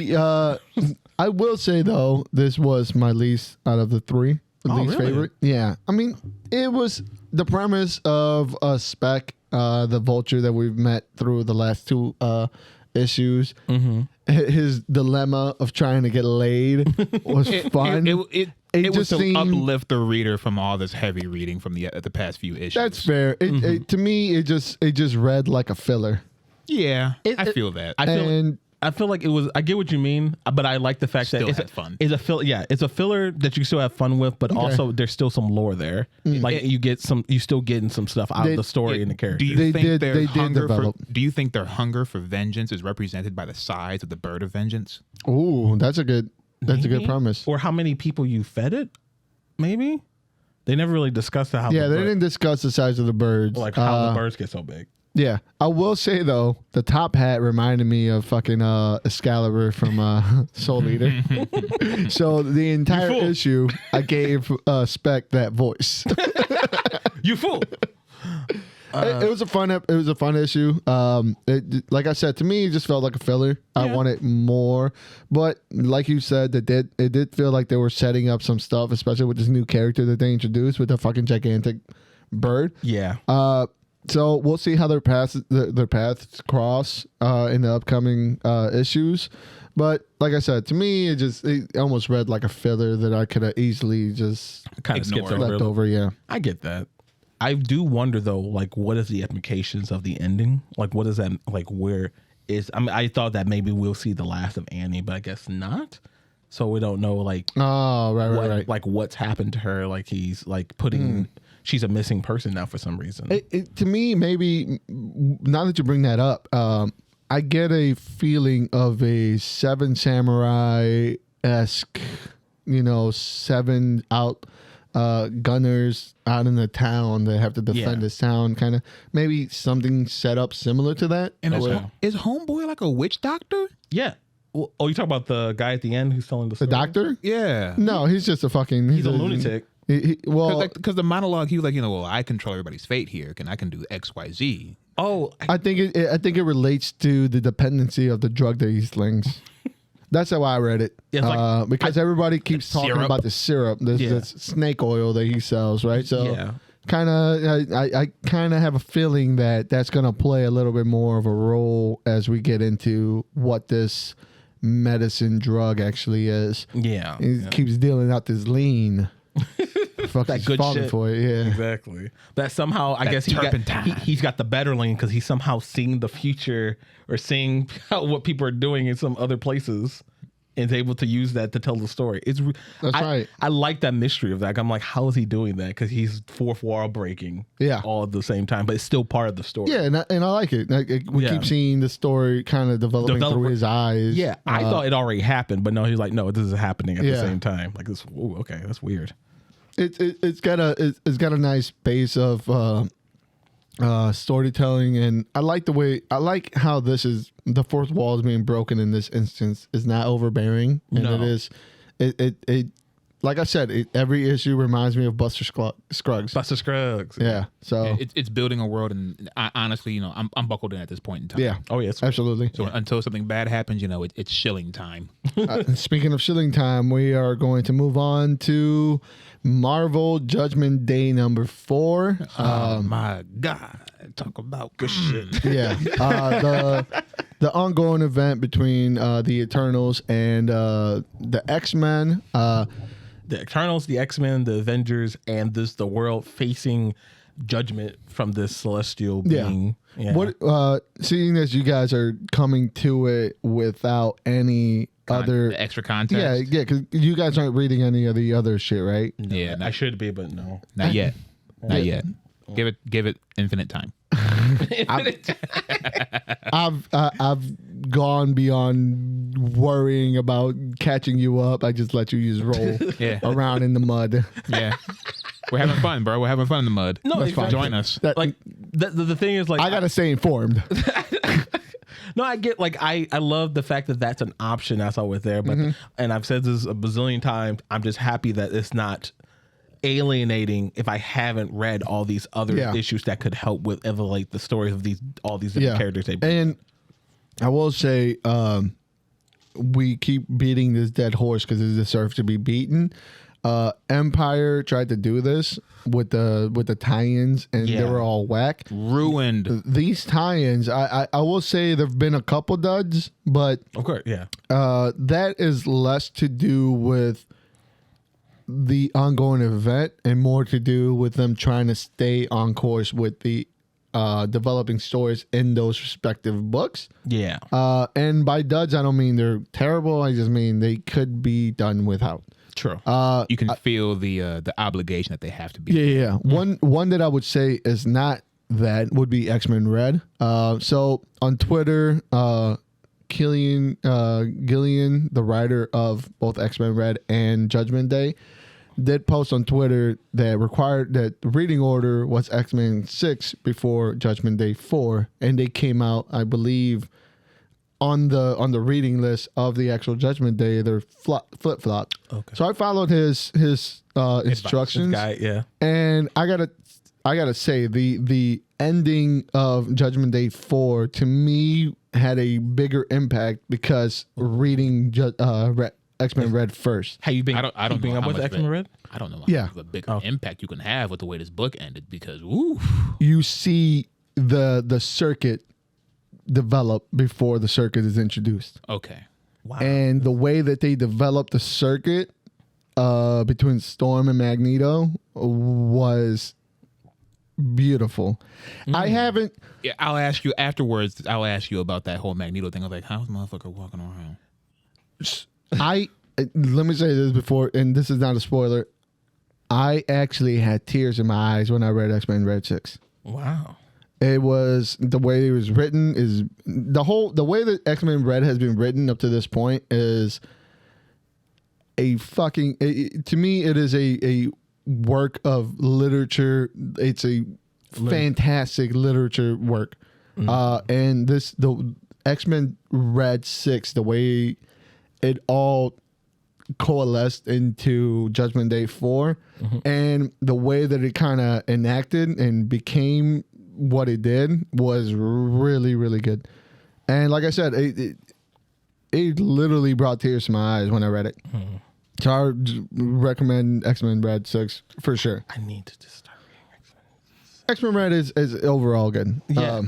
I will say though, this was my least out of the 3. Least really? favorite. Yeah, I mean, it was the premise of a spec, the Vulture that we've met through the last 2 issues. Mm-hmm. His dilemma of trying to get laid was fun. It was to uplift the reader from all this heavy reading from the past few issues. That's fair. To me, it just read like a filler. Yeah, I feel that. I feel like it was. I get what you mean, but I like the fact that it's fun. It's a filler. Yeah, it's a filler that you still have fun with, but also there's still some lore there. Like you still getting some stuff out of the story and the character. Do you think their hunger for vengeance is represented by the size of the bird of vengeance? Ooh, that's a good premise. Or how many people you fed it? Maybe they never really discussed how. Yeah, they didn't discuss the size of the birds, like how the birds get so big. Yeah, I will say though, the top hat reminded me of fucking Excalibur from Soul Eater. So the entire issue, I gave Spec that voice. You fool! It was a fun issue. Like I said, to me, it just felt like a filler. Yeah. I wanted more, but like you said, it did feel like they were setting up some stuff, especially with this new character that they introduced with the fucking gigantic bird. Yeah. So we'll see how their paths cross in the upcoming issues. But like I said, to me, it almost read like a filler that I could have easily just kind of skipped over. Yeah, I get that. I do wonder though, like, what is the implications of the ending? Like, what is that? Like, where is? I mean, I thought that maybe we'll see the last of Annie, but I guess not. So we don't know, like, right. Like, what's happened to her? Like, he's like putting. She's a missing person now for some reason. To me, maybe now that you bring that up, I get a feeling of a Seven Samurai-esque, 7 out gunners out in the town that have to defend this town. Kind of maybe something set up similar to that. And is Homeboy like a witch doctor? Yeah. Well, you talk about the guy at the end who's telling the story? The doctor? Yeah. No, he's just a fucking... He's a lunatic. Because the monologue, he was like, I control everybody's fate here, and I can do X, Y, Z. Oh, I think it relates to the dependency of the drug that he slings. That's how I read it. It's like, because everybody keeps talking syrup. about the syrup, this snake oil that he sells, right? So kind of, I kind of have a feeling that that's going to play a little bit more of a role as we get into what this medicine drug actually is. Yeah, he keeps dealing out this lean. That good shit for it, yeah, exactly. That somehow, I guess he's got the better lane because he's somehow seeing the future or seeing what people are doing in some other places, and is able to use that to tell the story. Right. I like that mystery of that. I'm like, how is he doing that? Because he's fourth wall breaking, all at the same time, but it's still part of the story. Yeah, and I like it. We keep seeing the story kind of developing through his eyes. Yeah, I thought it already happened, but no, he's like, no, this is happening at the same time. Like this. Ooh, okay, that's weird. It's got a nice base of storytelling, and I like how this is the fourth wall is being broken in this instance. Is not overbearing, and it like I said, every issue reminds me of Buster Scruggs. Buster Scruggs. Yeah. So it's building a world, and honestly, I'm buckled in at this point in time. Yeah. Oh yes, absolutely. So until something bad happens, it's shilling time. Speaking of shilling time, we are going to move on to Marvel Judgment Day number 4. Oh my God. Talk about good shit. Yeah. The ongoing event between the Eternals and the X-Men. The Eternals, the X-Men, the Avengers, and the world facing judgment from this celestial being. Yeah. What seeing as you guys are coming to it without any other extra context? Yeah, because you guys aren't reading any of the other shit, right? No, yeah, I should be, but no, not yet. Not yet. Give it infinite time. I've gone beyond worrying about catching you up. I just let you just roll around in the mud. Yeah. We're having fun, bro. We're having fun in the mud. No, that's fine. Join us. The thing is, like, I gotta stay informed. No, I get, like, I love the fact that that's an option that's always there, but and I've said this a bazillion times, I'm just happy that it's not alienating if I haven't read all these other issues that could help with elevate the stories of all these different characters they bring. And I will say, we keep beating this dead horse because it deserves to be beaten. Empire tried to do this with the tie-ins, and they were all whack. Ruined. These tie-ins, I will say there've been a couple duds, but Of course, yeah. that is less to do with the ongoing event and more to do with them trying to stay on course with the developing stories in those respective books. Yeah. And by duds, I don't mean they're terrible. I just mean they could be done without. True. You can feel the obligation that they have to be. Yeah. One that I would say is not that would be X-Men Red. So on Twitter, Gillian, the writer of both X-Men Red and Judgment Day, did post on Twitter that required that the reading order was X-Men 6 before Judgment Day 4, and they came out, I believe, on the reading list of the actual Judgment Day. They're flip-flop. Okay. So I followed his instructions. And I gotta say the ending of Judgment Day 4 to me had a bigger impact because reading X-Men Red first. Have you been? I don't keeping know up how with much X-Men Red? I don't know how much of a big impact you can have with the way this book ended because you see the circuit develop before the circuit is introduced. Okay. Wow. And the way that they developed the circuit between Storm and Magneto was beautiful. I haven't. Yeah, I'll ask you afterwards. I'll ask you about that whole Magneto thing. I was like, how's the motherfucker walking around? Let me say this before, and this is not a spoiler. I actually had tears in my eyes when I read X-Men Red 6. Wow. It was the way it was written is the way that X-Men Red has been written up to this point is a fucking to me it is a work of literature. It's a fantastic literature work. And the X-Men Red 6, the way it all coalesced into Judgment Day 4 and the way that it kind of enacted and became what it did was really, really good. And like I said, it literally brought tears to my eyes when I read it. So I would recommend X-Men Red 6 for sure. I need to just start reading X-Men. X-Men Red is overall good. Yeah,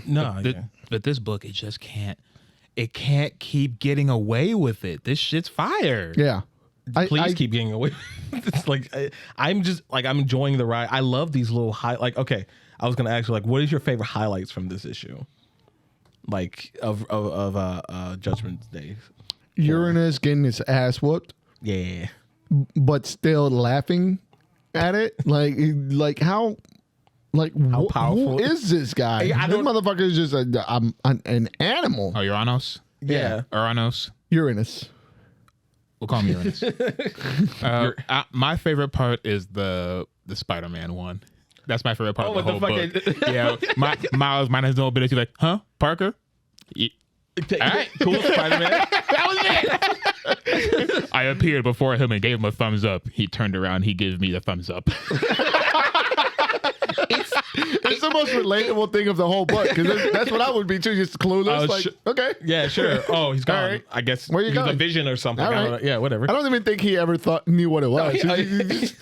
But this book, it just can't. It can't keep getting away with it. This shit's fire. Yeah. Please keep getting away. It's like I'm enjoying the ride. I love these little okay, I was gonna ask you, like, what is your favorite highlights from this issue? Like of Judgment Day. Uranus getting his ass whooped. Yeah. But still laughing at it. Like how powerful who is this guy? I This don't- motherfucker is just an animal. Oh, Uranus? Yeah. Uranus? Uranus. We'll call him Uranus. My favorite part is the Spider-Man one. That's my favorite part of the whole book. Yeah, Miles minus his own ability, like, huh, Parker? Yeah. All right, cool, Spider-Man. That was it. I appeared before him and gave him a thumbs up. He turned around, he gave me the thumbs up. It's the most relatable thing of the whole book because that's what I would be too, just clueless. Okay, Yeah, sure. Oh, he's gone. right. I guess Where you he's a going? vision or something. All I don't right. know. Yeah, whatever. I don't even think he ever knew what it was.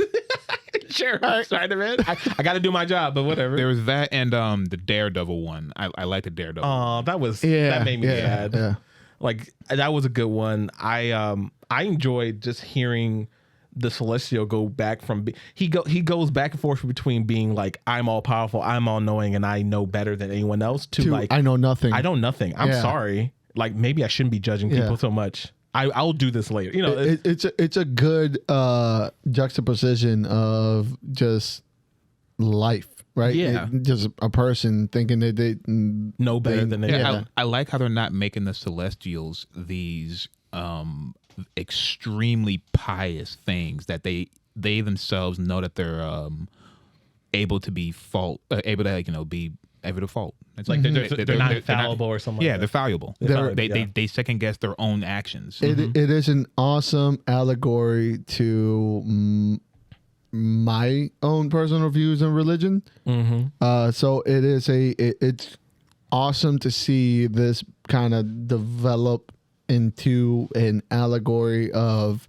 Sure, Spider-Man. I got to do my job, but whatever. There was that and the Daredevil one. I like the Daredevil. Oh, that made me sad. Yeah. Like that was a good one. I enjoyed just hearing the Celestial go back from he goes back and forth between being like, I'm all powerful, I'm all knowing, and I know better than anyone else, to like, I know nothing. I know nothing. I'm sorry. Like, maybe I shouldn't be judging people so much. I'll do this later. You know, it's a good juxtaposition of just life, right? Yeah. Just a person thinking that they know better than anyone. Yeah. I like how they're not making the Celestials these extremely pious things that they themselves know that they're able to be fault, able to be able to fault. It's Like they're not infallible or something. Yeah, like they're that. fallible. They're- They second guess their own actions. It is an awesome allegory to my own personal views on religion. So it is it's awesome to see this kind of develop into an allegory of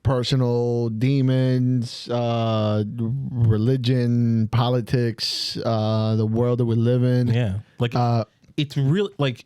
personal demons, religion, politics, the world that we live in. Yeah, like it's really like.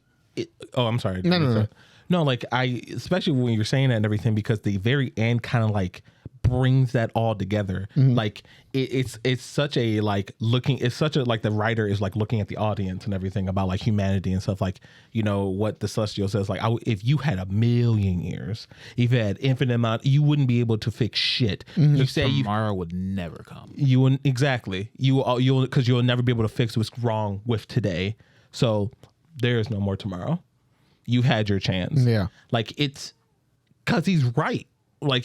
Oh, I'm sorry. No. No, like especially when you're saying that and everything, because the very end kind of like brings that all together. Like it's such a like it's such a like the writer is like looking at the audience and everything about like humanity and stuff, like, you know, what the Celestial says, like, if you had 1,000,000 years, if you had infinite amount, you wouldn't be able to fix shit. You say Tomorrow would never come. you wouldn't, exactly, you'll because you'll never be able to fix what's wrong with today, so there is no more tomorrow. You had your chance. Yeah. Like, it's because he's right. Like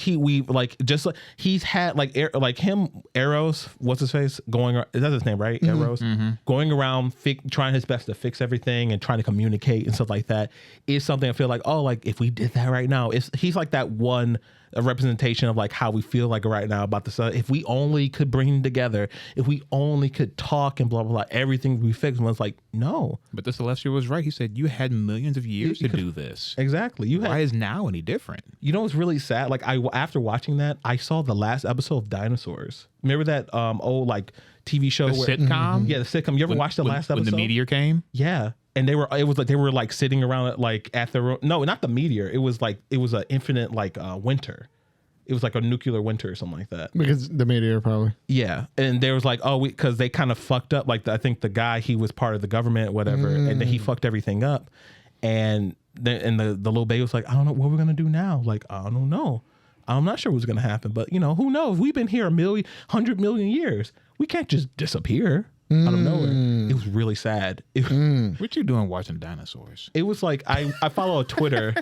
just like he's had like him, Eros, what's his face, going, is that his name, right? Eros, going around trying his best to fix everything and trying to communicate and stuff like that is something I feel like, oh, like if we did that right now, he's like that one, a representation of like how we feel like right now about the sun. If we only could bring together, if we only could talk and blah blah blah, everything we fixed. And it's like, no, But the Celestial was right. He said you had millions of years to do this. exactly. Why is now any different? You know what's really sad? Like, after watching that, I saw the last episode of Dinosaurs. Remember that old like TV show, The sitcom? Yeah, the sitcom. You ever watched the last episode? When the meteor came? Yeah, and they were like sitting around at the no, not the meteor. It was an infinite like winter. It was like a nuclear winter or something like that. Because the meteor probably. Yeah, and there was like, because they kind of fucked up. Like, I think the guy, he was part of the government, whatever, and then he fucked everything up. And the little baby was like, I don't know what we're gonna do now. Like, I don't know. I'm not sure what's gonna happen, but you know, who knows? We've been here 100 million years. We can't just disappear out of nowhere. It was really sad. What you doing watching dinosaurs? It was like I follow a Twitter.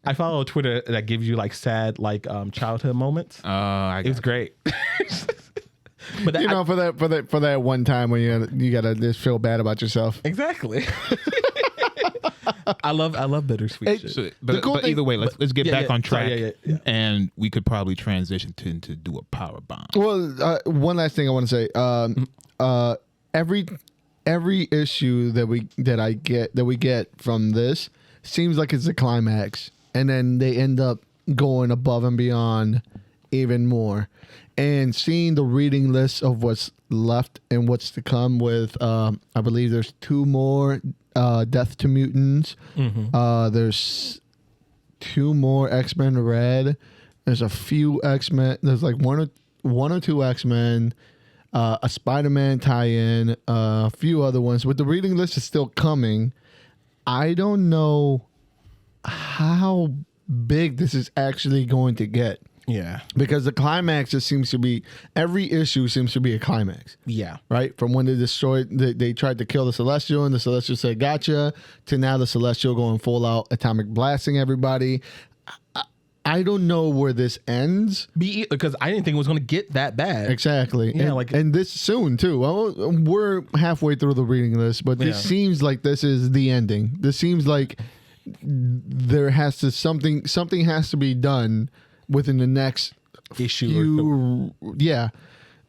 I follow a Twitter that gives you like sad like childhood moments. It was great. But You know, for that one time when you gotta just feel bad about yourself. Exactly. I love bittersweet shit. So, The cool but thing- either way, let's get back on track. Sorry, yeah. And we could probably transition to do a power bomb. Well, one last thing I want to say. Every issue that we get from this seems like it's the climax, and then they end up going above and beyond even more. And seeing the reading list of what's left and what's to come with, I believe there's 2 more Death to Mutants. There's 2 more X-Men Red. There's a few X-Men. There's like one or two X-Men, a Spider-Man tie-in, a few other ones. But the reading list is still coming. I don't know how big this is actually going to get. Yeah. Because the climax just seems to be, every issue seems to be a climax. Yeah. Right? From when they tried to kill the Celestial and the Celestial said, gotcha, to now the Celestial going full out atomic blasting everybody. I don't know where this ends. Because I didn't think it was going to get that bad. Exactly. Yeah, and this soon, too. Well, we're halfway through the reading list, but this seems like this is the ending. This seems like there has to, something has to be done within the next issue. Yeah.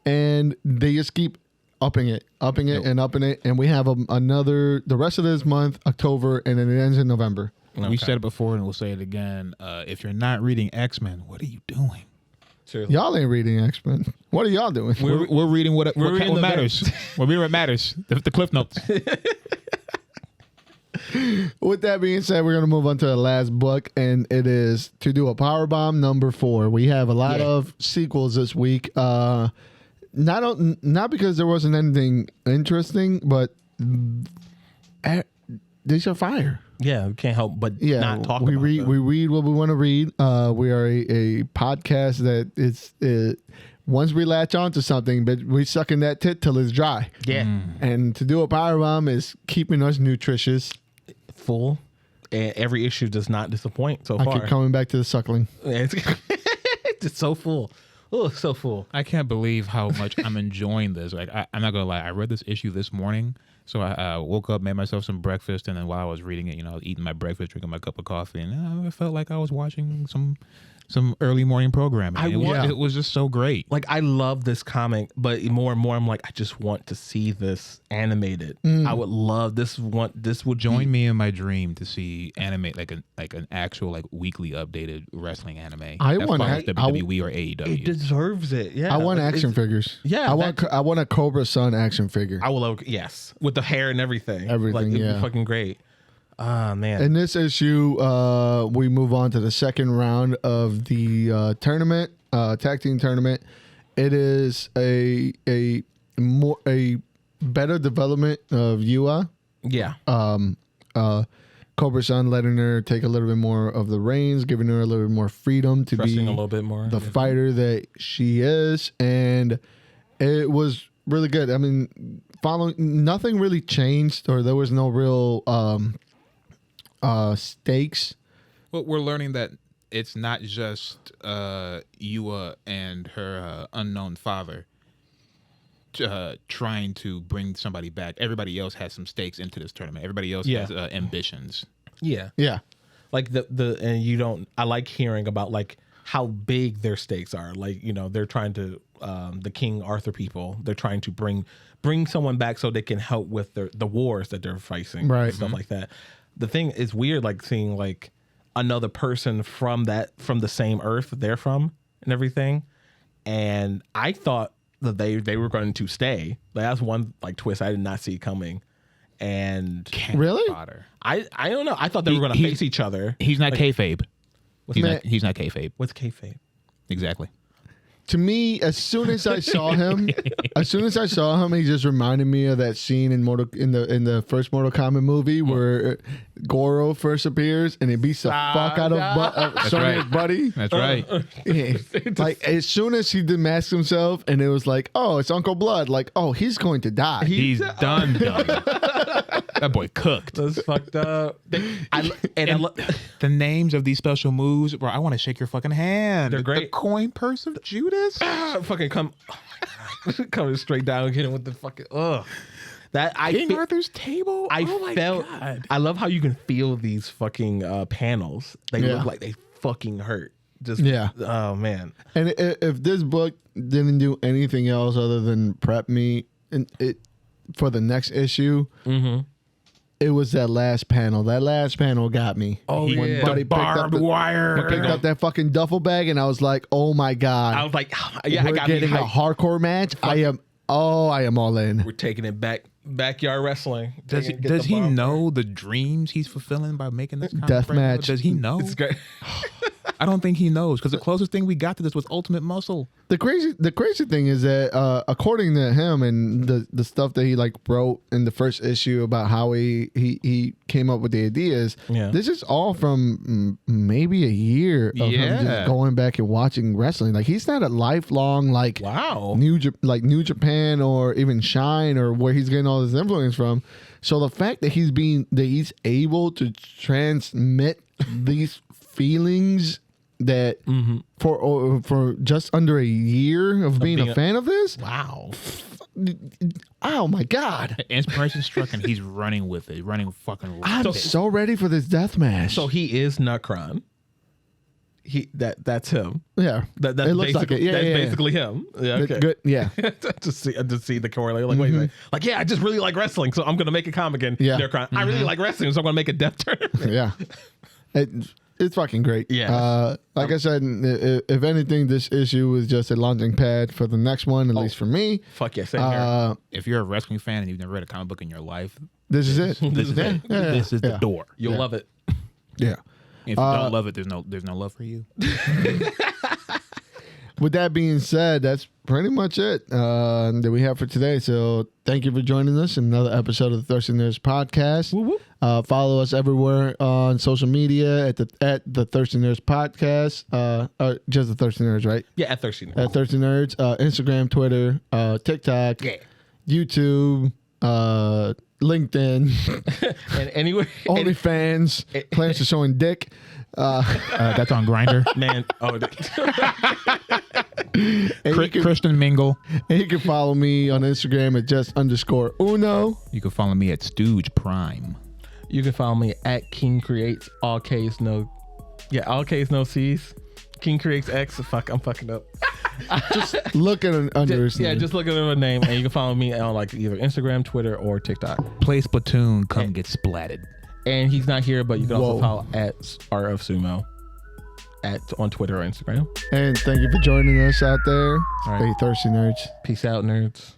And they just keep upping it, and upping it. And we have the rest of this month, October, and then it ends in November. Okay. We said it before and we'll say it again. If you're not reading X-Men, what are you doing? Seriously. Y'all ain't reading X-Men. What are y'all doing? We're reading what matters. We're reading what matters. The Cliff Notes. With that being said, we're going to move on to the last book, and it is to do a powerbomb number 4. We have a lot of sequels this week. Not because there wasn't anything interesting, but these are fire. Yeah, we can't help but not talk about We read what we want to read. We are a podcast that is once we latch onto something, but we suck in that tit till it's dry. Yeah. And to do a powerbomb is keeping us nutritious. Full. And every issue does not disappoint so far. I keep coming back to the suckling. It's just so full. Oh, so full. I can't believe how much I'm enjoying this. Like, I'm not gonna lie. I read this issue this morning, so I woke up, made myself some breakfast, and then while I was reading it, I was eating my breakfast, drinking my cup of coffee, and I felt like I was watching some early morning programming. It was just so great. Like, I love this comic, but more and more I'm like, I just want to see this animated. I would love this. This would join me in my dream to see animate like an actual like weekly updated wrestling anime. I want WWE or AEW. It deserves it. Yeah, I want action figures. Yeah, I want a Cobra Sun action figure. I will. Yes, with the hair and everything. Everything. Like, it'd be fucking great. Ah, man. In this issue, we move on to the second round of the tournament, tag team tournament. It is a better development of Yua. Yeah. Cobra Sun letting her take a little bit more of the reins, giving her a little bit more freedom to Trusting be a little bit more the fighter that she is, and it was really good. I mean, nothing really changed, or there was no real stakes. Well, we're learning that it's not just Yua and her unknown father trying to bring somebody back. Everybody else has some stakes into this tournament. Everybody else has ambitions. Yeah. Yeah. Like and you don't, I like hearing about like how big their stakes are. Like, they're trying to, the King Arthur people, they're trying to bring someone back so they can help with the wars that they're facing. Right. And stuff like that. The thing is weird, like seeing like another person from the same earth they're from and everything. And I thought that they were going to stay. Like, that's one like twist I did not see coming. And really, I don't know. I thought they were going to face each other. He's not like, kayfabe. He's not kayfabe. What's kayfabe? Exactly. To me, as soon as I saw him, he just reminded me of that scene in the first Mortal Kombat movie where Goro first appears and he beats the fuck out of Sonya's buddy. That's right. Like, as soon as he demasked himself, and it was like, oh, it's Uncle Blood. Like, oh, he's going to die. He's done. That boy cooked. That's fucked up. The names of these special moves, bro. I want to shake your fucking hand. They're great. The coin purse of Judas. Fucking come. Oh my God. Coming straight down, getting with the fucking King Arthur's table. God. I love how you can feel these fucking panels. They look like they fucking hurt. Oh man. And if this book didn't do anything else other than prep me for the next issue, It was that last panel. That last panel got me. Oh, When yeah. Buddy Barbed wire. picked up that fucking duffel bag, and I was like, "Oh my god!" I was like, yeah, we're I got me getting a hyped. hardcore match. I am all in. We're taking it back. Backyard wrestling. Does he know the dreams he's fulfilling by making this kind Death of breakthrough? match. Does he know? It's great. I don't think he knows because the closest thing we got to this was Ultimate Muscle. The crazy thing is that according to him and the stuff that he like wrote in the first issue about how he came up with the ideas, this is all from maybe a year of him just going back and watching wrestling. Like he's not a lifelong like New Japan or even Shine or where he's getting all his influence from. So the fact that he's able to transmit these feelings that for just under a year of being a fan of this. Wow. Oh my god. Inspiration struck and he's running with it. Running fucking with I'm so ready for this death match. So he is Nutcron. That's him. Yeah. That's it looks like it. Yeah, that's yeah, basically him. Yeah. Okay. Good. Yeah. I just see the correlation. Like, wait a minute. Like, yeah, I just really like wrestling, so I'm gonna make a comic again. Yeah. Nutcron. I really like wrestling, so I'm gonna make a death tournament. Yeah. It's fucking great. Yeah. Like I said, if anything, this issue is just a launching pad for the next one, at least for me. Fuck yeah, same here. If you're a wrestling fan and you've never read a comic book in your life, This is it. this is it. Yeah. This is the door. You'll love it. Yeah. If you don't love it, there's no love for you. With that being said, that's pretty much it that we have for today. So thank you for joining us in another episode of the Thirsty Nerds podcast. Woo-woo. Follow us everywhere on social media at the Thirsty Nerds podcast. Or just the Thirsty Nerds, right? Yeah, at Thirsty Nerds. At Thirsty Nerds, Instagram, Twitter, TikTok, YouTube, LinkedIn, And anyway, OnlyFans. Plans to showing dick. That's on Grindr. man. Oh, Christian Mingle. And you can follow me on Instagram at just_Uno. You can follow me at Stooge Prime. you can follow me at King Creates. All K's no C's. King Creates X. Fuck, I'm fucking up. Just look at an under his name. Just look at a name, and you can follow me on like either Instagram, Twitter, or TikTok. Play Splatoon. Come get splatted. And he's not here, but you can also Whoa. follow at Art of Sumo on Twitter or Instagram. And thank you for joining us out there. All right. Stay thirsty, nerds. Peace out, nerds.